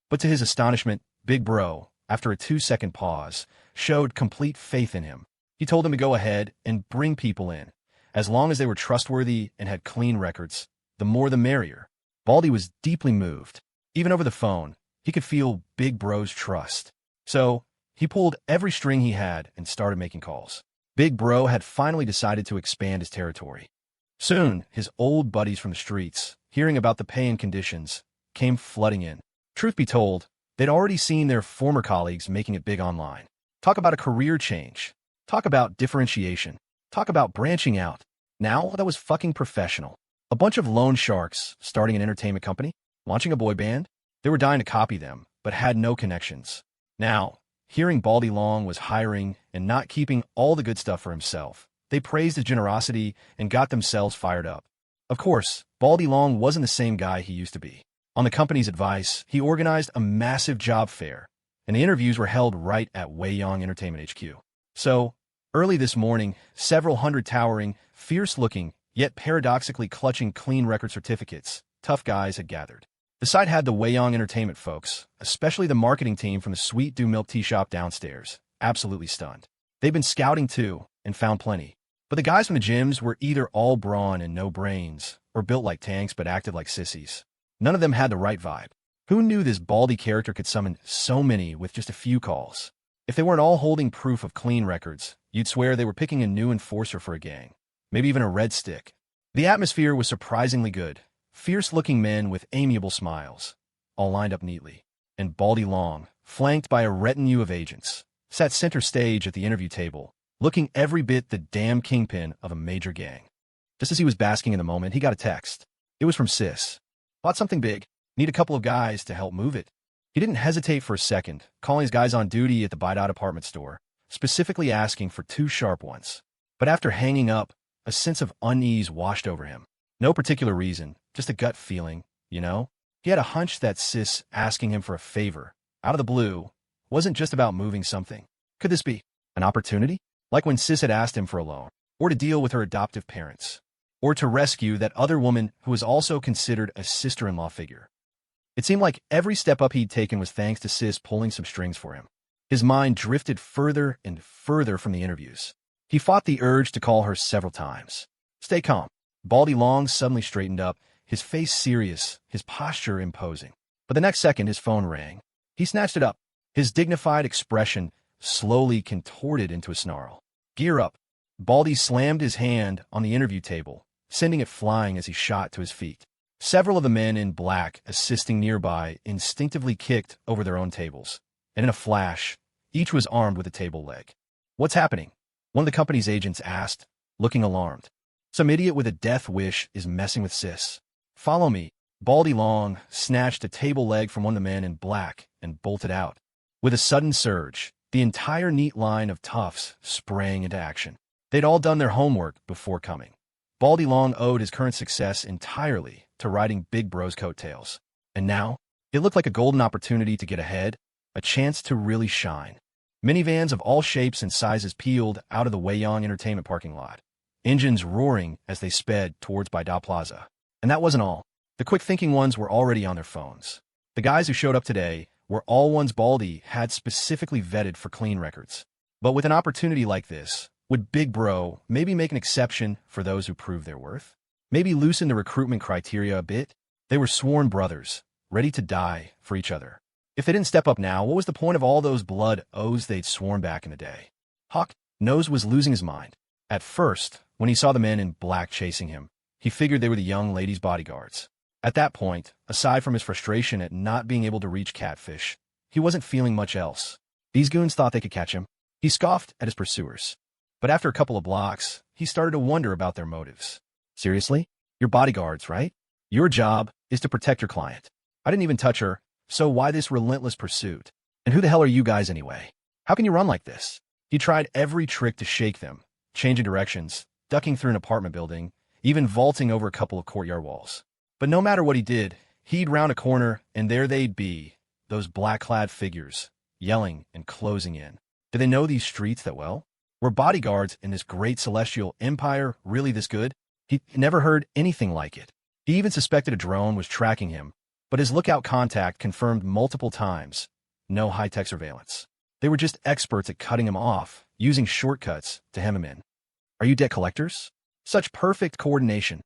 But to his astonishment, Big Bro, after a 2-second pause, showed complete faith in him. He told him to go ahead and bring people in. As long as they were trustworthy and had clean records, the more the merrier. Baldy was deeply moved. Even over the phone, he could feel Big Bro's trust. So, he pulled every string he had and started making calls. Big Bro had finally decided to expand his territory. Soon, his old buddies from the streets, hearing about the pay and conditions, came flooding in. Truth be told, they'd already seen their former colleagues making it big online. Talk about a career change. Talk about differentiation. Talk about branching out. Now, that was fucking professional. A bunch of loan sharks starting an entertainment company, launching a boy band. They were dying to copy them, but had no connections. Now, hearing Baldy Long was hiring and not keeping all the good stuff for himself, they praised his generosity and got themselves fired up. Of course, Baldy Long wasn't the same guy he used to be. On the company's advice, he organized a massive job fair, and the interviews were held right at Weiyang Entertainment HQ. So, early this morning, several hundred towering, fierce-looking, yet paradoxically clutching clean record certificates, tough guys had gathered. The site had the Weiyang Entertainment folks, especially the marketing team from the Sweet Do Milk Tea Shop downstairs, absolutely stunned. They'd been scouting too, and found plenty. But the guys from the gyms were either all brawn and no brains, or built like tanks but acted like sissies. None of them had the right vibe. Who knew this Baldy character could summon so many with just a few calls? If they weren't all holding proof of clean records, you'd swear they were picking a new enforcer for a gang. Maybe even a red stick. The atmosphere was surprisingly good. Fierce-looking men with amiable smiles, all lined up neatly. And Baldy Long, flanked by a retinue of agents, sat center stage at the interview table, looking every bit the damn kingpin of a major gang. Just as he was basking in the moment, he got a text. It was from Sis. Bought something big. Need a couple of guys to help move it. He didn't hesitate for a second, calling his guys on duty at the P8.Am department store, specifically asking for 2 sharp ones. But after hanging up, a sense of unease washed over him. No particular reason, just a gut feeling, you know? He had a hunch that Sis asking him for a favor, out of the blue, wasn't just about moving something. Could this be an opportunity? Like when Sis had asked him for a loan, or to deal with her adoptive parents, or to rescue that other woman who was also considered a sister-in-law figure. It seemed like every step up he'd taken was thanks to Sis pulling some strings for him. His mind drifted further and further from the interviews. He fought the urge to call her several times. Stay calm. Baldy Long suddenly straightened up, his face serious, his posture imposing. But the next second, his phone rang. He snatched it up. His dignified expression slowly contorted into a snarl. Gear up. Baldy slammed his hand on the interview table, sending it flying as he shot to his feet. Several of the men in black assisting nearby instinctively kicked over their own tables, and in a flash, each was armed with a table leg. What's happening? One of the company's agents asked, looking alarmed. Some idiot with a death wish is messing with Sis. Follow me. Baldy Long snatched a table leg from one of the men in black and bolted out. With a sudden surge, the entire neat line of toughs sprang into action. They'd all done their homework before coming. Baldy Long owed his current success entirely to riding Big Bro's coattails. And now, it looked like a golden opportunity to get ahead, a chance to really shine. Minivans of all shapes and sizes peeled out of the Weiyang Entertainment parking lot, engines roaring as they sped towards P8.Am Plaza. And that wasn't all. The quick-thinking ones were already on their phones. The guys who showed up today were all ones Baldy had specifically vetted for clean records. But with an opportunity like this, would Big Bro maybe make an exception for those who prove their worth? Maybe loosen the recruitment criteria a bit? They were sworn brothers, ready to die for each other. If they didn't step up now, what was the point of all those blood oaths they'd sworn back in the day? Hawk Nose was losing his mind. At first, when he saw the men in black chasing him, he figured they were the young lady's bodyguards. At that point, aside from his frustration at not being able to reach Catfish, he wasn't feeling much else. These goons thought they could catch him. He scoffed at his pursuers. But after a couple of blocks, he started to wonder about their motives. Seriously? You're bodyguards, right? Your job is to protect your client. I didn't even touch her, so why this relentless pursuit? And who the hell are you guys anyway? How can you run like this? He tried every trick to shake them, changing directions, ducking through an apartment building, even vaulting over a couple of courtyard walls. But no matter what he did, he'd round a corner, and there they'd be, those black-clad figures, yelling and closing in. Did they know these streets that well? Were bodyguards in this great celestial empire really this good? He never heard anything like it. He even suspected a drone was tracking him, but his lookout contact confirmed multiple times, no high-tech surveillance. They were just experts at cutting him off, using shortcuts to hem him in. Are you debt collectors? Such perfect coordination.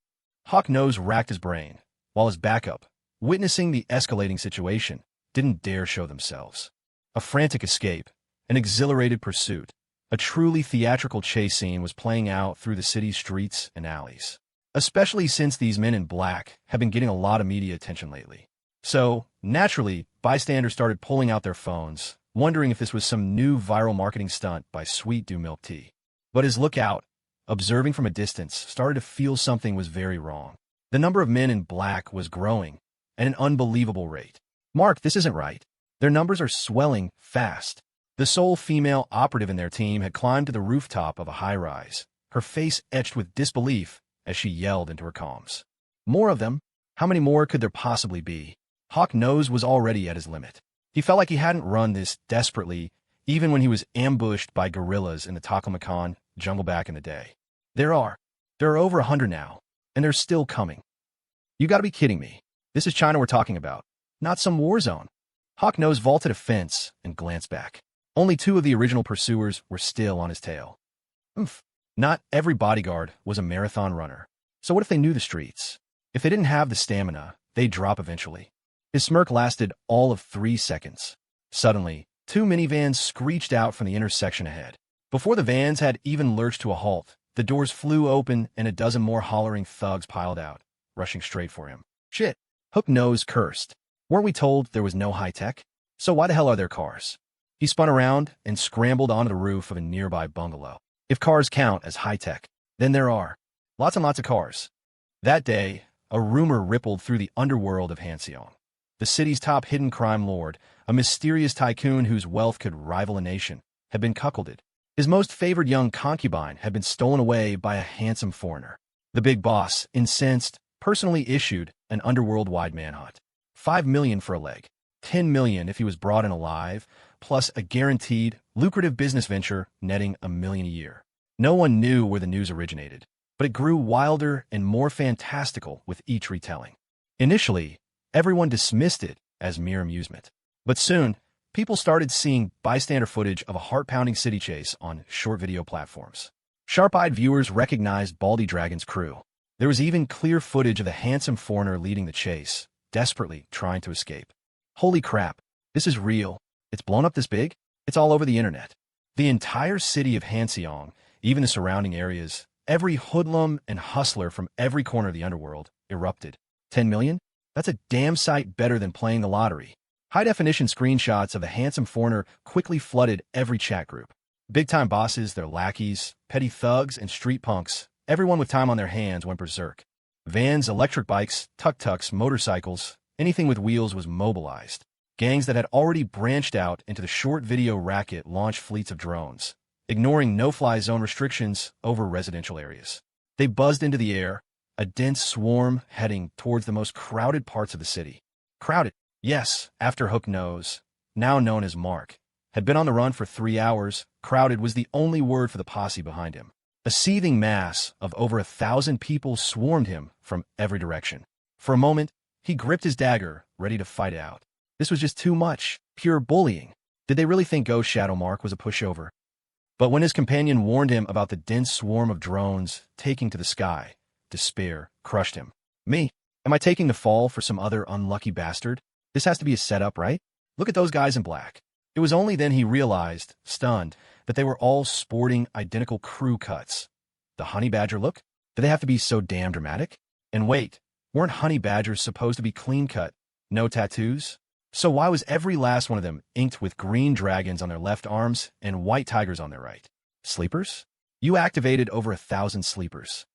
Hawk Nose racked his brain, while his backup, witnessing the escalating situation, didn't dare show themselves. A frantic escape, an exhilarated pursuit, A truly theatrical chase scene was playing out through the city's streets and alleys, especially since these men in black have been getting a lot of media attention lately. So, naturally, bystanders started pulling out their phones, wondering if this was some new viral marketing stunt by Sweet Do Milk Tea. But his lookout, observing from a distance, started to feel something was very wrong. The number of men in black was growing at an unbelievable rate. Mark, this isn't right. Their numbers are swelling fast. The sole female operative in their team had climbed to the rooftop of a high-rise, her face etched with disbelief as she yelled into her comms. More of them? How many more could there possibly be? Hawk Nose was already at his limit. He felt like he hadn't run this desperately, even when he was ambushed by guerrillas in the Taklamakan jungle back in the day. There are over 100 now, and they're still coming. You gotta be kidding me. This is China we're talking about, not some war zone. Hawk Nose vaulted a fence and glanced back. Only 2 of the original pursuers were still on his tail. Not every bodyguard was a marathon runner. So what if they knew the streets? If they didn't have the stamina, they'd drop eventually. His smirk lasted all of 3 seconds. Suddenly, 2 minivans screeched out from the intersection ahead. Before the vans had even lurched to a halt, the doors flew open and a dozen more hollering thugs piled out, rushing straight for him. Shit, Hook Nose cursed. Weren't we told there was no high-tech? So why the hell are there cars? He spun around and scrambled onto the roof of a nearby bungalow. If cars count as high-tech, then there are lots and lots of cars. That day, a rumor rippled through the underworld of Hanseong. The city's top hidden crime lord, a mysterious tycoon whose wealth could rival a nation, had been cuckolded. His most favored young concubine had been stolen away by a handsome foreigner. The big boss, incensed, personally issued an underworld-wide manhunt. 5 million for a leg, 10 million if he was brought in alive, plus a guaranteed, lucrative business venture netting $1 million a year. No one knew where the news originated, but it grew wilder and more fantastical with each retelling. Initially, everyone dismissed it as mere amusement. But soon, people started seeing bystander footage of a heart-pounding city chase on short video platforms. Sharp-eyed viewers recognized Baldy Dragon's crew. There was even clear footage of the handsome foreigner leading the chase, desperately trying to escape. Holy crap, this is real. It's blown up this big? It's all over the internet. The entire city of Hanseong, even the surrounding areas, every hoodlum and hustler from every corner of the underworld, erupted. 10 million? That's a damn sight better than playing the lottery. High-definition screenshots of the handsome foreigner quickly flooded every chat group. Big-time bosses, their lackeys, petty thugs, and street punks, everyone with time on their hands went berserk. Vans, electric bikes, tuk-tuks, motorcycles, anything with wheels was mobilized. Gangs that had already branched out into the short video racket launched fleets of drones, ignoring no-fly zone restrictions over residential areas. They buzzed into the air, a dense swarm heading towards the most crowded parts of the city. Crowded, yes, after Hook Nose, now known as Mark, had been on the run for 3 hours, crowded was the only word for the posse behind him. A seething mass of over 1,000 people swarmed him from every direction. For a moment, he gripped his dagger, ready to fight out. This was just too much, pure bullying. Did they really think Ghost Shadow Mark was a pushover? But when his companion warned him about the dense swarm of drones taking to the sky, despair crushed him. Me? Am I taking the fall for some other unlucky bastard? This has to be a setup, right? Look at those guys in black. It was only then he realized, stunned, that they were all sporting identical crew cuts. The honey badger look? Did they have to be so damn dramatic? And wait, weren't honey badgers supposed to be clean-cut? No tattoos? So why was every last one of them inked with green dragons on their left arms and white tigers on their right? Sleepers? You activated over 1,000 sleepers.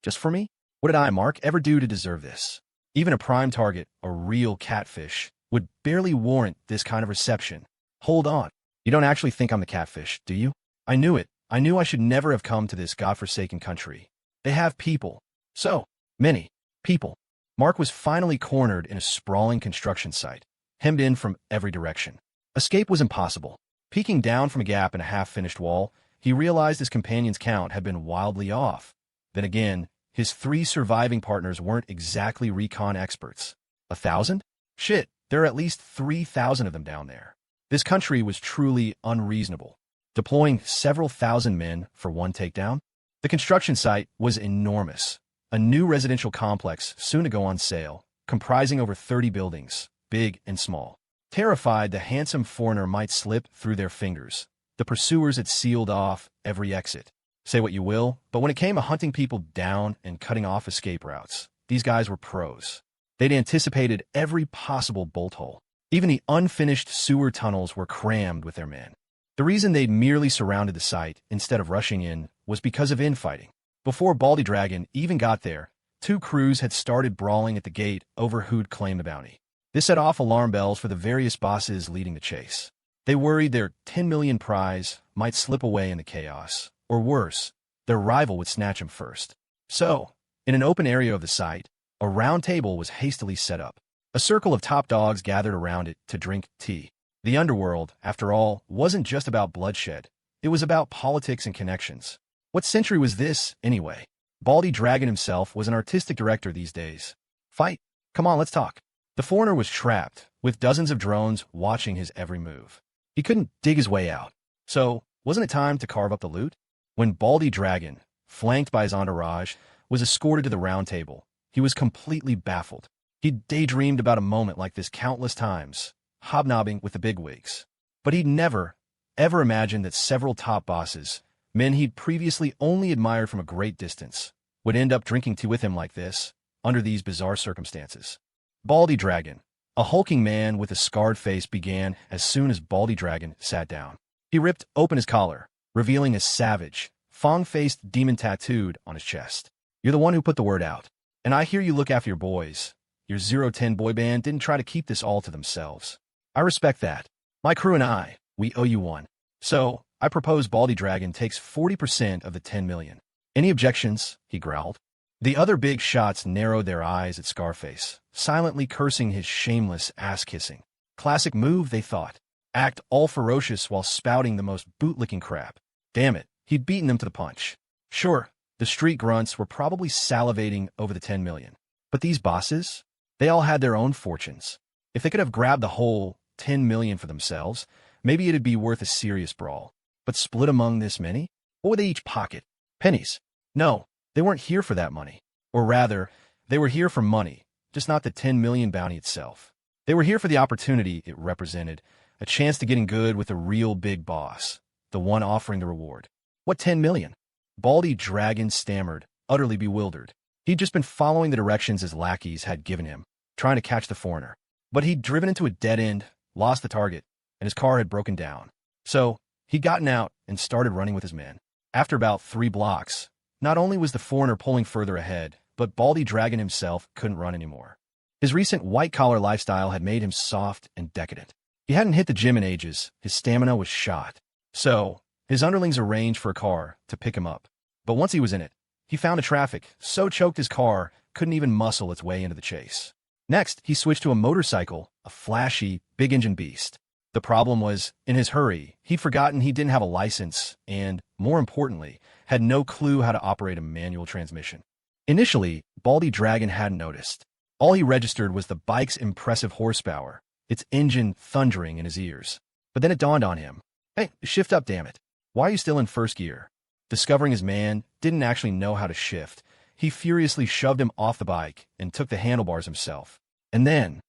Just for me? What did I, Mark, ever do to deserve this? Even a prime target, a real catfish, would barely warrant this kind of reception. Hold on. You don't actually think I'm the catfish, do you? I knew it. I knew I should never have come to this godforsaken country. They have people. So many people. Mark was finally cornered in a sprawling construction site, hemmed in from every direction. Escape was impossible. Peeking down from a gap in a half-finished wall, he realized his companion's count had been wildly off. Then again, his 3 surviving partners weren't exactly recon experts. 1,000? Shit, there are at least 3,000 of them down there. This country was truly unreasonable, deploying several thousand men for one takedown. The construction site was enormous, a new residential complex soon to go on sale, comprising over 30 buildings, big and small. Terrified the handsome foreigner might slip through their fingers, The pursuers had sealed off every exit. Say what you will, but when it came to hunting people down and cutting off escape routes, these guys were pros. They'd anticipated every possible bolt hole. Even the unfinished sewer tunnels were crammed with their men. The reason they'd merely surrounded the site instead of rushing in was because of infighting. Before Baldy Dragon even got there, two crews had started brawling at the gate over who'd claim the bounty. This set off alarm bells for the various bosses leading the chase. They worried their 10 million prize might slip away in the chaos, or worse, their rival would snatch him first. So, in an open area of the site, a round table was hastily set up. A circle of top dogs gathered around it to drink tea. The Underworld, after all, wasn't just about bloodshed. It was about politics and connections. What century was this, anyway? Baldy Dragon himself was an artistic director these days. Fight? Come on, let's talk. The foreigner was trapped, with dozens of drones watching his every move. He couldn't dig his way out. So, wasn't it time to carve up the loot? When Baldy Dragon, flanked by his entourage, was escorted to the round table, he was completely baffled. He'd daydreamed about a moment like this countless times, hobnobbing with the bigwigs. But he'd never, ever imagined that several top bosses, men he'd previously only admired from a great distance, would end up drinking tea with him like this, under these bizarre circumstances. Baldy Dragon, a hulking man with a scarred face, began as soon as Baldy Dragon sat down. He ripped open his collar, revealing a savage, fong-faced demon tattooed on his chest. You're the one who put the word out, and I hear you look after your boys. Your 010 boy band didn't try to keep this all to themselves. I respect that. My crew and I, we owe you one. So, I propose Baldy Dragon takes 40% of the 10 million. Any objections? He growled. The other big shots narrowed their eyes at Scarface, silently cursing his shameless ass-kissing. Classic move, they thought. Act all ferocious while spouting the most bootlicking crap. Damn it, he'd beaten them to the punch. Sure, the street grunts were probably salivating over the 10 million. But these bosses? They all had their own fortunes. If they could have grabbed the whole 10 million for themselves, maybe it'd be worth a serious brawl. But split among this many? What would they each pocket? Pennies. No, they weren't here for that money. Or rather, they were here for money, just not the 10 million bounty itself. They were here for the opportunity it represented, a chance to get in good with a real big boss, the one offering the reward. What 10 million? Baldy Dragon stammered, utterly bewildered. He'd just been following the directions his lackeys had given him, trying to catch the foreigner. But he'd driven into a dead end, lost the target, and his car had broken down. So, he'd gotten out and started running with his men. After about 3 blocks, not only was the foreigner pulling further ahead, but Baldy Dragon himself couldn't run anymore. His recent white-collar lifestyle had made him soft and decadent. He hadn't hit the gym in ages, his stamina was shot. So, his underlings arranged for a car to pick him up. But once he was in it, he found the traffic so choked his car couldn't even muscle its way into the chase. Next, he switched to a motorcycle, a flashy, big-engine beast. The problem was, in his hurry, he'd forgotten he didn't have a license and, more importantly, had no clue how to operate a manual transmission. Initially, Baldy Dragon hadn't noticed. All he registered was the bike's impressive horsepower, its engine thundering in his ears. But then it dawned on him. Hey, shift up, damn it. Why are you still in first gear? Discovering his man didn't actually know how to shift, he furiously shoved him off the bike and took the handlebars himself. And then,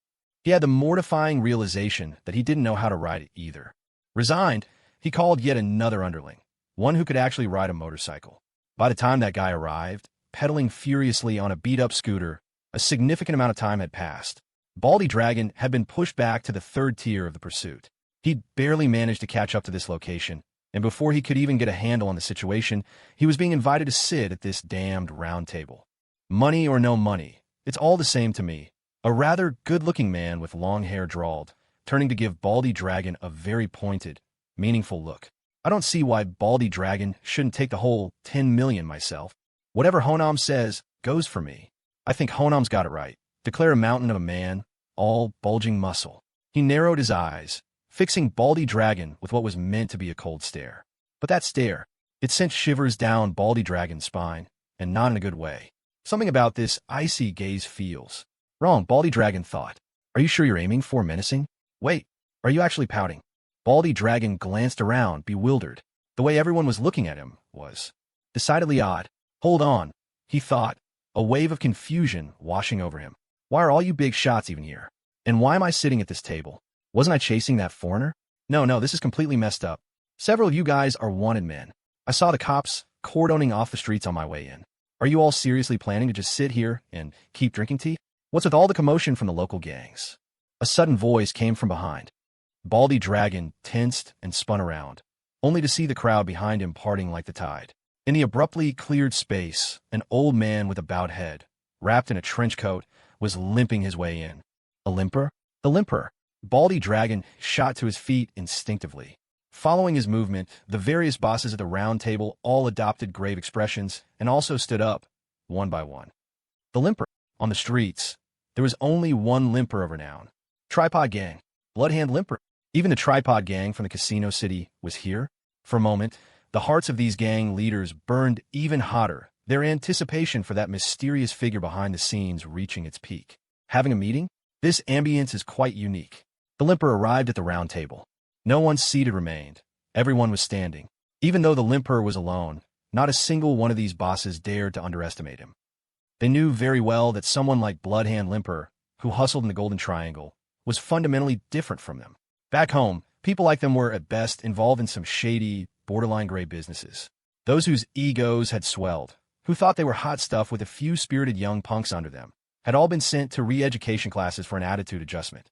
he had the mortifying realization that he didn't know how to ride it either. Resigned, he called yet another underling, one who could actually ride a motorcycle. By the time that guy arrived, pedaling furiously on a beat-up scooter, a significant amount of time had passed. Baldy Dragon had been pushed back to the 3rd tier of the pursuit. He'd barely managed to catch up to this location, and before he could even get a handle on the situation, he was being invited to sit at this damned round table. Money or no money, it's all the same to me. A rather good-looking man with long hair drawled, turning to give Baldy Dragon a very pointed, meaningful look. I don't see why Baldy Dragon shouldn't take the whole 10 million myself. Whatever Honam says goes for me. I think Honam's got it right. Declare a mountain of a man, all bulging muscle. He narrowed his eyes, fixing Baldy Dragon with what was meant to be a cold stare. But that stare, it sent shivers down Baldy Dragon's spine, and not in a good way. Something about this icy gaze feels wrong, Baldy Dragon thought. Are you sure you're aiming for menacing? Wait, are you actually pouting? Baldy Dragon glanced around, bewildered. The way everyone was looking at him was decidedly odd. Hold on, he thought, a wave of confusion washing over him. Why are all you big shots even here? And why am I sitting at this table? Wasn't I chasing that foreigner? No, this is completely messed up. Several of you guys are wanted men. I saw the cops cordoning off the streets on my way in. Are you all seriously planning to just sit here and keep drinking tea? What's with all the commotion from the local gangs? A sudden voice came from behind. Baldy Dragon tensed and spun around, only to see the crowd behind him parting like the tide. In the abruptly cleared space, an old man with a bowed head, wrapped in a trench coat, was limping his way in. A limper? The limper. Baldy Dragon shot to his feet instinctively. Following his movement, the various bosses at the round table all adopted grave expressions and also stood up, one by one. The limper. On the streets, there was only one limper of renown. Tripod Gang. Bloodhand Limper. Even the Tripod Gang from the Casino City was here. For a moment, the hearts of these gang leaders burned even hotter, their anticipation for that mysterious figure behind the scenes reaching its peak. Having a meeting? This ambience is quite unique. The limper arrived at the round table. No one seated remained. Everyone was standing. Even though the limper was alone, not a single one of these bosses dared to underestimate him. They knew very well that someone like Bloodhand Limper, who hustled in the Golden Triangle, was fundamentally different from them. Back home, people like them were, at best, involved in some shady, borderline gray businesses. Those whose egos had swelled, who thought they were hot stuff with a few spirited young punks under them, had all been sent to re-education classes for an attitude adjustment.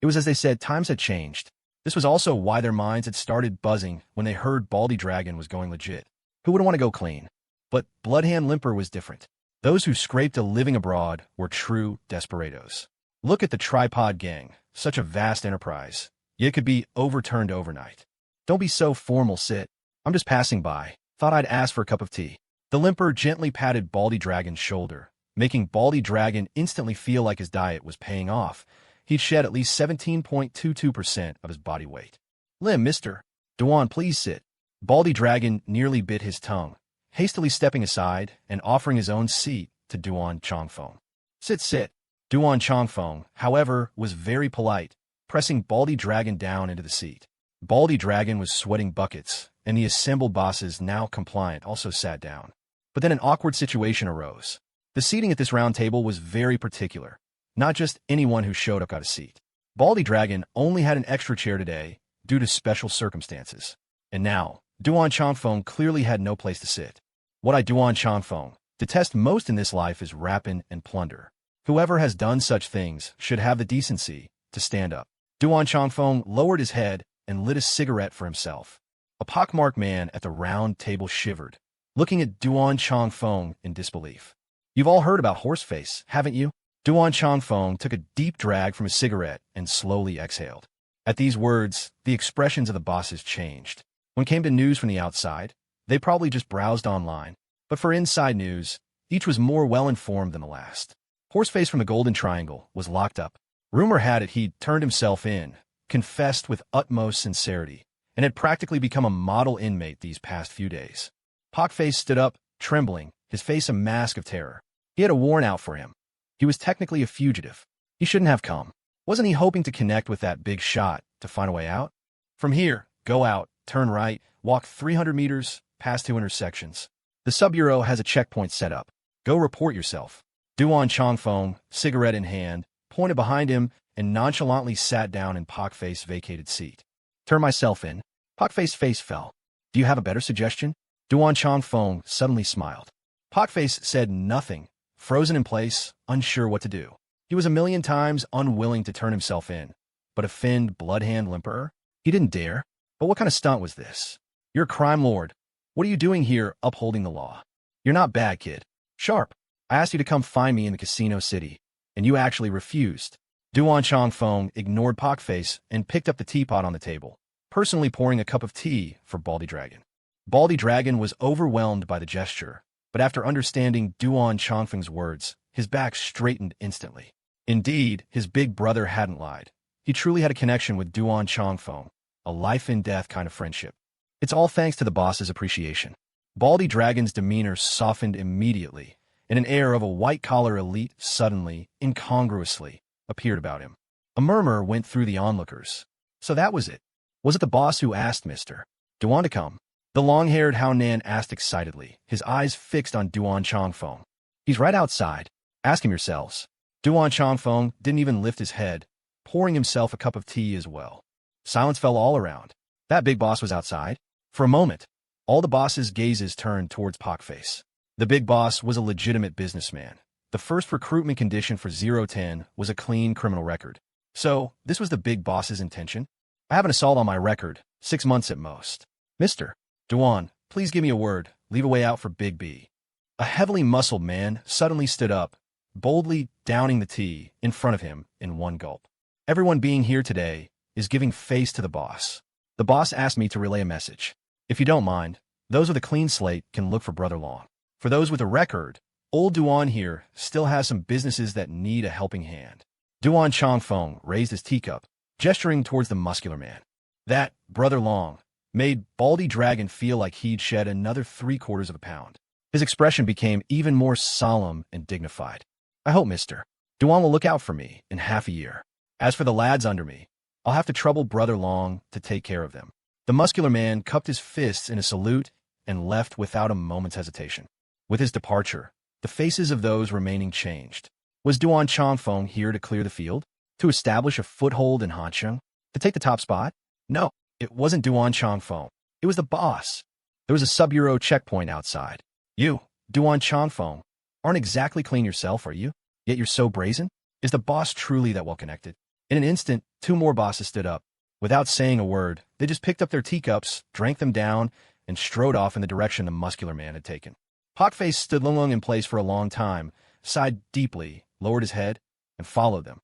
It was as they said, times had changed. This was also why their minds had started buzzing when they heard Baldy Dragon was going legit. Who would want to go clean? But Bloodhand Limper was different. Those who scraped a living abroad were true desperados. Look at the Tripod Gang, such a vast enterprise, yet it could be overturned overnight. Don't be so formal, Sit. I'm just passing by. Thought I'd ask for a cup of tea. The limper gently patted Baldy Dragon's shoulder, making Baldy Dragon instantly feel like his diet was paying off. He'd shed at least 17.22% of his body weight. Mr. Duan, please sit. Baldy Dragon nearly bit his tongue, hastily stepping aside and offering his own seat to Duan Chongfeng. Sit. Duan Chongfeng, however, was very polite, pressing Baldy Dragon down into the seat. Baldy Dragon was sweating buckets, and the assembled bosses, now compliant, also sat down. But then an awkward situation arose. The seating at this round table was very particular. Not just anyone who showed up got a seat. Baldy Dragon only had an extra chair today due to special circumstances. And now, Duan Chongfeng clearly had no place to sit. What I Duan Chongfeng detest most in this life is rapine and plunder. Whoever has done such things should have the decency to stand up. Duan Chongfeng lowered his head and lit a cigarette for himself. A pockmarked man at the round table shivered, looking at Duan Chongfeng in disbelief. You've all heard about Horseface, haven't you? Duan Chongfeng took a deep drag from his cigarette and slowly exhaled. At these words, the expressions of the bosses changed. When it came to news from the outside, they probably just browsed online. But for inside news, each was more well-informed than the last. Horseface from the Golden Triangle was locked up. Rumor had it he'd turned himself in, confessed with utmost sincerity, and had practically become a model inmate these past few days. Pockface stood up, trembling, his face a mask of terror. He had a warrant out for him. He was technically a fugitive. He shouldn't have come. Wasn't he hoping to connect with that big shot to find a way out? From here, go out, turn right, walk 300 meters, past 2 intersections. The Sub-Bureau has a checkpoint set up. Go report yourself. Duan Chongfeng, cigarette in hand, pointed behind him and nonchalantly sat down in Pockface's vacated seat. Turn myself in. Pockface's face fell. Do you have a better suggestion? Duan Chongfeng suddenly smiled. Pockface said nothing, frozen in place, unsure what to do. He was a million times unwilling to turn himself in, but offend Bloodhand Limper? He didn't dare. But what kind of stunt was this? You're a crime lord. What are you doing here upholding the law? You're not bad, kid. Sharp. I asked you to come find me in the Casino City, and you actually refused. Duan Chongfeng ignored Pockface and picked up the teapot on the table, personally pouring a cup of tea for Baldy Dragon. Baldy Dragon was overwhelmed by the gesture, but after understanding Duan Chongfeng's words, his back straightened instantly. Indeed, his big brother hadn't lied. He truly had a connection with Duan Chongfeng, a life-and-death kind of friendship. It's all thanks to the boss's appreciation. Baldy Dragon's demeanor softened immediately, and an air of a white-collar elite suddenly, incongruously, appeared about him. A murmur went through the onlookers. So that was it. Was it the boss who asked Mr. Duan to come? The long-haired Haonan asked excitedly, his eyes fixed on Duan Chongfeng. He's right outside. Ask him yourselves. Duan Chongfeng didn't even lift his head, pouring himself a cup of tea as well. Silence fell all around. That big boss was outside? For a moment, all the boss's gazes turned towards Pockface. The big boss was a legitimate businessman. The first recruitment condition for 010 was a clean criminal record. So, this was the big boss's intention? I have an assault on my record, 6 months at most. Mr. Duan, please give me a word. Leave a way out for Big B. A heavily muscled man suddenly stood up, boldly downing the tea in front of him in one gulp. Everyone being here today is giving face to the boss. The boss asked me to relay a message. If you don't mind, those with a clean slate can look for Brother Long. For those with a record, old Duan here still has some businesses that need a helping hand. Duan Chongfeng raised his teacup, gesturing towards the muscular man. That, Brother Long, made Baldy Dragon feel like he'd shed another 3/4 of a pound. His expression became even more solemn and dignified. I hope Mr. Duan will look out for me in half a year. As for the lads under me, I'll have to trouble Brother Long to take care of them. The muscular man cupped his fists in a salute and left without a moment's hesitation. With his departure, the faces of those remaining changed. Was Duan Chongfeng here to clear the field? To establish a foothold in Hansheng? To take the top spot? No, it wasn't Duan Chongfeng. It was the boss. There was a sub-bureau checkpoint outside. You, Duan Chongfeng, aren't exactly clean yourself, are you? Yet you're so brazen? Is the boss truly that well-connected? In an instant, 2 more bosses stood up. Without saying a word, they just picked up their teacups, drank them down, and strode off in the direction the muscular man had taken. Pockface stood lung in place for a long time, sighed deeply, lowered his head, and followed them.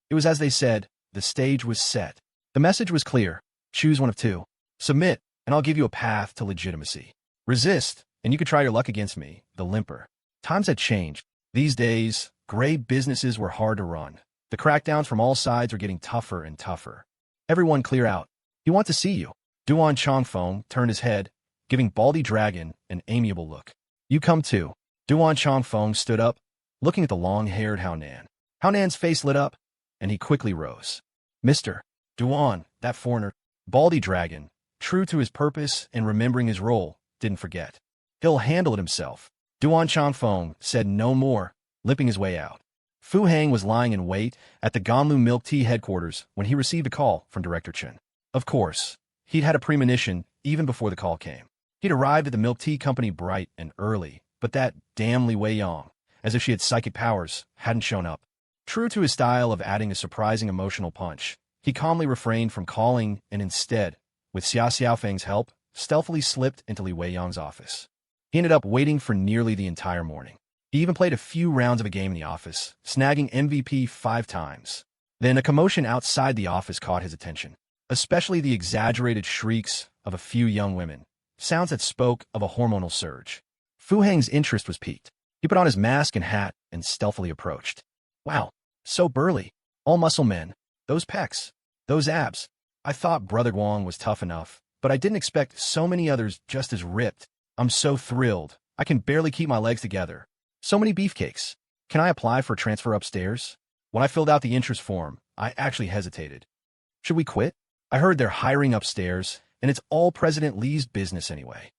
It was as they said, the stage was set. The message was clear. Choose one of two. Submit, and I'll give you a path to legitimacy. Resist, and you could try your luck against me, the limper. Times had changed. These days, gray businesses were hard to run. The crackdowns from all sides were getting tougher and tougher. Everyone clear out. He wants to see you. Duan Chongfeng turned his head, giving Baldy Dragon an amiable look. You come too. Duan Chongfeng stood up, looking at the long-haired Haonan. Haonan's face lit up, and he quickly rose. Mr. Duan, that foreigner, Baldy Dragon, true to his purpose and remembering his role, didn't forget. He'll handle it himself. Duan Chongfeng said no more, limping his way out. Fu Hang was lying in wait at the Ganlu Milk Tea headquarters when he received a call from Director Chen. Of course, he'd had a premonition even before the call came. He'd arrived at the milk tea company bright and early, but that damn Li Weiyang, as if she had psychic powers, hadn't shown up. True to his style of adding a surprising emotional punch, he calmly refrained from calling and instead, with Xia Xiaofeng's help, stealthily slipped into Li Weiyang's office. He ended up waiting for nearly the entire morning. He even played a few rounds of a game in the office, snagging MVP 5 times. Then a commotion outside the office caught his attention, especially the exaggerated shrieks of a few young women, sounds that spoke of a hormonal surge. Fu Hang's interest was piqued. He put on his mask and hat and stealthily approached. Wow, so burly. All muscle men. Those pecs. Those abs. I thought Brother Guang was tough enough, but I didn't expect so many others just as ripped. I'm so thrilled. I can barely keep my legs together. So many beefcakes. Can I apply for a transfer upstairs? When I filled out the interest form, I actually hesitated. Should we quit? I heard they're hiring upstairs, and it's all President Li's business anyway.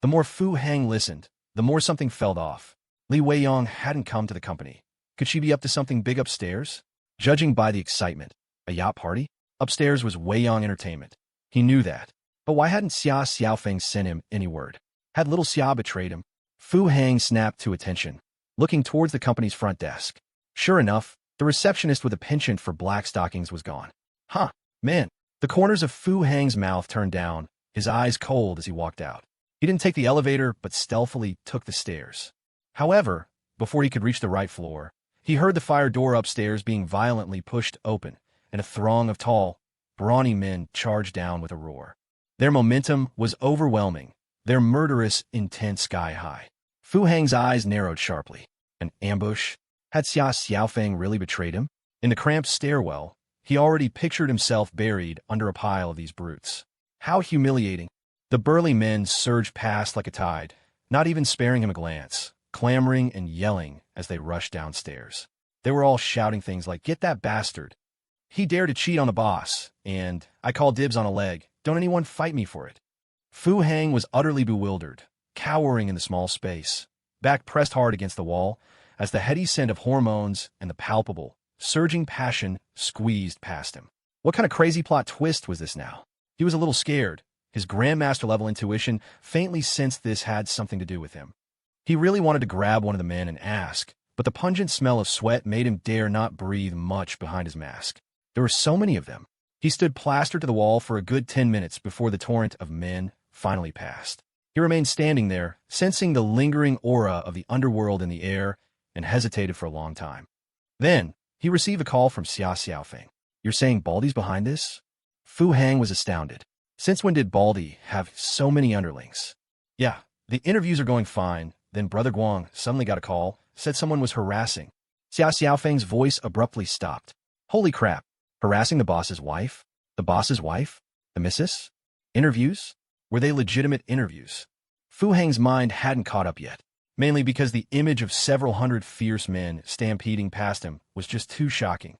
The more Fu Hang listened, the more something fell off. Li Weiyang hadn't come to the company. Could she be up to something big upstairs? Judging by the excitement, a yacht party? Upstairs was Weiyang Entertainment. He knew that. But why hadn't Xia Xiaofeng sent him any word? Had little Xia betrayed him? Fu Hang snapped to attention, looking towards the company's front desk. Sure enough, the receptionist with a penchant for black stockings was gone. Huh, man. The corners of Fu Hang's mouth turned down, his eyes cold as he walked out. He didn't take the elevator, but stealthily took the stairs. However, before he could reach the right floor, he heard the fire door upstairs being violently pushed open, and a throng of tall, brawny men charged down with a roar. Their momentum was overwhelming, their murderous intent sky-high. Fu Hang's eyes narrowed sharply. An ambush? Had Xia Xiaofeng really betrayed him? In the cramped stairwell, he already pictured himself buried under a pile of these brutes. How humiliating. The burly men surged past like a tide, not even sparing him a glance, clamoring and yelling as they rushed downstairs. They were all shouting things like, "Get that bastard. He dared to cheat on the boss," and "I call dibs on a leg. Don't anyone fight me for it." Fu Hang was utterly bewildered, cowering in the small space, back pressed hard against the wall, as the heady scent of hormones and the palpable, surging passion squeezed past him. What kind of crazy plot twist was this now? He was a little scared, His grandmaster-level intuition faintly sensed this had something to do with him. He really wanted to grab one of the men and ask, but the pungent smell of sweat made him dare not breathe much behind his mask. There were so many of them. He stood plastered to the wall for a good 10 minutes before the torrent of men finally passed. He remained standing there, sensing the lingering aura of the underworld in the air, and hesitated for a long time. Then, he received a call from Xiaofeng. "You're saying Baldy's behind this?" Fu Hang was astounded. Since when did Baldy have so many underlings? "Yeah, the interviews are going fine." Then Brother Guang suddenly got a call, said someone was harassing. Xiaofeng's voice abruptly stopped. "Holy crap, harassing the boss's wife? The boss's wife? The missus? Interviews? Were they legitimate interviews?" Fu Hang's mind hadn't caught up yet, mainly because the image of several hundred fierce men stampeding past him was just too shocking.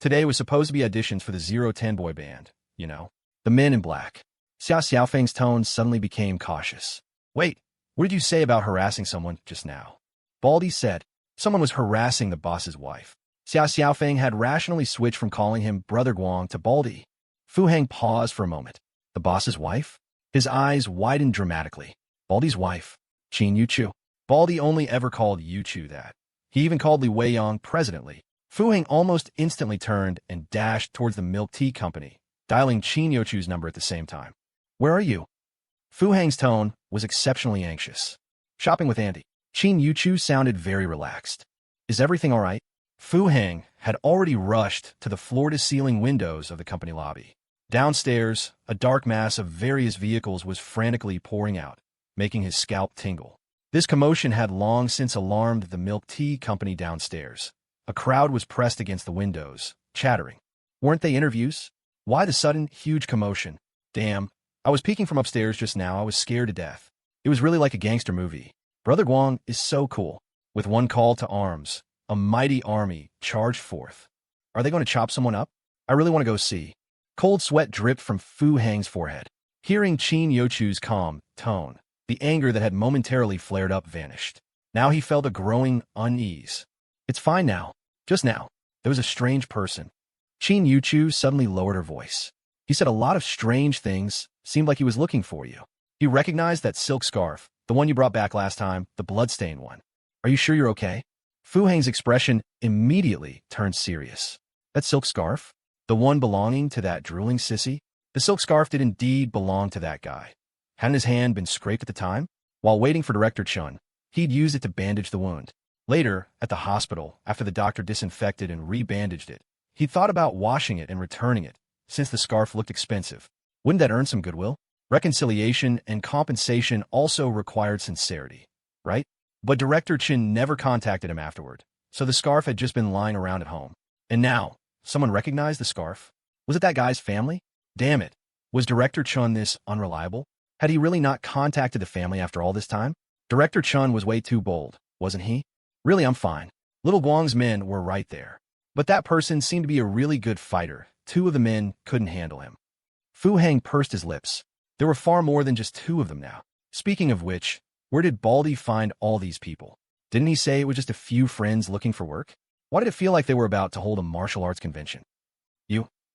Today was supposed to be auditions for the 010 boy band, you know. The men in black. Xiaofeng's tone suddenly became cautious. "Wait, what did you say about harassing someone just now?" Baldy said, "Someone was harassing the boss's wife." Xiaofeng had rationally switched from calling him Brother Guang to Baldy. Fu Hang paused for a moment. The boss's wife? His eyes widened dramatically. Baldy's wife. Qin Yuchu. Baldy only ever called Yuchu that. He even called Li Weiyang presidently. Fu Hang almost instantly turned and dashed towards the milk tea company, dialing Qin Yuchu's number at the same time. "Where are you?" Fu Hang's tone was exceptionally anxious. "Shopping with Andy." Qin Yuchu sounded very relaxed. "Is everything all right?" Fu Hang had already rushed to the floor-to-ceiling windows of the company lobby. Downstairs, a dark mass of various vehicles was frantically pouring out, making his scalp tingle. This commotion had long since alarmed the milk tea company downstairs. A crowd was pressed against the windows, chattering. Weren't they interviews? Why the sudden, huge commotion? Damn, I was peeking from upstairs just now. I was scared to death. It was really like a gangster movie. Brother Guang is so cool. With one call to arms, a mighty army charged forth. Are they going to chop someone up? I really want to go see. Cold sweat dripped from Fu Hang's forehead. Hearing Qin Yuchu's calm tone, the anger that had momentarily flared up vanished. Now he felt a growing unease. "It's fine now. Just now, there was a strange person." Qin Yuchu suddenly lowered her voice. "He said a lot of strange things, seemed like he was looking for you. He recognized that silk scarf, the one you brought back last time, the bloodstained one. Are you sure you're okay?" Fu Hang's expression immediately turned serious. "That silk scarf? The one belonging to that drooling sissy?" The silk scarf did indeed belong to that guy. Hadn't his hand been scraped at the time? While waiting for Director Chun, he'd used it to bandage the wound. Later, at the hospital, after the doctor disinfected and re-bandaged it, he thought about washing it and returning it, since the scarf looked expensive. Wouldn't that earn some goodwill? Reconciliation and compensation also required sincerity, right? But Director Chin never contacted him afterward, so the scarf had just been lying around at home. And now, someone recognized the scarf? Was it that guy's family? Damn it. Was Director Chun this unreliable? Had he really not contacted the family after all this time? Director Chun was way too bold, wasn't he? "Really, I'm fine." Little Guang's men were right there. But that person seemed to be a really good fighter. Two of the men couldn't handle him. Fu Hang pursed his lips. There were far more than just two of them now. Speaking of which, where did Baldy find all these people? Didn't he say it was just a few friends looking for work? Why did it feel like they were about to hold a martial arts convention?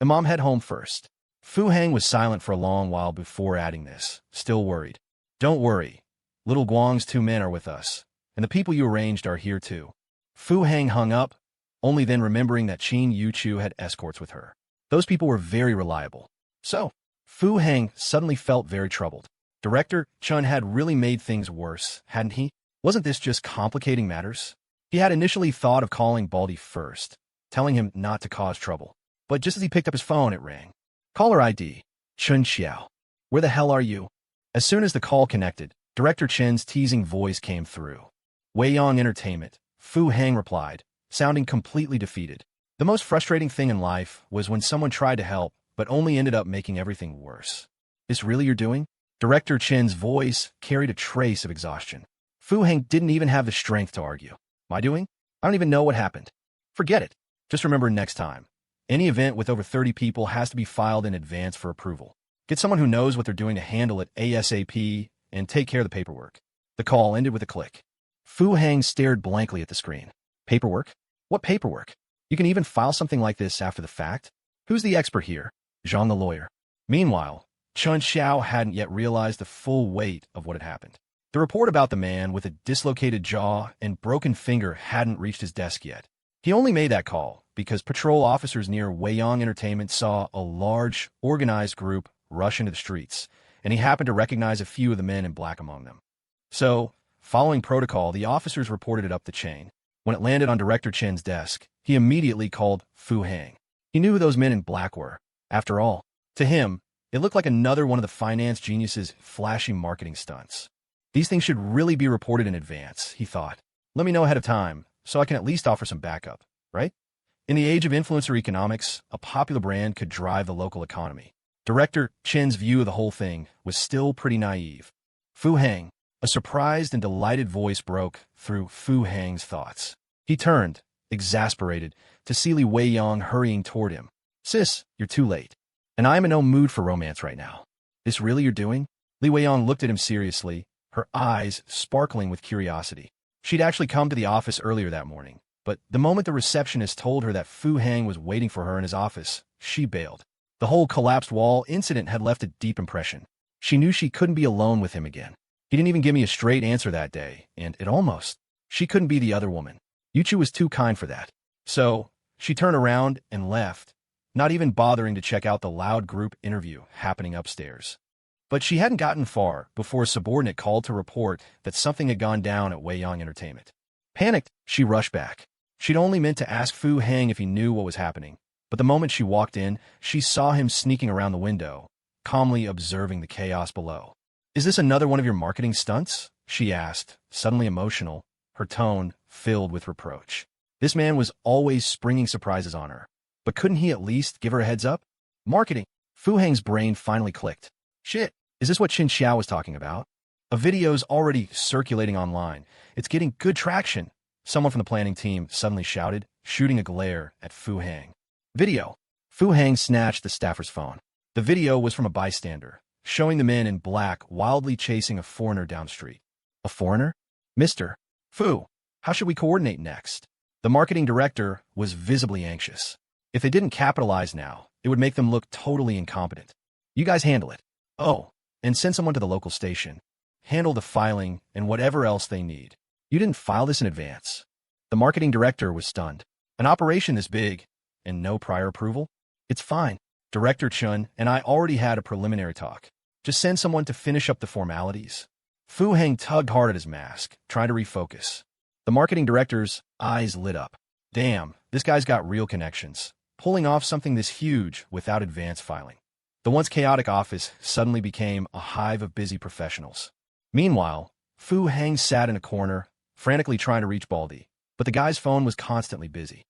Imam, head home first." Fu Hang was silent for a long while before adding this, still worried. "Don't worry. Little Guang's two men are with us, and the people you arranged are here too." Fu Hang hung up, only then remembering that Qin Yuchu had escorts with her. Those people were very reliable. So, Fu Hang suddenly felt very troubled. Director Chun had really made things worse, hadn't he? Wasn't this just complicating matters? He had initially thought of calling Baldy first, telling him not to cause trouble. But just as he picked up his phone, it rang. Caller ID, Chun Xiao. "Where the hell are you?" As soon as the call connected, Director Chen's teasing voice came through. "Weiyang Entertainment," Fu Hang replied, sounding completely defeated. The most frustrating thing in life was when someone tried to help, but only ended up making everything worse. "This really you're doing?" Director Chen's voice carried a trace of exhaustion. Fu Hang didn't even have the strength to argue. "Am I doing? I don't even know what happened." "Forget it. Just remember next time. Any event with over 30 people has to be filed in advance for approval. Get someone who knows what they're doing to handle it ASAP and take care of the paperwork." The call ended with a click. Fu Hang stared blankly at the screen. "Paperwork? What paperwork? You can even file something like this after the fact? Who's the expert here?" "Zhang the lawyer." Meanwhile, Chun Xiao hadn't yet realized the full weight of what had happened. The report about the man with a dislocated jaw and broken finger hadn't reached his desk yet. He only made that call because patrol officers near Weiyang Entertainment saw a large, organized group rush into the streets, and he happened to recognize a few of the men in black among them. So, following protocol, the officers reported it up the chain. When it landed on Director Chen's desk, he immediately called Fu Hang. He knew who those men in black were. After all, to him, it looked like another one of the finance genius's flashy marketing stunts. These things should really be reported in advance, he thought. Let me know ahead of time, so I can at least offer some backup, right? In the age of influencer economics, a popular brand could drive the local economy. Director Chen's view of the whole thing was still pretty naive. Fu Hang, a surprised and delighted voice broke through Fu Hang's thoughts. He turned, exasperated, to see Li Weiyang hurrying toward him. Sis, you're too late. And I'm in no mood for romance right now. This really you're doing? Li Weiyang looked at him seriously, her eyes sparkling with curiosity. She'd actually come to the office earlier that morning, but the moment the receptionist told her that Fu Hang was waiting for her in his office, she bailed. The whole collapsed wall incident had left a deep impression. She knew she couldn't be alone with him again. He didn't even give me a straight answer that day, and she couldn't be the other woman. Yuchu was too kind for that. So, she turned around and left, not even bothering to check out the loud group interview happening upstairs. But she hadn't gotten far before a subordinate called to report that something had gone down at Weiyang Entertainment. Panicked, she rushed back. She'd only meant to ask Fu Hang if he knew what was happening, but the moment she walked in, she saw him sneaking around the window, calmly observing the chaos below. Is this another one of your marketing stunts? She asked, suddenly emotional, her tone filled with reproach. This man was always springing surprises on her, but couldn't he at least give her a heads up? Marketing. Fu Hang's brain finally clicked. Shit, is this what Qin Xiao was talking about? A video's already circulating online. It's getting good traction. Someone from the planning team suddenly shouted, shooting a glare at Fu Hang. Video. Fu Hang snatched the staffer's phone. The video was from a bystander, showing the men in black wildly chasing a foreigner down the street. A foreigner? Mr. Fu, how should we coordinate next? The marketing director was visibly anxious. If they didn't capitalize now, it would make them look totally incompetent. You guys handle it. Oh, and send someone to the local station. Handle the filing and whatever else they need. You didn't file this in advance. The marketing director was stunned. An operation this big, and no prior approval? It's fine. Director Chun and I already had a preliminary talk. Just send someone to finish up the formalities. Fu Hang tugged hard at his mask, trying to refocus. The marketing director's eyes lit up. Damn, this guy's got real connections. Pulling off something this huge without advance filing. The once chaotic office suddenly became a hive of busy professionals. Meanwhile, Fu Hang sat in a corner, frantically trying to reach Baldy, but the guy's phone was constantly busy.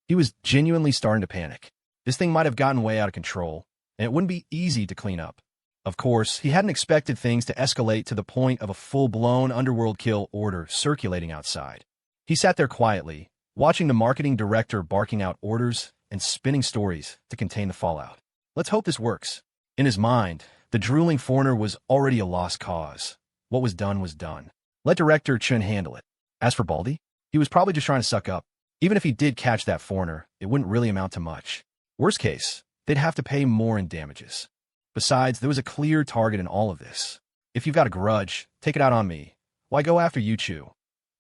He was genuinely starting to panic. This thing might have gotten way out of control, and it wouldn't be easy to clean up. Of course, he hadn't expected things to escalate to the point of a full-blown Underworld kill order circulating outside. He sat there quietly, watching the marketing director barking out orders and spinning stories to contain the fallout. Let's hope this works. In his mind, the drooling foreigner was already a lost cause. What was done was done. Let Director Chun handle it. As for Baldy, he was probably just trying to suck up. Even if he did catch that foreigner, it wouldn't really amount to much. Worst case, they'd have to pay more in damages. Besides, there was a clear target in all of this. If you've got a grudge, take it out on me. Why go after Yuchu?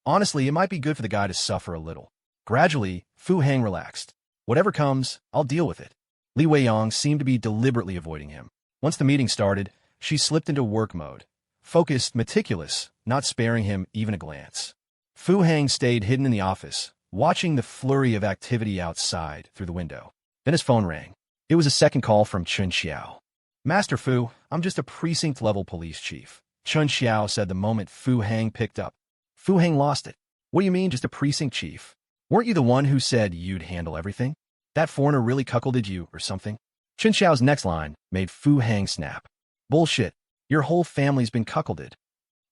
Honestly, it might be good for the guy to suffer a little. Gradually, Fu Hang relaxed. Whatever comes, I'll deal with it. Li Weiyang seemed to be deliberately avoiding him. Once the meeting started, she slipped into work mode. Focused, meticulous, not sparing him even a glance. Fu Hang stayed hidden in the office, watching the flurry of activity outside through the window. Then his phone rang. It was a second call from Chun Xiao. Master Fu, I'm just a precinct-level police chief, Chun Xiao said the moment Fu Hang picked up. Fu Hang lost it. What do you mean, just a precinct chief? Weren't you the one who said you'd handle everything? That foreigner really cuckolded you or something? Chun Xiao's next line made Fu Hang snap. Bullshit. Your whole family's been cuckolded.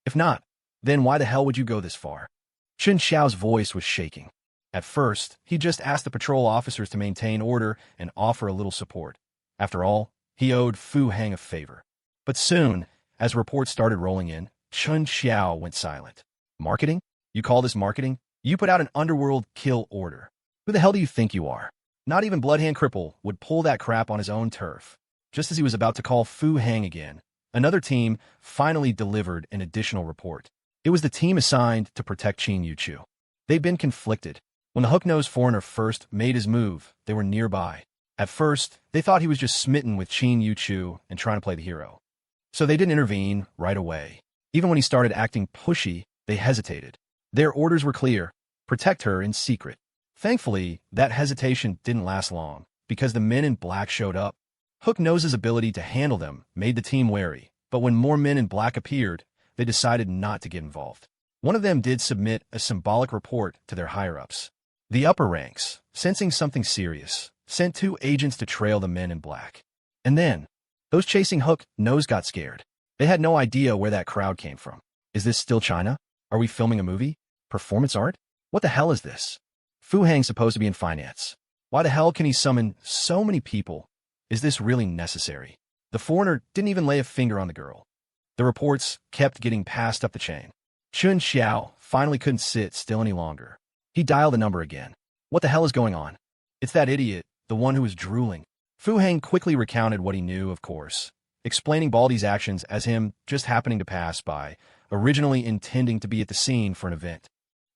If not, then why the hell would you go this far? Chun Xiao's voice was shaking. At first, he just asked the patrol officers to maintain order and offer a little support. After all, he owed Fu Hang a favor. But soon, as reports started rolling in, Chun Xiao went silent. Marketing? You call this marketing? You put out an Underworld kill order. Who the hell do you think you are? Not even Bloodhand Cripple would pull that crap on his own turf. Just as he was about to call Fu Hang again, another team finally delivered an additional report. It was the team assigned to protect Yuchu. They'd been conflicted. When the hook-nosed foreigner first made his move, they were nearby. At first, they thought he was just smitten with Yuchu and trying to play the hero. So they didn't intervene right away. Even when he started acting pushy, they hesitated. Their orders were clear: protect her in secret. Thankfully, that hesitation didn't last long, because the men in black showed up. Hook-Nose's ability to handle them made the team wary, but when more men in black appeared, they decided not to get involved. One of them did submit a symbolic report to their higher-ups. The upper ranks, sensing something serious, sent 2 agents to trail the men in black. And then, those chasing Hook-Nose got scared. They had no idea where that crowd came from. Is this still China? Are we filming a movie? Performance art? What the hell is this? Fu Hang's supposed to be in finance. Why the hell can he summon so many people? Is this really necessary? The foreigner didn't even lay a finger on the girl. The reports kept getting passed up the chain. Chun Xiao finally couldn't sit still any longer. He dialed the number again. What the hell is going on? It's that idiot, the one who was drooling. Fu Hang quickly recounted what he knew, of course, explaining Baldy's actions as him just happening to pass by, originally intending to be at the scene for an event.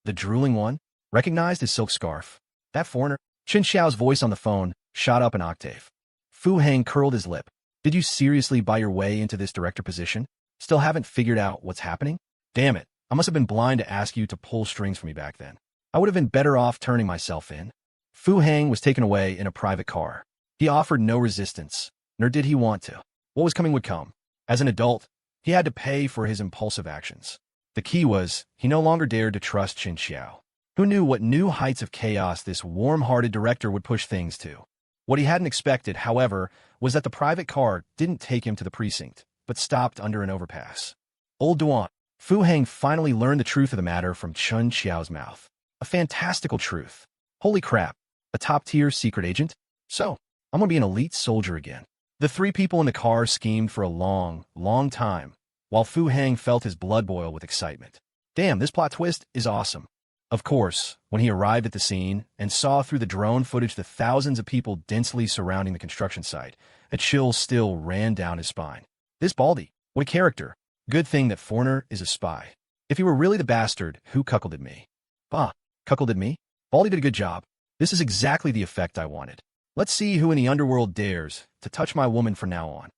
The drooling one recognized his silk scarf. That foreigner. Chun Xiao's voice on the phone shot up an octave. Fu Hang curled his lip. Did you seriously buy your way into this director position? Still haven't figured out what's happening? Damn it, I must have been blind to ask you to pull strings for me back then. I would have been better off turning myself in. Fu Hang was taken away in a private car. He offered no resistance, nor did he want to. What was coming would come. As an adult, he had to pay for his impulsive actions. The key was, he no longer dared to trust Chun Xiao. Who knew what new heights of chaos this warm-hearted director would push things to? What he hadn't expected, however, was that the private car didn't take him to the precinct, but stopped under an overpass. Old Duan. Fu Hang finally learned the truth of the matter from Chun Xiao's mouth. A fantastical truth. Holy crap, a top-tier secret agent? So, I'm gonna be an elite soldier again. The 3 people in the car schemed for a long, long time, while Fu Hang felt his blood boil with excitement. Damn, this plot twist is awesome. Of course, when he arrived at the scene and saw through the drone footage the thousands of people densely surrounding the construction site, a chill still ran down his spine. This Baldy, what a character. Good thing that foreigner is a spy. If he were really the bastard, who cuckolded me? Bah, cuckolded me? Baldy did a good job. This is exactly the effect I wanted. Let's see who in the underworld dares to touch my woman from now on.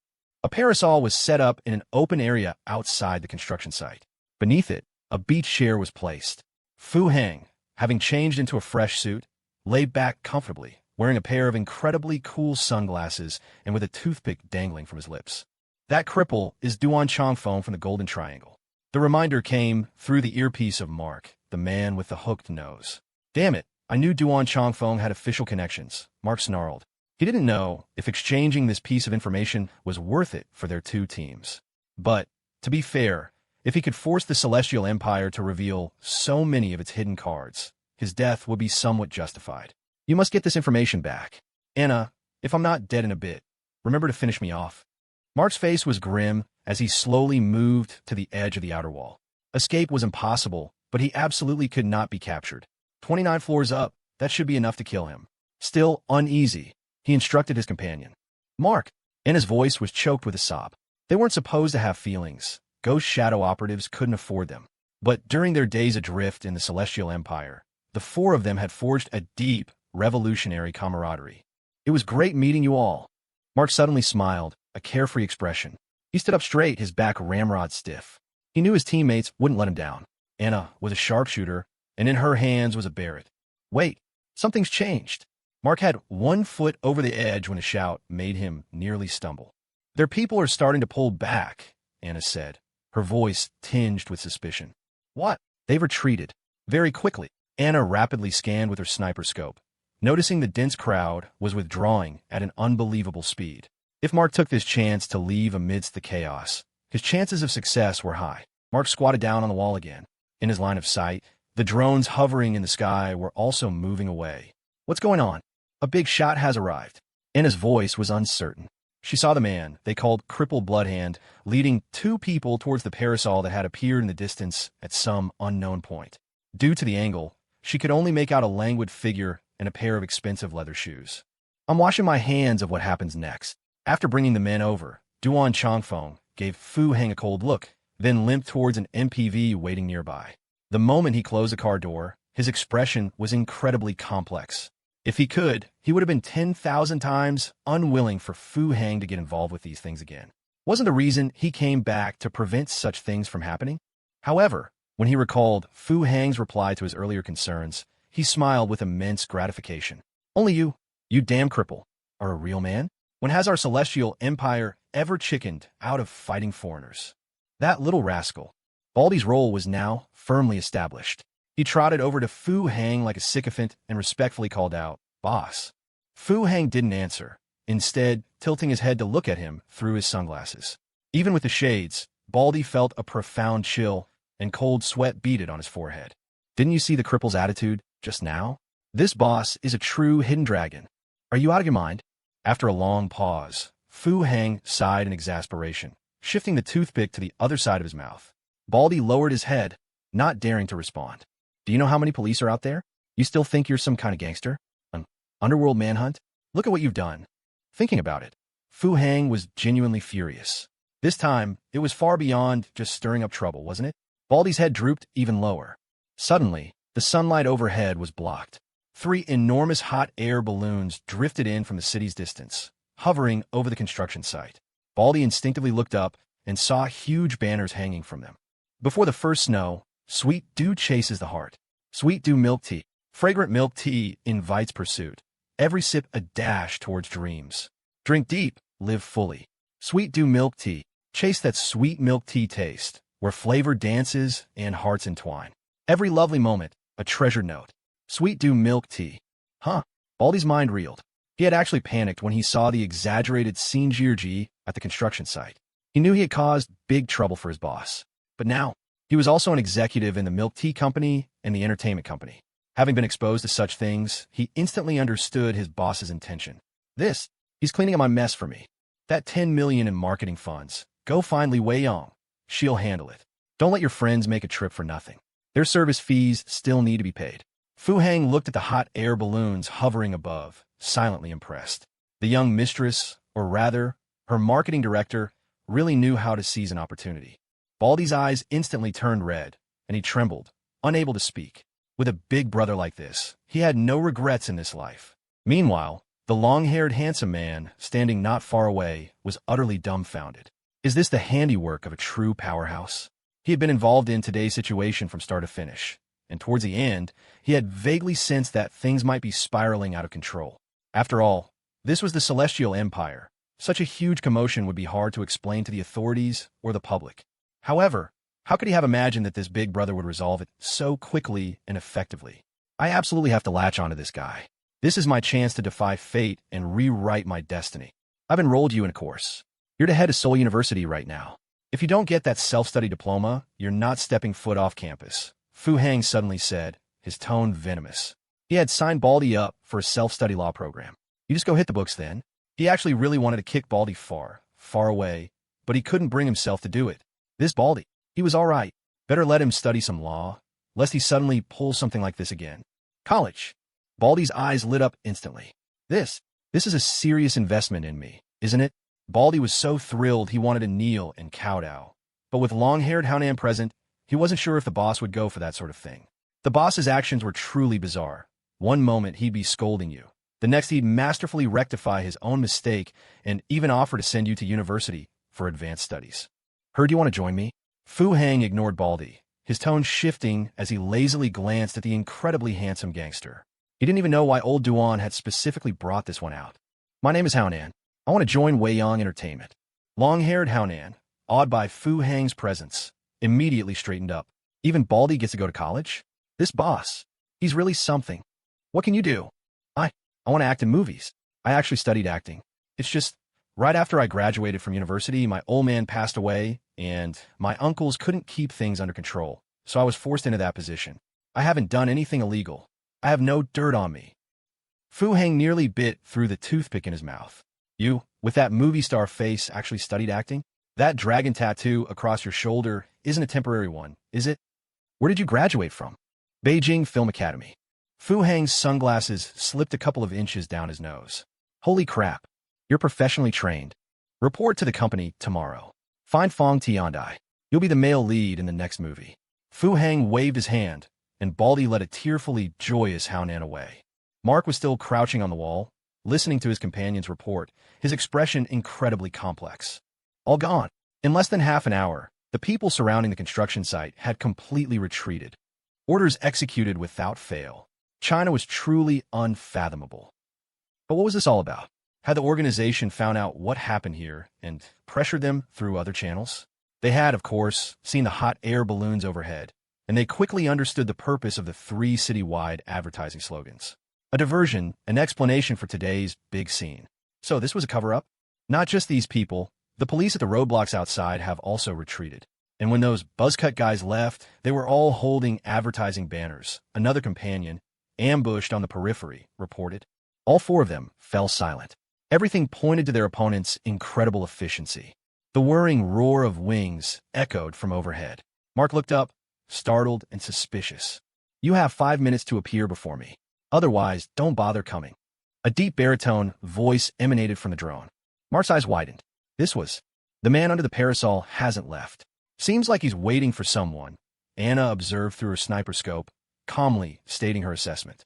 A parasol was set up in an open area outside the construction site. Beneath it, a beach chair was placed. Fu Hang, having changed into a fresh suit, lay back comfortably, wearing a pair of incredibly cool sunglasses and with a toothpick dangling from his lips. That cripple is Duan Chongfeng from the Golden Triangle. The reminder came through the earpiece of Mark, the man with the hooked nose. Damn it, I knew Duan Chongfeng had official connections, Mark snarled. He didn't know if exchanging this piece of information was worth it for their 2 teams. But, to be fair, if he could force the Celestial Empire to reveal so many of its hidden cards, his death would be somewhat justified. You must get this information back. Anna, if I'm not dead in a bit, remember to finish me off. Mark's face was grim as he slowly moved to the edge of the outer wall. Escape was impossible, but he absolutely could not be captured. 29 floors up, that should be enough to kill him. Still uneasy, he instructed his companion. Mark, and his voice was choked with a sob. They weren't supposed to have feelings. Ghost shadow operatives couldn't afford them. But during their days adrift in the Celestial Empire, the 4 of them had forged a deep, revolutionary camaraderie. It was great meeting you all. Mark suddenly smiled, a carefree expression. He stood up straight, his back ramrod stiff. He knew his teammates wouldn't let him down. Anna was a sharpshooter, and in her hands was a Barrett. Wait, something's changed. Mark had 1 foot over the edge when a shout made him nearly stumble. Their people are starting to pull back, Anna said, her voice tinged with suspicion. What? They retreated. Very quickly. Anna rapidly scanned with her sniper scope, noticing the dense crowd was withdrawing at an unbelievable speed. If Mark took this chance to leave amidst the chaos, his chances of success were high. Mark squatted down on the wall again. In his line of sight, the drones hovering in the sky were also moving away. What's going on? A big shot has arrived. Anna's voice was uncertain. She saw the man they called Crippled Bloodhand leading 2 people towards the parasol that had appeared in the distance at some unknown point. Due to the angle, she could only make out a languid figure and a pair of expensive leather shoes. I'm washing my hands of what happens next. After bringing the men over, Duan Chongfeng gave Fu Heng a cold look, then limped towards an MPV waiting nearby. The moment he closed the car door, his expression was incredibly complex. If he could, he would have been 10,000 times unwilling for Fu Heng to get involved with these things again. Wasn't the reason he came back to prevent such things from happening? However, when he recalled Fu Heng's reply to his earlier concerns, he smiled with immense gratification. Only you damn cripple, are a real man? When has our celestial empire ever chickened out of fighting foreigners? That little rascal. Baldy's role was now firmly established. He trotted over to Fu Heng like a sycophant and respectfully called out, "Boss." Fu Heng didn't answer, instead tilting his head to look at him through his sunglasses. Even with the shades, Baldy felt a profound chill, and cold sweat beaded on his forehead. Didn't you see the cripple's attitude just now? This boss is a true hidden dragon. Are you out of your mind? After a long pause, Fu Heng sighed in exasperation, shifting the toothpick to the other side of his mouth. Baldy lowered his head, not daring to respond. Do you know how many police are out there? You still think you're some kind of gangster? An underworld manhunt? Look at what you've done. Thinking about it, Fu Heng was genuinely furious. This time, it was far beyond just stirring up trouble, wasn't it? Baldy's head drooped even lower. Suddenly, the sunlight overhead was blocked. 3 enormous hot air balloons drifted in from the city's distance, hovering over the construction site. Baldy instinctively looked up and saw huge banners hanging from them. Before the first snow, sweet dew chases the heart. Sweet dew milk tea. Fragrant milk tea invites pursuit. Every sip a dash towards dreams. Drink deep, live fully. Sweet dew milk tea. Chase that sweet milk tea taste, where flavor dances and hearts entwine. Every lovely moment, a treasured note. Sweet dew milk tea. Huh. Baldy's mind reeled. He had actually panicked when he saw the exaggerated Xinjiang at the construction site. He knew he had caused big trouble for his boss. But now, he was also an executive in the milk tea company and the entertainment company. Having been exposed to such things, he instantly understood his boss's intention. He's cleaning up my mess for me. That 10 million in marketing funds. Go find Li Weiyang. She'll handle it. Don't let your friends make a trip for nothing. Their service fees still need to be paid. Fu Heng looked at the hot air balloons hovering above, silently impressed. The young mistress, or rather, her marketing director, really knew how to seize an opportunity. Baldy's eyes instantly turned red, and he trembled, unable to speak. With a big brother like this, he had no regrets in this life. Meanwhile, the long-haired handsome man, standing not far away, was utterly dumbfounded. Is this the handiwork of a true powerhouse? He had been involved in today's situation from start to finish, and towards the end, he had vaguely sensed that things might be spiraling out of control. After all, this was the Celestial Empire. Such a huge commotion would be hard to explain to the authorities or the public. However, how could he have imagined that this big brother would resolve it so quickly and effectively? I absolutely have to latch onto this guy. This is my chance to defy fate and rewrite my destiny. I've enrolled you in a course. You're to head to Seoul University right now. If you don't get that self-study diploma, you're not stepping foot off campus, Fu Heng suddenly said, his tone venomous. He had signed Baldy up for a self-study law program. You just go hit the books then. He actually really wanted to kick Baldy far, far away, but he couldn't bring himself to do it. This Baldy, he was all right. Better let him study some law, lest he suddenly pulls something like this again. College. Baldy's eyes lit up instantly. This is a serious investment in me, isn't it? Baldy was so thrilled he wanted to kneel and kowtow. But with long-haired Haonan present, he wasn't sure if the boss would go for that sort of thing. The boss's actions were truly bizarre. One moment he'd be scolding you. The next he'd masterfully rectify his own mistake and even offer to send you to university for advanced studies. Heard you want to join me? Fu Heng ignored Baldy, his tone shifting as he lazily glanced at the incredibly handsome gangster. He didn't even know why old Duan had specifically brought this one out. My name is Haonan. I want to join Weiyang Entertainment. Long-haired Haonan, awed by Fu Heng's presence, immediately straightened up. Even Baldy gets to go to college? This boss, he's really something. What can you do? I want to act in movies. I actually studied acting. It's just, right after I graduated from university, my old man passed away, and my uncles couldn't keep things under control, so I was forced into that position. I haven't done anything illegal. I have no dirt on me. Fu Heng nearly bit through the toothpick in his mouth. You, with that movie star face, actually studied acting? That dragon tattoo across your shoulder isn't a temporary one, is it? Where did you graduate from? Beijing Film Academy. Fu Heng's sunglasses slipped a couple of inches down his nose. Holy crap. You're professionally trained. Report to the company tomorrow. Find Fong Tiandai. You'll be the male lead in the next movie. Fu Hang waved his hand, and Baldy led a tearfully joyous Haonan away. Mark was still crouching on the wall, listening to his companion's report, his expression incredibly complex. All gone. In less than half an hour, the people surrounding the construction site had completely retreated. Orders executed without fail. China was truly unfathomable. But what was this all about? Had the organization found out what happened here and pressured them through other channels? They had, of course, seen the hot air balloons overhead, and they quickly understood the purpose of the 3 city-wide advertising slogans. A diversion, an explanation for today's big scene. So this was a cover-up? Not just these people. The police at the roadblocks outside have also retreated. And when those buzzcut guys left, they were all holding advertising banners. Another companion, ambushed on the periphery, reported. All 4 of them fell silent. Everything pointed to their opponent's incredible efficiency. The whirring roar of wings echoed from overhead. Mark looked up, startled and suspicious. You have 5 minutes to appear before me. Otherwise, don't bother coming. A deep baritone voice emanated from the drone. Mark's eyes widened. This was. The man under the parasol hasn't left. Seems like he's waiting for someone, Anna observed through her sniper scope, calmly stating her assessment.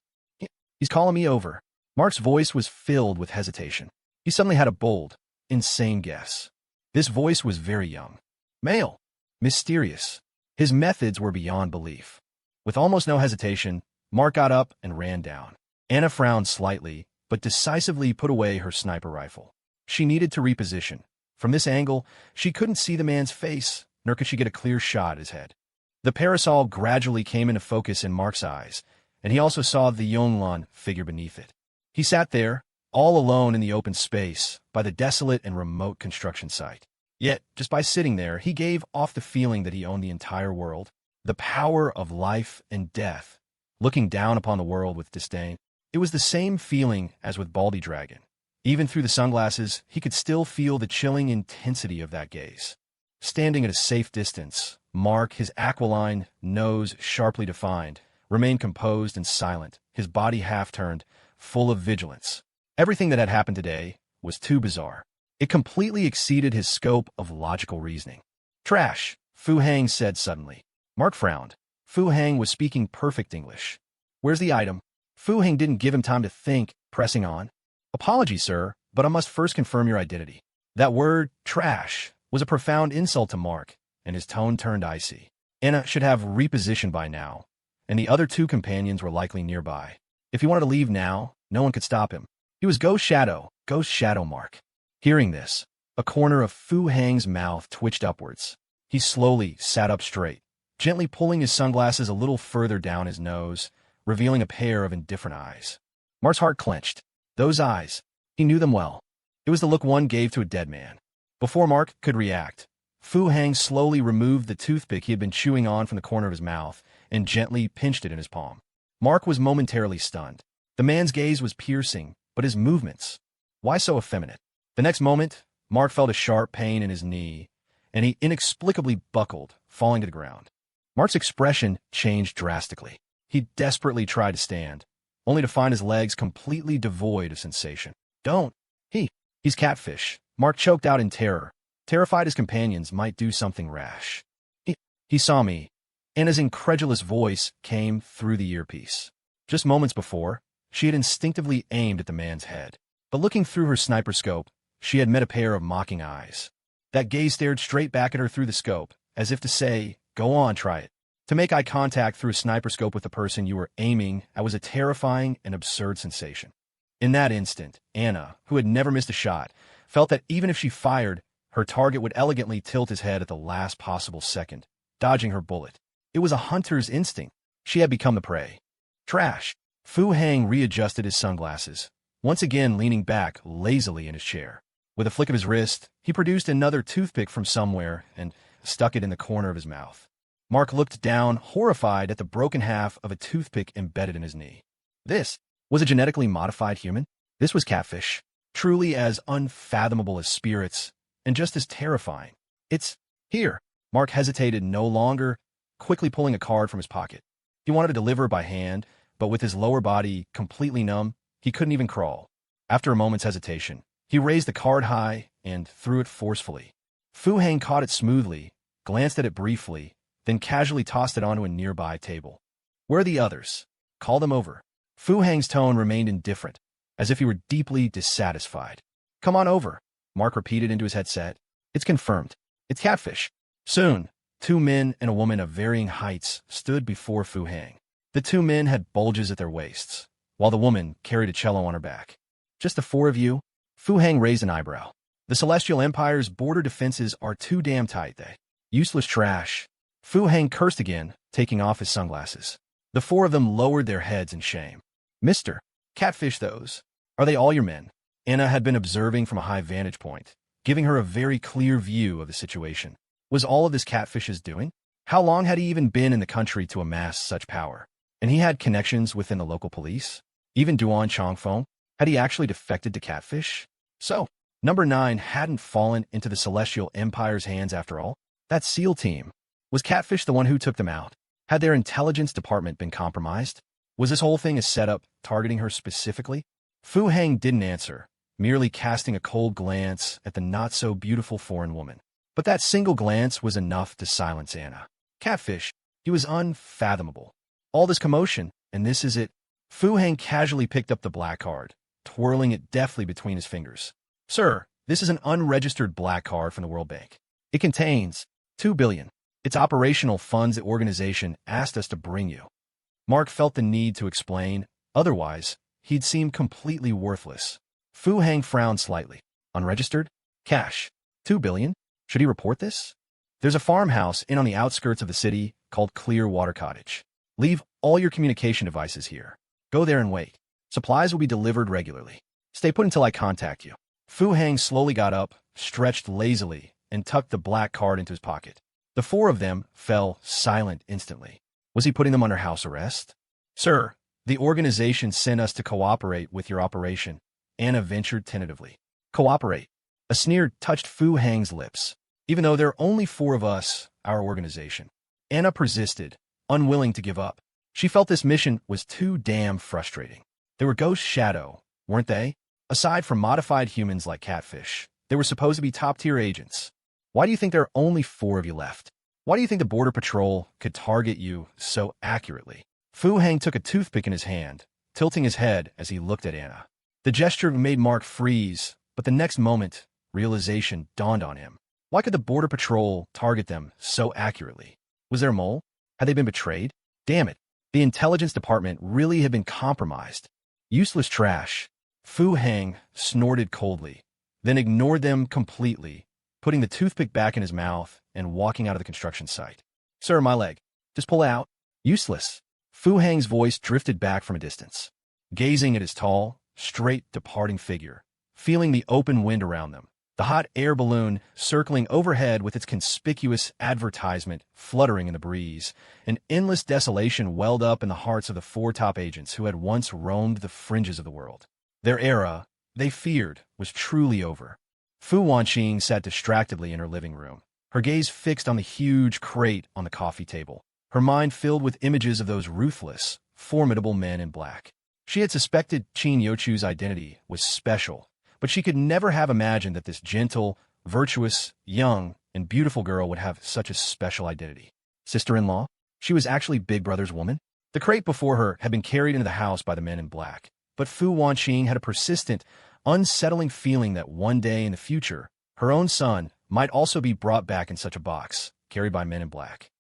He's calling me over. Mark's voice was filled with hesitation. He suddenly had a bold, insane guess. This voice was very young. Male. Mysterious. His methods were beyond belief. With almost no hesitation, Mark got up and ran down. Anna frowned slightly, but decisively put away her sniper rifle. She needed to reposition. From this angle, she couldn't see the man's face, nor could she get a clear shot at his head. The parasol gradually came into focus in Mark's eyes, and he also saw the Yonglun figure beneath it. He sat there, all alone in the open space, by the desolate and remote construction site. Yet, just by sitting there, he gave off the feeling that he owned the entire world, the power of life and death, looking down upon the world with disdain. It was the same feeling as with Baldy Dragon. Even through the sunglasses, he could still feel the chilling intensity of that gaze. Standing at a safe distance, Mark, his aquiline nose sharply defined, remained composed and silent, his body half-turned, full of vigilance. Everything that had happened today was too bizarre. It completely exceeded his scope of logical reasoning. Trash, Fu Hang said suddenly. Mark frowned. Fu Hang was speaking perfect English. Where's the item? Fu Hang didn't give him time to think, pressing on. Apologies, sir, but I must first confirm your identity. That word, trash, was a profound insult to Mark, and his tone turned icy. Anna should have repositioned by now, and the other 2 companions were likely nearby. If he wanted to leave now, no one could stop him. He was Ghost Shadow Mark. Hearing this, a corner of Fu Hang's mouth twitched upwards. He slowly sat up straight, gently pulling his sunglasses a little further down his nose, revealing a pair of indifferent eyes. Mark's heart clenched. Those eyes. He knew them well. It was the look one gave to a dead man. Before Mark could react, Fu Hang slowly removed the toothpick he had been chewing on from the corner of his mouth and gently pinched it in his palm. Mark was momentarily stunned. The man's gaze was piercing, but his movements, why so effeminate? The next moment, Mark felt a sharp pain in his knee, and he inexplicably buckled, falling to the ground. Mark's expression changed drastically. He desperately tried to stand, only to find his legs completely devoid of sensation. Don't. He's catfish. Mark choked out in terror, terrified his companions might do something rash. He saw me, and his incredulous voice came through the earpiece. Just moments before, she had instinctively aimed at the man's head. But looking through her sniper scope, she had met a pair of mocking eyes. That gaze stared straight back at her through the scope, as if to say, go on, try it. To make eye contact through a sniper scope with the person you were aiming at was a terrifying and absurd sensation. In that instant, Anna, who had never missed a shot, felt that even if she fired, her target would elegantly tilt his head at the last possible second, dodging her bullet. It was a hunter's instinct. She had become the prey. Trash. Fu Hang readjusted his sunglasses, once again leaning back lazily in his chair. With a flick of his wrist, he produced another toothpick from somewhere and stuck it in the corner of his mouth. Mark looked down, horrified at the broken half of a toothpick embedded in his knee. This was a genetically modified human? This was catfish, truly as unfathomable as spirits, and just as terrifying. It's here. Mark hesitated no longer, quickly pulling a card from his pocket. He wanted to deliver by hand, but with his lower body completely numb, he couldn't even crawl. After a moment's hesitation, He raised the card high and threw it forcefully. Fu Heng caught it smoothly, glanced at it briefly, then casually tossed it onto a nearby table. Where are the others? Call them over. Fu Heng's tone remained indifferent, as if he were deeply dissatisfied. Come on over, Mark repeated into his headset. It's confirmed. It's catfish. Soon, 2 men and a woman of varying heights stood before Fu Heng. The 2 men had bulges at their waists, while the woman carried a cello on her back. Just the 4 of you? Fu Heng raised an eyebrow. The Celestial Empire's border defenses are too damn tight, they. Useless trash. Fu Heng cursed again, taking off his sunglasses. The 4 of them lowered their heads in shame. Mister, catfish those. Are they all your men? Anna had been observing from a high vantage point, giving her a very clear view of the situation. Was all of this catfish's doing? How long had he even been in the country to amass such power? And he had connections within the local police? Even Duan Chongfeng? Had he actually defected to catfish? So, Number 9 hadn't fallen into the Celestial Empire's hands after all? That SEAL team. Was Catfish the one who took them out? Had their intelligence department been compromised? Was this whole thing a setup targeting her specifically? Fu Heng didn't answer, merely casting a cold glance at the not-so-beautiful foreign woman. But that single glance was enough to silence Anna. Catfish, he was unfathomable. All this commotion, and this is it. Fu Heng casually picked up the black card, twirling it deftly between his fingers. Sir, this is an unregistered black card from the World Bank. It contains 2 billion. It's operational funds the organization asked us to bring you. Mark felt the need to explain, otherwise, he'd seem completely worthless. Fu Heng frowned slightly. Unregistered? Cash. 2 billion? Should he report this? There's a farmhouse in on the outskirts of the city called Clearwater Cottage. Leave all your communication devices here. Go there and wait. Supplies will be delivered regularly. Stay put until I contact you. Fu Heng slowly got up, stretched lazily, and tucked the black card into his pocket. The 4 of them fell silent instantly. Was he putting them under house arrest? Sir, the organization sent us to cooperate with your operation, Anna ventured tentatively. Cooperate? A sneer touched Fu Heng's lips. Even though there are only 4 of us, our organization. Anna persisted, unwilling to give up. She felt this mission was too damn frustrating. They were Ghost Shadow, weren't they? Aside from modified humans like Catfish, they were supposed to be top-tier agents. Why do you think there are only 4 of you left? Why do you think the Border Patrol could target you so accurately? Fu Heng took a toothpick in his hand, tilting his head as he looked at Anna. The gesture made Mark freeze, but the next moment, realization dawned on him. Why could the Border Patrol target them so accurately? Was there a mole? Had they been betrayed? Damn it, the intelligence department really had been compromised. Useless trash. Fu Heng snorted coldly, then ignored them completely, putting the toothpick back in his mouth and walking out of the construction site. Sir, my leg. Just pull out. Useless. Fu Heng's voice drifted back from a distance. Gazing at his tall, straight, departing figure, feeling the open wind around them, the hot air balloon circling overhead with its conspicuous advertisement fluttering in the breeze, an endless desolation welled up in the hearts of the 4 top agents who had once roamed the fringes of the world. Their era, they feared, was truly over. Fu Wanqing sat distractedly in her living room, her gaze fixed on the huge crate on the coffee table, her mind filled with images of those ruthless, formidable men in black. She had suspected Qin Yuchu's identity was special, but she could never have imagined that this gentle, virtuous, young, and beautiful girl would have such a special identity. Sister-in-law? She was actually Big Brother's woman? The crate before her had been carried into the house by the men in black. But Fu Wanqing had a persistent, unsettling feeling that one day in the future, her own son might also be brought back in such a box, carried by men in black.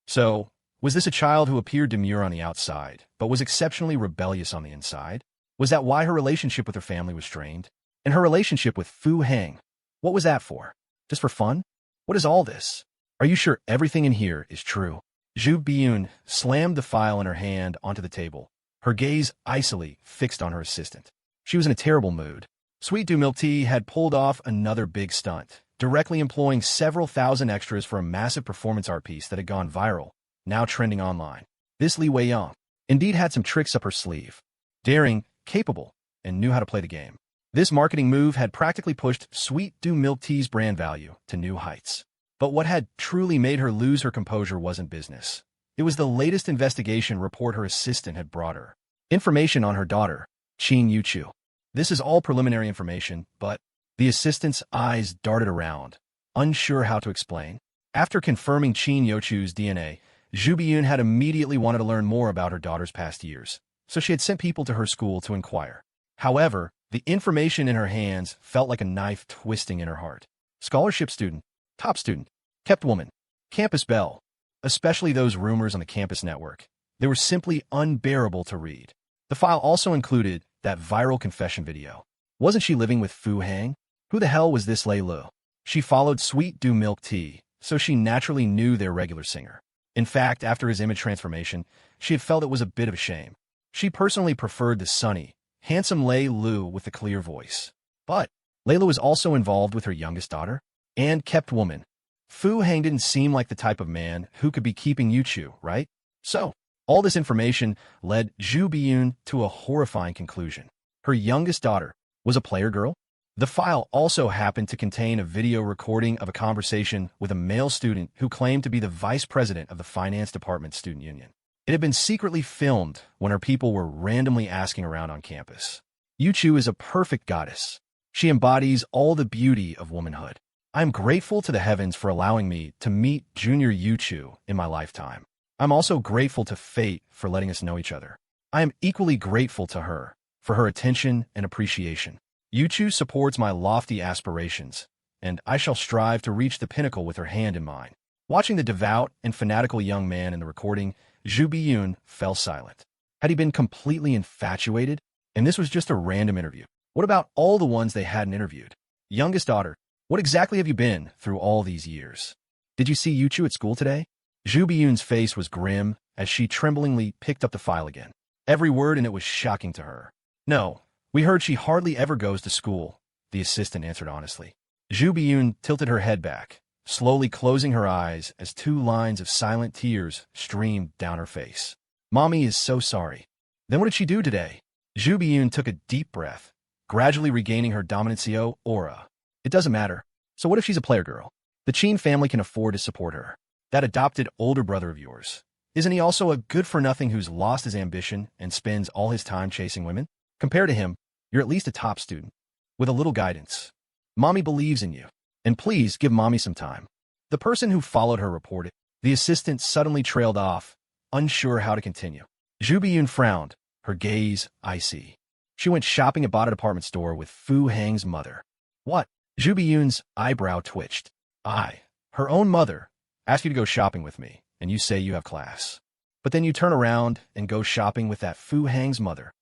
So, was this a child who appeared demure on the outside, but was exceptionally rebellious on the inside? Was that why her relationship with her family was strained? And her relationship with Fu Heng, what was that for? Just for fun? What is all this? Are you sure everything in here is true? Zhu Biyun slammed the file in her hand onto the table, her gaze icily fixed on her assistant. She was in a terrible mood. Sweet Dew Milk Tea had pulled off another big stunt, directly employing several thousand extras for a massive performance art piece that had gone viral, now trending online. This Li Weiyang indeed had some tricks up her sleeve. Daring, capable, and knew how to play the game. This marketing move had practically pushed Sweet Dew Milk Tea's brand value to new heights. But what had truly made her lose her composure wasn't business. It was the latest investigation report her assistant had brought her. Information on her daughter, Qin Yuchu. This is all preliminary information, but The assistant's eyes darted around, unsure how to explain. After confirming Qin Yuchu's DNA, Zhu Biyun had immediately wanted to learn more about her daughter's past years, so she had sent people to her school to inquire. However, the information in her hands felt like a knife twisting in her heart. Scholarship student, top student, kept woman, campus belle, especially those rumors on the campus network. They were simply unbearable to read. The file also included that viral confession video. Wasn't she living with Fu Hang? Who the hell was this Lei Lu? She followed Sweet Dew Milk Tea, so she naturally knew their regular singer. In fact, after his image transformation, she had felt it was a bit of a shame. She personally preferred the sunny, handsome Lei Lu with the clear voice. But Lei Lu was also involved with her youngest daughter and kept woman. Fu Hang didn't seem like the type of man who could be keeping Yuchu, right? So, all this information led Zhu Biyun to a horrifying conclusion. Her youngest daughter was a player girl. The file also happened to contain a video recording of a conversation with a male student who claimed to be the vice president of the finance department student union. It had been secretly filmed when her people were randomly asking around on campus. Yuchu is a perfect goddess. She embodies all the beauty of womanhood. I am grateful to the heavens for allowing me to meet Junior Yuchu in my lifetime. I'm also grateful to fate for letting us know each other. I am equally grateful to her for her attention and appreciation. Yuchu supports my lofty aspirations, and I shall strive to reach the pinnacle with her hand in mine. Watching the devout and fanatical young man in the recording, Zhu Biyun fell silent. Had he been completely infatuated? And this was just a random interview. What about all the ones they hadn't interviewed? Youngest daughter, what exactly have you been through all these years? Did you see Yuchu at school today? Zhu Biyun's face was grim as she tremblingly picked up the file again. Every word in it was shocking to her. No, we heard she hardly ever goes to school, the assistant answered honestly. Zhu Biyun tilted her head back, slowly closing her eyes as 2 lines of silent tears streamed down her face. Mommy is so sorry. Then what did she do today? Zhu Biyun took a deep breath, gradually regaining her dominancio aura. It doesn't matter. So what if she's a player girl? The Qin family can afford to support her. That adopted older brother of yours, isn't he also a good-for-nothing who's lost his ambition and spends all his time chasing women? Compared to him, you're at least a top student, with a little guidance. Mommy believes in you, and please give Mommy some time. The person who followed her reported. The assistant suddenly trailed off, unsure how to continue. Zhu Biyun frowned, her gaze icy. She went shopping at a department store with Fu Hang's mother. What? Zhu Biyun's eyebrow twitched. Her own mother, asked you to go shopping with me, and you say you have class. But then you turn around and go shopping with that Fu Hang's mother.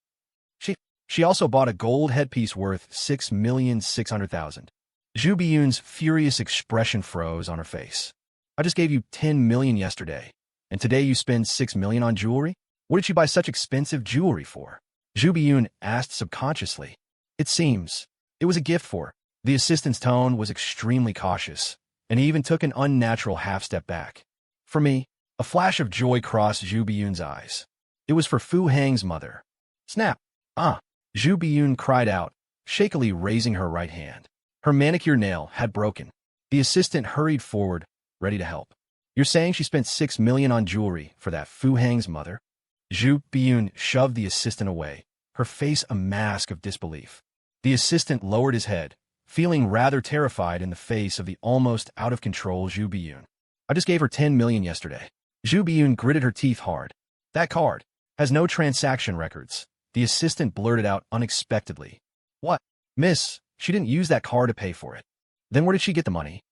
She also bought a gold headpiece worth 6,600,000. Zhu Biyun's furious expression froze on her face. I just gave you 10 million yesterday, and today you spend 6 million on jewelry? What did you buy such expensive jewelry for? Zhu Biyun asked subconsciously. It seems it was a gift for her. The assistant's tone was extremely cautious, and he even took an unnatural half-step back. For me, a flash of joy crossed Zhu Biyun's eyes. It was for Fu Hang's mother. Snap! Zhu Biyun cried out, shakily raising her right hand. Her manicure nail had broken. The assistant hurried forward, ready to help. You're saying she spent 6 million on jewelry for that Fu Hang's mother? Zhu Biyun shoved the assistant away, her face a mask of disbelief. The assistant lowered his head, feeling rather terrified in the face of the almost out-of-control Zhu Biyun. I just gave her 10 million yesterday. Zhu Biyun gritted her teeth hard. That card has no transaction records. The assistant blurted out unexpectedly. What? Miss, she didn't use that card to pay for it. Then where did she get the money?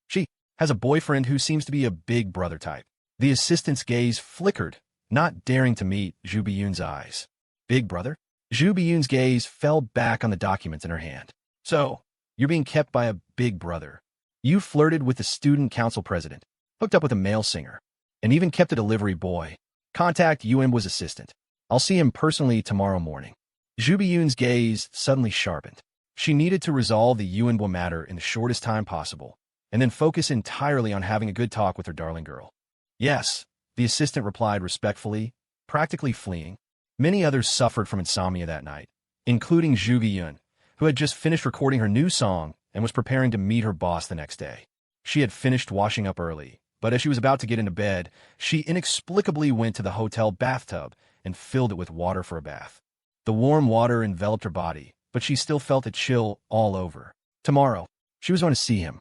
She has a boyfriend who seems to be a big brother type. The assistant's gaze flickered, not daring to meet Zhu Biyun's eyes. Big brother? Zhu Biyun's gaze fell back on the documents in her hand. So, you're being kept by a big brother. You flirted with the student council president, hooked up with a male singer, and even kept a delivery boy. Contact UM was assistant. I'll see him personally tomorrow morning. Zhu Biyun's gaze suddenly sharpened. She needed to resolve the Yuanbo matter in the shortest time possible, and then focus entirely on having a good talk with her darling girl. Yes, the assistant replied respectfully, practically fleeing. Many others suffered from insomnia that night, including Zhu Biyun, who had just finished recording her new song and was preparing to meet her boss the next day. She had finished washing up early, but as she was about to get into bed, she inexplicably went to the hotel bathtub and filled it with water for a bath. The warm water enveloped her body, but she still felt a chill all over. Tomorrow, she was going to see him.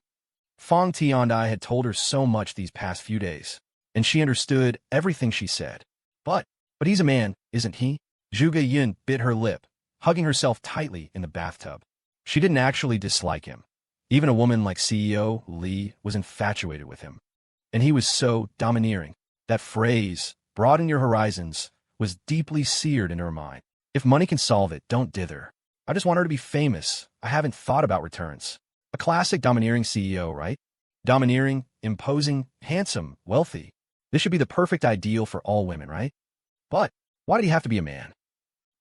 Fong Tiandai had told her so much these past few days, and she understood everything she said. But he's a man, isn't he? Zhuge Yun bit her lip, hugging herself tightly in the bathtub. She didn't actually dislike him. Even a woman like CEO Li was infatuated with him. And he was so domineering. That phrase, broaden your horizons, was deeply seared in her mind. If money can solve it, don't dither. I just want her to be famous. I haven't thought about returns. A classic domineering CEO, right? Domineering, imposing, handsome, wealthy. This should be the perfect ideal for all women, right? But why did he have to be a man?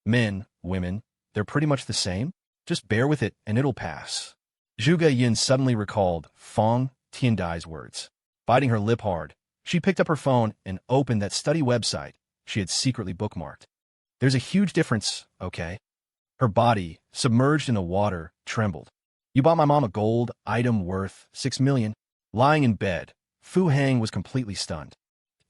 Men, women, they're pretty much the same. Just bear with it and it'll pass. Zhuge Yin suddenly recalled Fong Tiandai's words. Biting her lip hard, she picked up her phone and opened that study website she had secretly bookmarked. There's a huge difference, okay? Her body, submerged in the water, trembled. You bought my mom a gold item worth 6 million. Lying in bed, Fu Hang was completely stunned.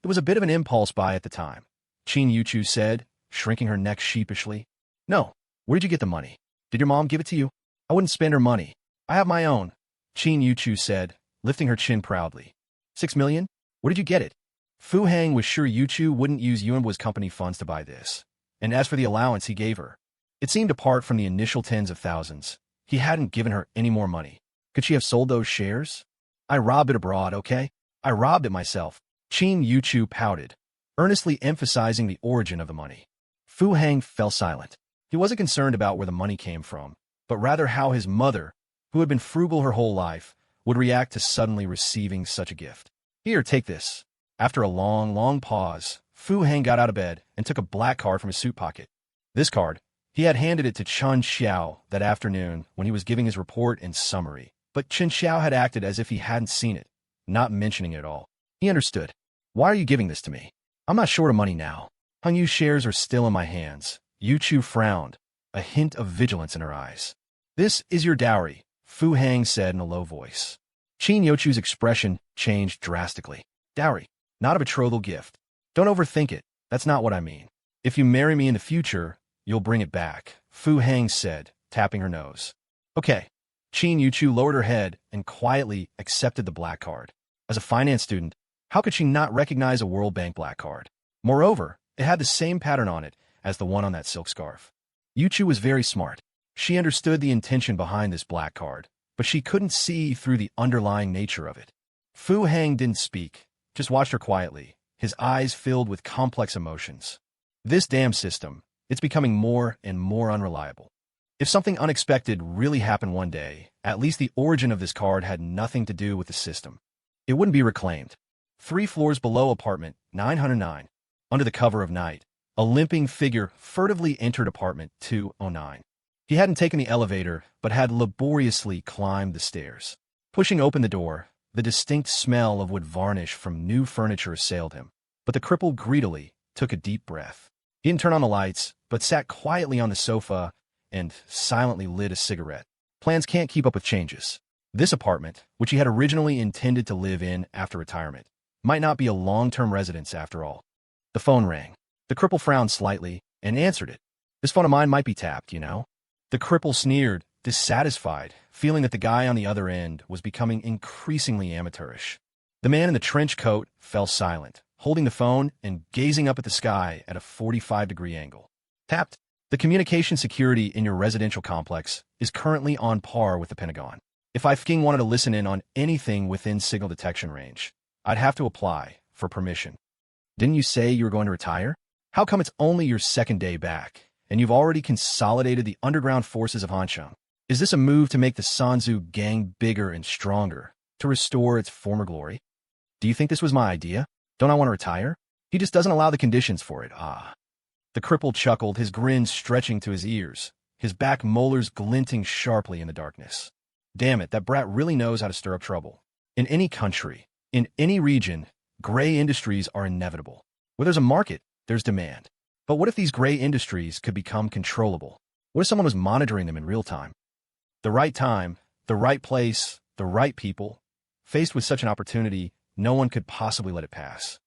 It was a bit of an impulse buy at the time. Qin Yuchu said, shrinking her neck sheepishly. No, where did you get the money? Did your mom give it to you? I wouldn't spend her money. I have my own, Qin Yuchu said, lifting her chin proudly. 6 million? Where did you get it? Fu Hang was sure Yuchu wouldn't use Yuanbu's company funds to buy this. And as for the allowance he gave her, it seemed apart from the initial tens of thousands. He hadn't given her any more money. Could she have sold those shares? I robbed it abroad, okay? I robbed it myself. Qin Yuchu pouted, earnestly emphasizing the origin of the money. Fu Hang fell silent. He wasn't concerned about where the money came from, but rather how his mother, who had been frugal her whole life, would react to suddenly receiving such a gift. Here, take this. After a long pause, Fu Hang got out of bed and took a black card from his suit pocket. This card, he had handed it to Chen Xiao that afternoon when he was giving his report and summary, but Chen Xiao had acted as if he hadn't seen it, not mentioning it at all. He understood. Why are you giving this to me? I'm not short of money now. Hangyu shares are still in my hands. Yuchu frowned, a hint of vigilance in her eyes. This is your dowry, Fu Hang said in a low voice. Qin Yuchu's expression changed drastically. Dowry, not a betrothal gift. Don't overthink it. That's not what I mean. If you marry me in the future, you'll bring it back, Fu Hang said, tapping her nose. Okay. Qin Yuchu lowered her head and quietly accepted the black card. As a finance student, how could she not recognize a World Bank black card? Moreover, it had the same pattern on it as the one on that silk scarf. Yuchu was very smart. She understood the intention behind this black card, but she couldn't see through the underlying nature of it. Fu Hang didn't speak, just watched her quietly, his eyes filled with complex emotions. This damn system, it's becoming more and more unreliable. If something unexpected really happened one day, at least the origin of this card had nothing to do with the system. It wouldn't be reclaimed. 3 floors below apartment 909. Under the cover of night, a limping figure furtively entered apartment 209. He hadn't taken the elevator, but had laboriously climbed the stairs. Pushing open the door, the distinct smell of wood varnish from new furniture assailed him. But the cripple greedily took a deep breath. He didn't turn on the lights, but sat quietly on the sofa and silently lit a cigarette. Plans can't keep up with changes. This apartment, which he had originally intended to live in after retirement, might not be a long-term residence after all. The phone rang. The cripple frowned slightly and answered it. This phone of mine might be tapped, you know? The cripple sneered, dissatisfied, feeling that the guy on the other end was becoming increasingly amateurish. The man in the trench coat fell silent, holding the phone and gazing up at the sky at a 45-degree angle. Tapped. The communication security in your residential complex is currently on par with the Pentagon. If I f***ing wanted to listen in on anything within signal detection range, I'd have to apply for permission. Didn't you say you were going to retire? How come it's only your second day back, and you've already consolidated the underground forces of Hansheng? Is this a move to make the Sanzu gang bigger and stronger, to restore its former glory? Do you think this was my idea? Don't I want to retire? He just doesn't allow the conditions for it, ah. The cripple chuckled, his grin stretching to his ears, his back molars glinting sharply in the darkness. Damn it, that brat really knows how to stir up trouble. In any country, in any region, gray industries are inevitable. Where there's a market, there's demand. But what if these gray industries could become controllable? What if someone was monitoring them in real time? The right time, the right place, the right people. Faced with such an opportunity, no one could possibly let it pass.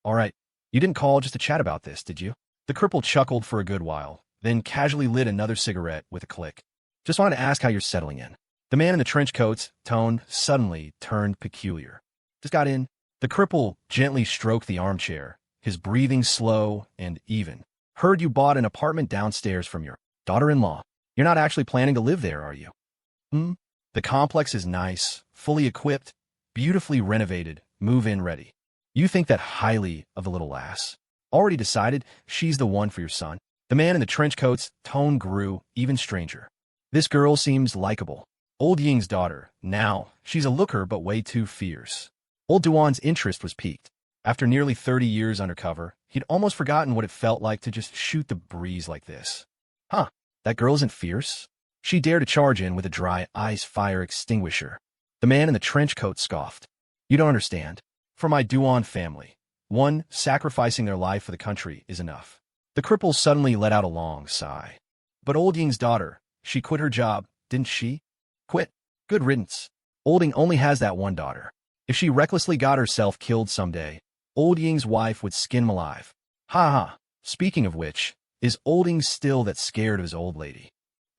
All right, you didn't call just to chat about this, did you? The cripple chuckled for a good while, then casually lit another cigarette with a click. Just wanted to ask how you're settling in. The man in the trench coat's tone suddenly turned peculiar. Just got in. The cripple gently stroked the armchair, his breathing slow and even. Heard you bought an apartment downstairs from your daughter-in-law. You're not actually planning to live there, are you? The complex is nice, fully equipped, beautifully renovated, move-in ready. You think that highly of the little lass. Already decided she's the one for your son. The man in the trench coat's tone grew even stranger. This girl seems likable. Old Ying's daughter. Now, she's a looker but way too fierce. Old Duan's interest was piqued. After nearly 30 years undercover, he'd almost forgotten what it felt like to just shoot the breeze like this. Huh, that girl isn't fierce? She dared to charge in with a dry ice fire extinguisher. The man in the trench coat scoffed. You don't understand. For my Duan family, one sacrificing their life for the country is enough. The cripple suddenly let out a long sigh. But Old Ying's daughter, she quit her job, didn't she? Quit. Good riddance. Old Ying only has that one daughter. If she recklessly got herself killed someday, Old Ying's wife would skin him alive. Ha ha. Speaking of which, is Old Ying still that scared of his old lady?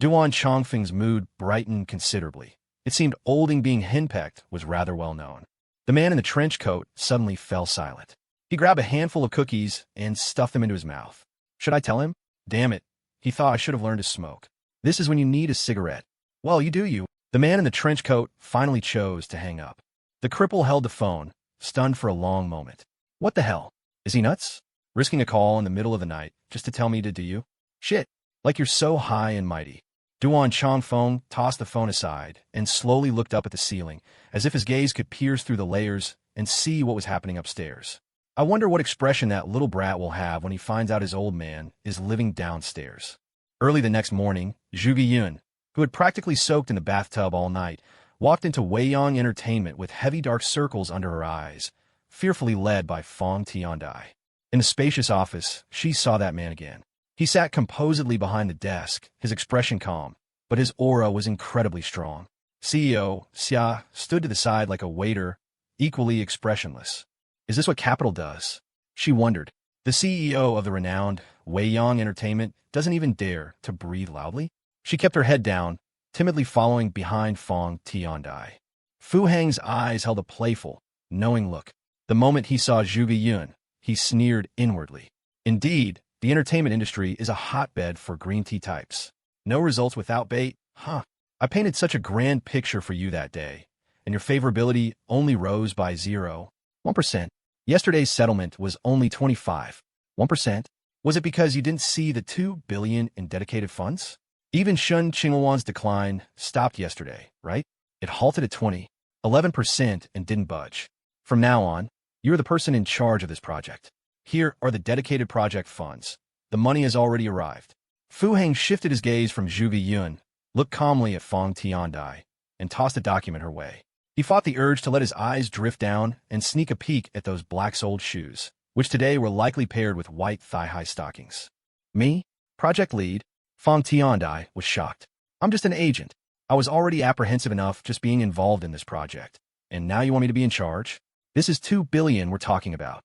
Duan Chongfeng's mood brightened considerably. It seemed Old Ying being henpecked was rather well known. The man in the trench coat suddenly fell silent. He grabbed a handful of cookies and stuffed them into his mouth. Should I tell him? Damn it. He thought I should have learned to smoke. This is when you need a cigarette. Well, you do you. The man in the trench coat finally chose to hang up. The cripple held the phone, stunned for a long moment. What the hell? Is he nuts? Risking a call in the middle of the night just to tell me to do you? Shit. Like you're so high and mighty. Duan Chongfeng tossed the phone aside and slowly looked up at the ceiling, as if his gaze could pierce through the layers and see what was happening upstairs. I wonder what expression that little brat will have when he finds out his old man is living downstairs. Early the next morning, Zhuge Yun, who had practically soaked in the bathtub all night, walked into Weiyang Entertainment with heavy dark circles under her eyes, fearfully led by Fong Tiandai. In the spacious office, she saw that man again. He sat composedly behind the desk, his expression calm, but his aura was incredibly strong. CEO Xia stood to the side like a waiter, equally expressionless. Is this what capital does? She wondered. The CEO of the renowned Weiyang Entertainment doesn't even dare to breathe loudly. She kept her head down, timidly following behind Fong Tiandai. Fu Hang's eyes held a playful, knowing look. The moment he saw Zhuge Yun, he sneered inwardly. Indeed, the entertainment industry is a hotbed for green tea types. No results without bait? Huh. I painted such a grand picture for you that day, and your favorability only rose by 0.1%. Yesterday's settlement was only 25.1%. Was it because you didn't see the 2 billion in dedicated funds? Even Shen Qingluan's decline stopped yesterday, right? It halted at 11% and didn't budge. From now on, you're the person in charge of this project. Here are the dedicated project funds. The money has already arrived. Fu Hang shifted his gaze from Zhuge Yun, looked calmly at Fong Tiandai, and tossed a document her way. He fought the urge to let his eyes drift down and sneak a peek at those black-soled shoes, which today were likely paired with white thigh-high stockings. Me? Project lead? Fong Tiandai was shocked. I'm just an agent. I was already apprehensive enough just being involved in this project. And now you want me to be in charge? This is 2 billion we're talking about.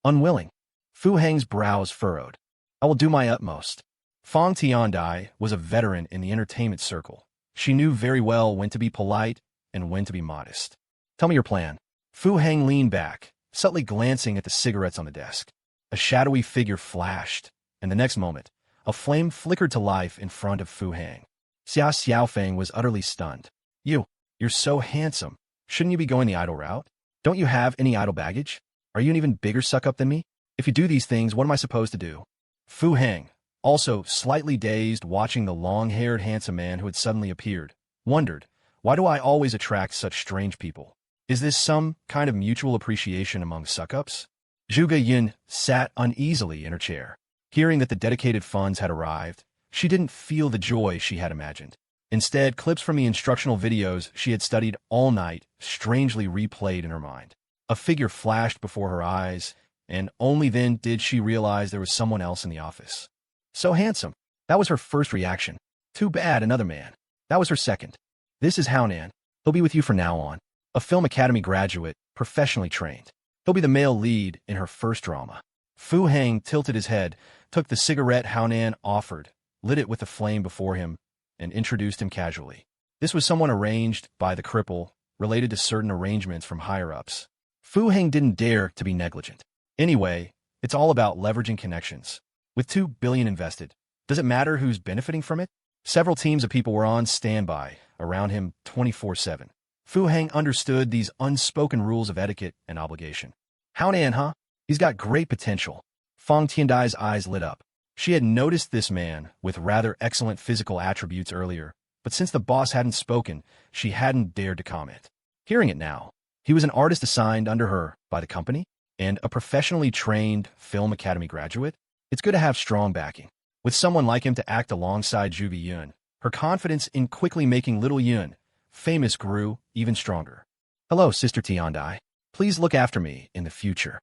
Unwilling. Fu Hang's brows furrowed. I will do my utmost. Fong Tiandai was a veteran in the entertainment circle. She knew very well when to be polite and when to be modest. Tell me your plan. Fu Hang leaned back, subtly glancing at the cigarettes on the desk. A shadowy figure flashed, and the next moment, a flame flickered to life in front of Fu Hang. Xia Xiaofeng was utterly stunned. You're so handsome. Shouldn't you be going the idle route? Don't you have any idle baggage? Are you an even bigger suck-up than me? If you do these things, what am I supposed to do? Fu Hang, also slightly dazed watching the long-haired handsome man who had suddenly appeared, wondered, why do I always attract such strange people? Is this some kind of mutual appreciation among suck-ups? Zhuge Yun sat uneasily in her chair. Hearing that the dedicated funds had arrived, she didn't feel the joy she had imagined. Instead, clips from the instructional videos she had studied all night strangely replayed in her mind. A figure flashed before her eyes, and only then did she realize there was someone else in the office. So handsome. That was her first reaction. Too bad, another man. That was her second. This is Haonan. He'll be with you from now on. A film academy graduate, professionally trained. He'll be the male lead in her first drama. Fu Hang tilted his head, took the cigarette Haonan offered, lit it with the flame before him, and introduced him casually. This was someone arranged by the cripple, related to certain arrangements from higher-ups. Fu Heng didn't dare to be negligent. Anyway, it's all about leveraging connections. With $2 billion invested, does it matter who's benefiting from it? Several teams of people were on standby around him 24/7. Fu Heng understood these unspoken rules of etiquette and obligation. Haonan, huh? He's got great potential. Fang Tiandai's eyes lit up. She had noticed this man with rather excellent physical attributes earlier, but since the boss hadn't spoken, she hadn't dared to comment. Hearing it now, he was an artist assigned under her by the company and a professionally trained film academy graduate. It's good to have strong backing. With someone like him to act alongside Zhu Biyun, her confidence in quickly making little Yun famous grew even stronger. Hello, Sister Tiandai. Please look after me in the future.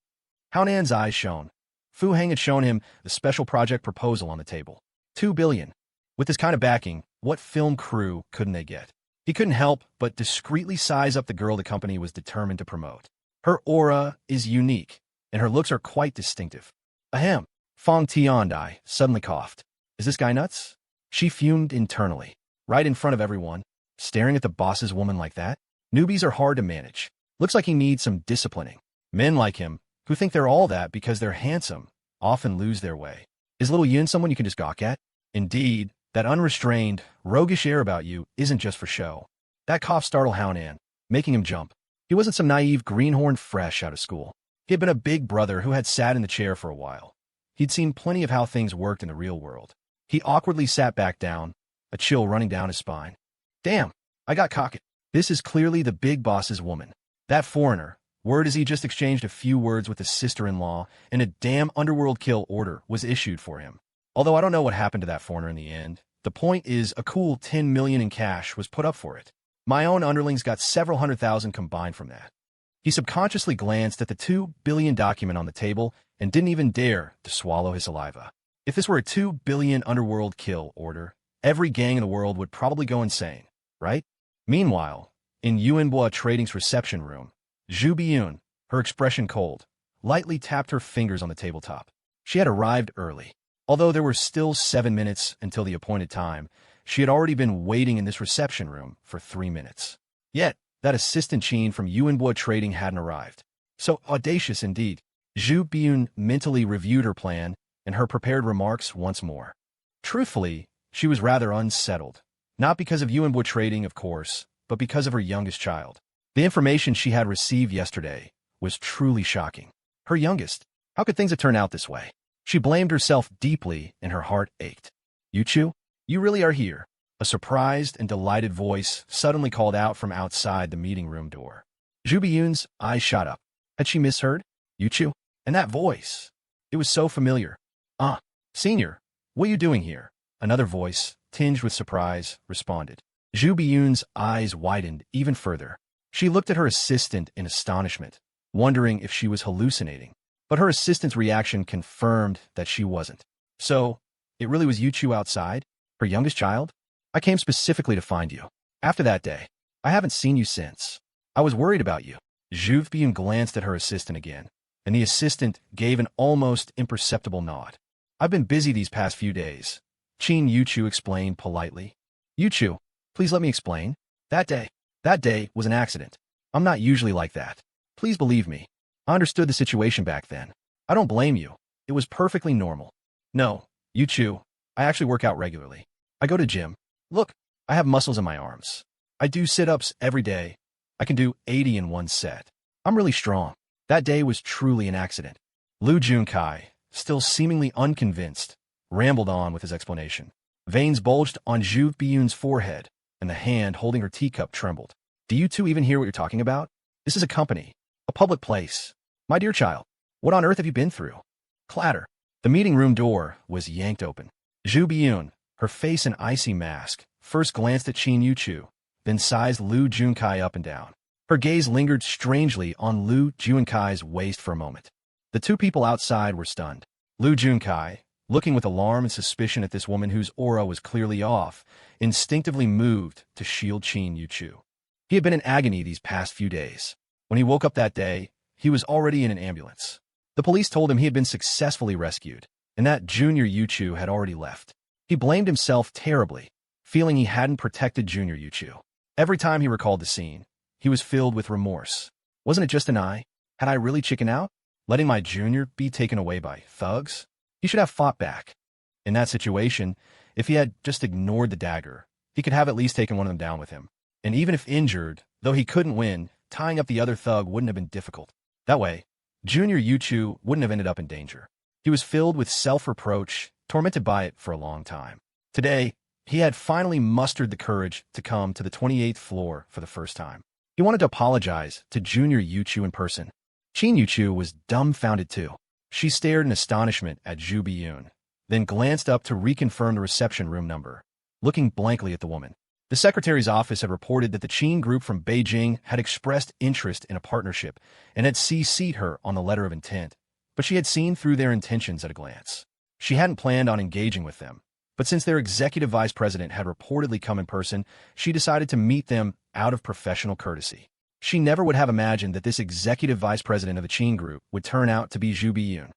Haonan's eyes shone. Fu Heng had shown him the special project proposal on the table. $2 billion. With this kind of backing, what film crew couldn't they get? He couldn't help but discreetly size up the girl the company was determined to promote. Her aura is unique, and her looks are quite distinctive. Ahem. Fang Tiandai suddenly coughed. Is this guy nuts? She fumed internally, right in front of everyone, staring at the boss's woman like that. Newbies are hard to manage. Looks like he needs some disciplining. Men like him, who think they're all that because they're handsome, often lose their way. Is little Yun someone you can just gawk at? Indeed, that unrestrained, roguish air about you isn't just for show. That cough startled Haonan, making him jump. He wasn't some naive greenhorn fresh out of school. He had been a big brother who had sat in the chair for a while. He'd seen plenty of how things worked in the real world. He awkwardly sat back down, a chill running down his spine. Damn, I got cocked. This is clearly the big boss's woman. That foreigner, word is he just exchanged a few words with his sister-in-law, and a damn underworld kill order was issued for him. Although I don't know what happened to that foreigner in the end, the point is a cool $10 million in cash was put up for it. My own underlings got several $100,000 combined from that. He subconsciously glanced at the $2 billion document on the table and didn't even dare to swallow his saliva. If this were a $2 billion underworld kill order, every gang in the world would probably go insane, right? Meanwhile, in Yuanbua Trading's reception room, Zhu Biyun, her expression cold, lightly tapped her fingers on the tabletop. She had arrived early. Although there were still 7 minutes until the appointed time, she had already been waiting in this reception room for 3 minutes. Yet, that assistant Qin from Yuanbua Trading hadn't arrived. So audacious indeed. Zhu Biyun mentally reviewed her plan and her prepared remarks once more. Truthfully, she was rather unsettled. Not because of Yuanbua Trading, of course, but because of her youngest child. The information she had received yesterday was truly shocking. Her youngest. How could things have turned out this way? She blamed herself deeply and her heart ached. Yuchu, you really are here. A surprised and delighted voice suddenly called out from outside the meeting room door. Zhu Biyun's eyes shot up. Had she misheard? Yuchu? And that voice. It was so familiar. Senior, what are you doing here? Another voice, tinged with surprise, responded. Zhu Biyun's eyes widened even further. She looked at her assistant in astonishment, wondering if she was hallucinating. But her assistant's reaction confirmed that she wasn't. So, it really was Yuchu outside? Her youngest child? I came specifically to find you. After that day, I haven't seen you since. I was worried about you. Zhu Biyun glanced at her assistant again, and the assistant gave an almost imperceptible nod. I've been busy these past few days, Qin Yuchu explained politely. Yuchu, please let me explain. That day was an accident. I'm not usually like that. Please believe me. I understood the situation back then. I don't blame you. It was perfectly normal. No, Yuchu, I actually work out regularly. I go to gym. Look, I have muscles in my arms. I do sit-ups every day. I can do 80 in one set. I'm really strong. That day was truly an accident. Lu Junkai, still seemingly unconvinced, rambled on with his explanation. Veins bulged on Zhu Biyun's forehead, and the hand holding her teacup trembled. Do you two even hear what you're talking about? This is a company, a public place. My dear child, what on earth have you been through? Clatter. The meeting room door was yanked open. Zhu Biyun, her face an icy mask, first glanced at Qin Yuchu, then sized Lu Junkai up and down. Her gaze lingered strangely on Lu Junkai's waist for a moment. The two people outside were stunned. Lu Junkai, looking with alarm and suspicion at this woman whose aura was clearly off, instinctively moved to shield Qin Yuchu. He had been in agony these past few days. When he woke up that day, he was already in an ambulance. The police told him he had been successfully rescued, and that Junior Yuchu had already left. He blamed himself terribly, feeling he hadn't protected Junior Yuchu. Every time he recalled the scene, he was filled with remorse. Wasn't it just an eye? Had I really chickened out? Letting my junior be taken away by thugs? He should have fought back. In that situation, if he had just ignored the dagger, he could have at least taken one of them down with him. And even if injured, though he couldn't win, tying up the other thug wouldn't have been difficult. That way, Junior Yuchu wouldn't have ended up in danger. He was filled with self-reproach, tormented by it for a long time. Today, he had finally mustered the courage to come to the 28th floor for the first time. He wanted to apologize to Junior Yuchu in person. Qin Yuchu was dumbfounded too. She stared in astonishment at Zhu Biyun, then glanced up to reconfirm the reception room number, looking blankly at the woman. The secretary's office had reported that the Qin group from Beijing had expressed interest in a partnership and had CC'd her on the letter of intent, but she had seen through their intentions at a glance. She hadn't planned on engaging with them, but since their executive vice president had reportedly come in person, she decided to meet them out of professional courtesy. She never would have imagined that this executive vice president of the Qin group would turn out to be Zhu Biyun.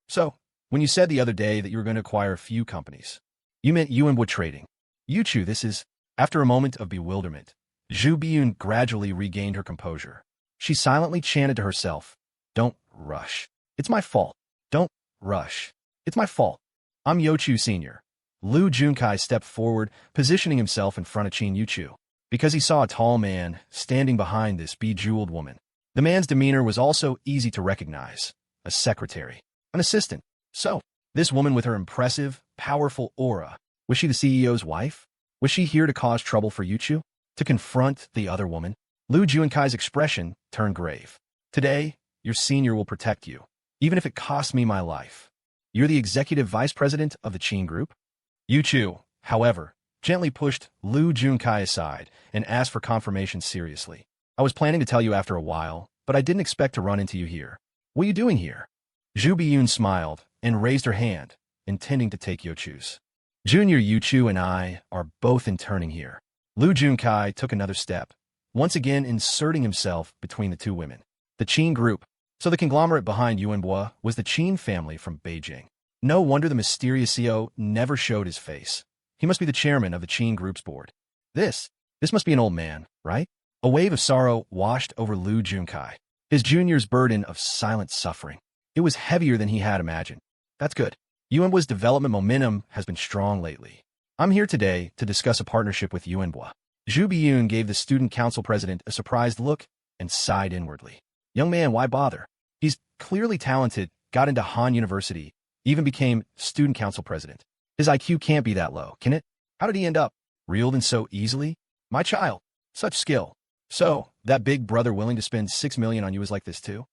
So, when you said the other day that you were going to acquire a few companies, you meant Yuanbo Trading. Yuchu, this is... After a moment of bewilderment, Zhu Biyun gradually regained her composure. She silently chanted to herself, "Don't rush. It's my fault. Don't rush. It's my fault. I'm Yuchu Sr." Lu Junkai stepped forward, positioning himself in front of Qin Yuchu, because he saw a tall man standing behind this bejeweled woman. The man's demeanor was also easy to recognize. A secretary. An assistant. So, this woman with her impressive, powerful aura, was she the CEO's wife? Was she here to cause trouble for Yuchu? To confront the other woman? Lu Junkai's expression turned grave. Today, your senior will protect you, even if it costs me my life. You're the executive vice president of the Qin group? Yuchu, however, gently pushed Lu Junkai aside and asked for confirmation seriously. I was planning to tell you after a while, but I didn't expect to run into you here. What are you doing here? Zhu Biyun smiled and raised her hand, intending to take Yuchu's. Junior Yuchu and I are both interning here. Lu Junkai took another step, once again inserting himself between the two women. The Qin group. So the conglomerate behind Yuanbo was the Qin family from Beijing. No wonder the mysterious CEO never showed his face. He must be the chairman of the Qin group's board. This must be an old man, right? A wave of sorrow washed over Lu Junkai, his junior's burden of silent suffering. It was heavier than he had imagined. That's good. Yuanbo's development momentum has been strong lately. I'm here today to discuss a partnership with Yuanbo. Zhu Biyun gave the student council president a surprised look and sighed inwardly. Young man, why bother? He's clearly talented, got into Han University, even became student council president. His IQ can't be that low, can it? How did he end up reeled in so easily? My child, such skill. So, that big brother willing to spend 6 million on you is like this too?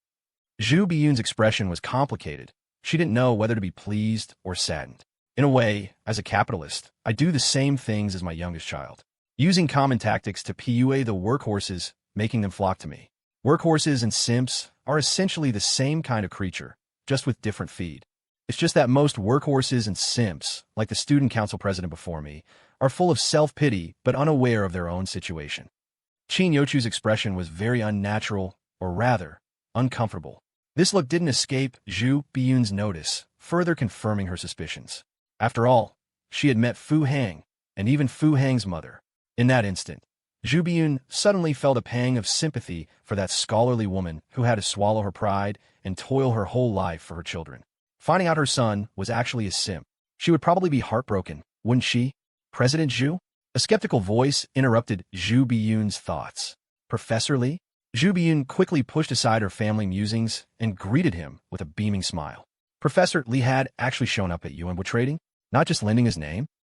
Zhu Biyun's expression was complicated. She didn't know whether to be pleased or saddened. In a way, as a capitalist, I do the same things as my youngest child, using common tactics to PUA the workhorses, making them flock to me. Workhorses and simps are essentially the same kind of creature, just with different feed. It's just that most workhorses and simps, like the student council president before me, are full of self-pity but unaware of their own situation. Qin Yuchu's expression was very unnatural, or rather, uncomfortable. This look didn't escape Zhu Biyun's notice, further confirming her suspicions. After all, she had met Fu Hang, and even Fu Hang's mother. In that instant, Zhu Biyun suddenly felt a pang of sympathy for that scholarly woman who had to swallow her pride and toil her whole life for her children. Finding out her son was actually a simp, she would probably be heartbroken, wouldn't she? President Zhu? A skeptical voice interrupted Zhu Biyun's thoughts. Professor Li? Zhu Biyun quickly pushed aside her family musings and greeted him with a beaming smile. Professor Li had actually shown up at Yuanbo Trading, not just lending his name.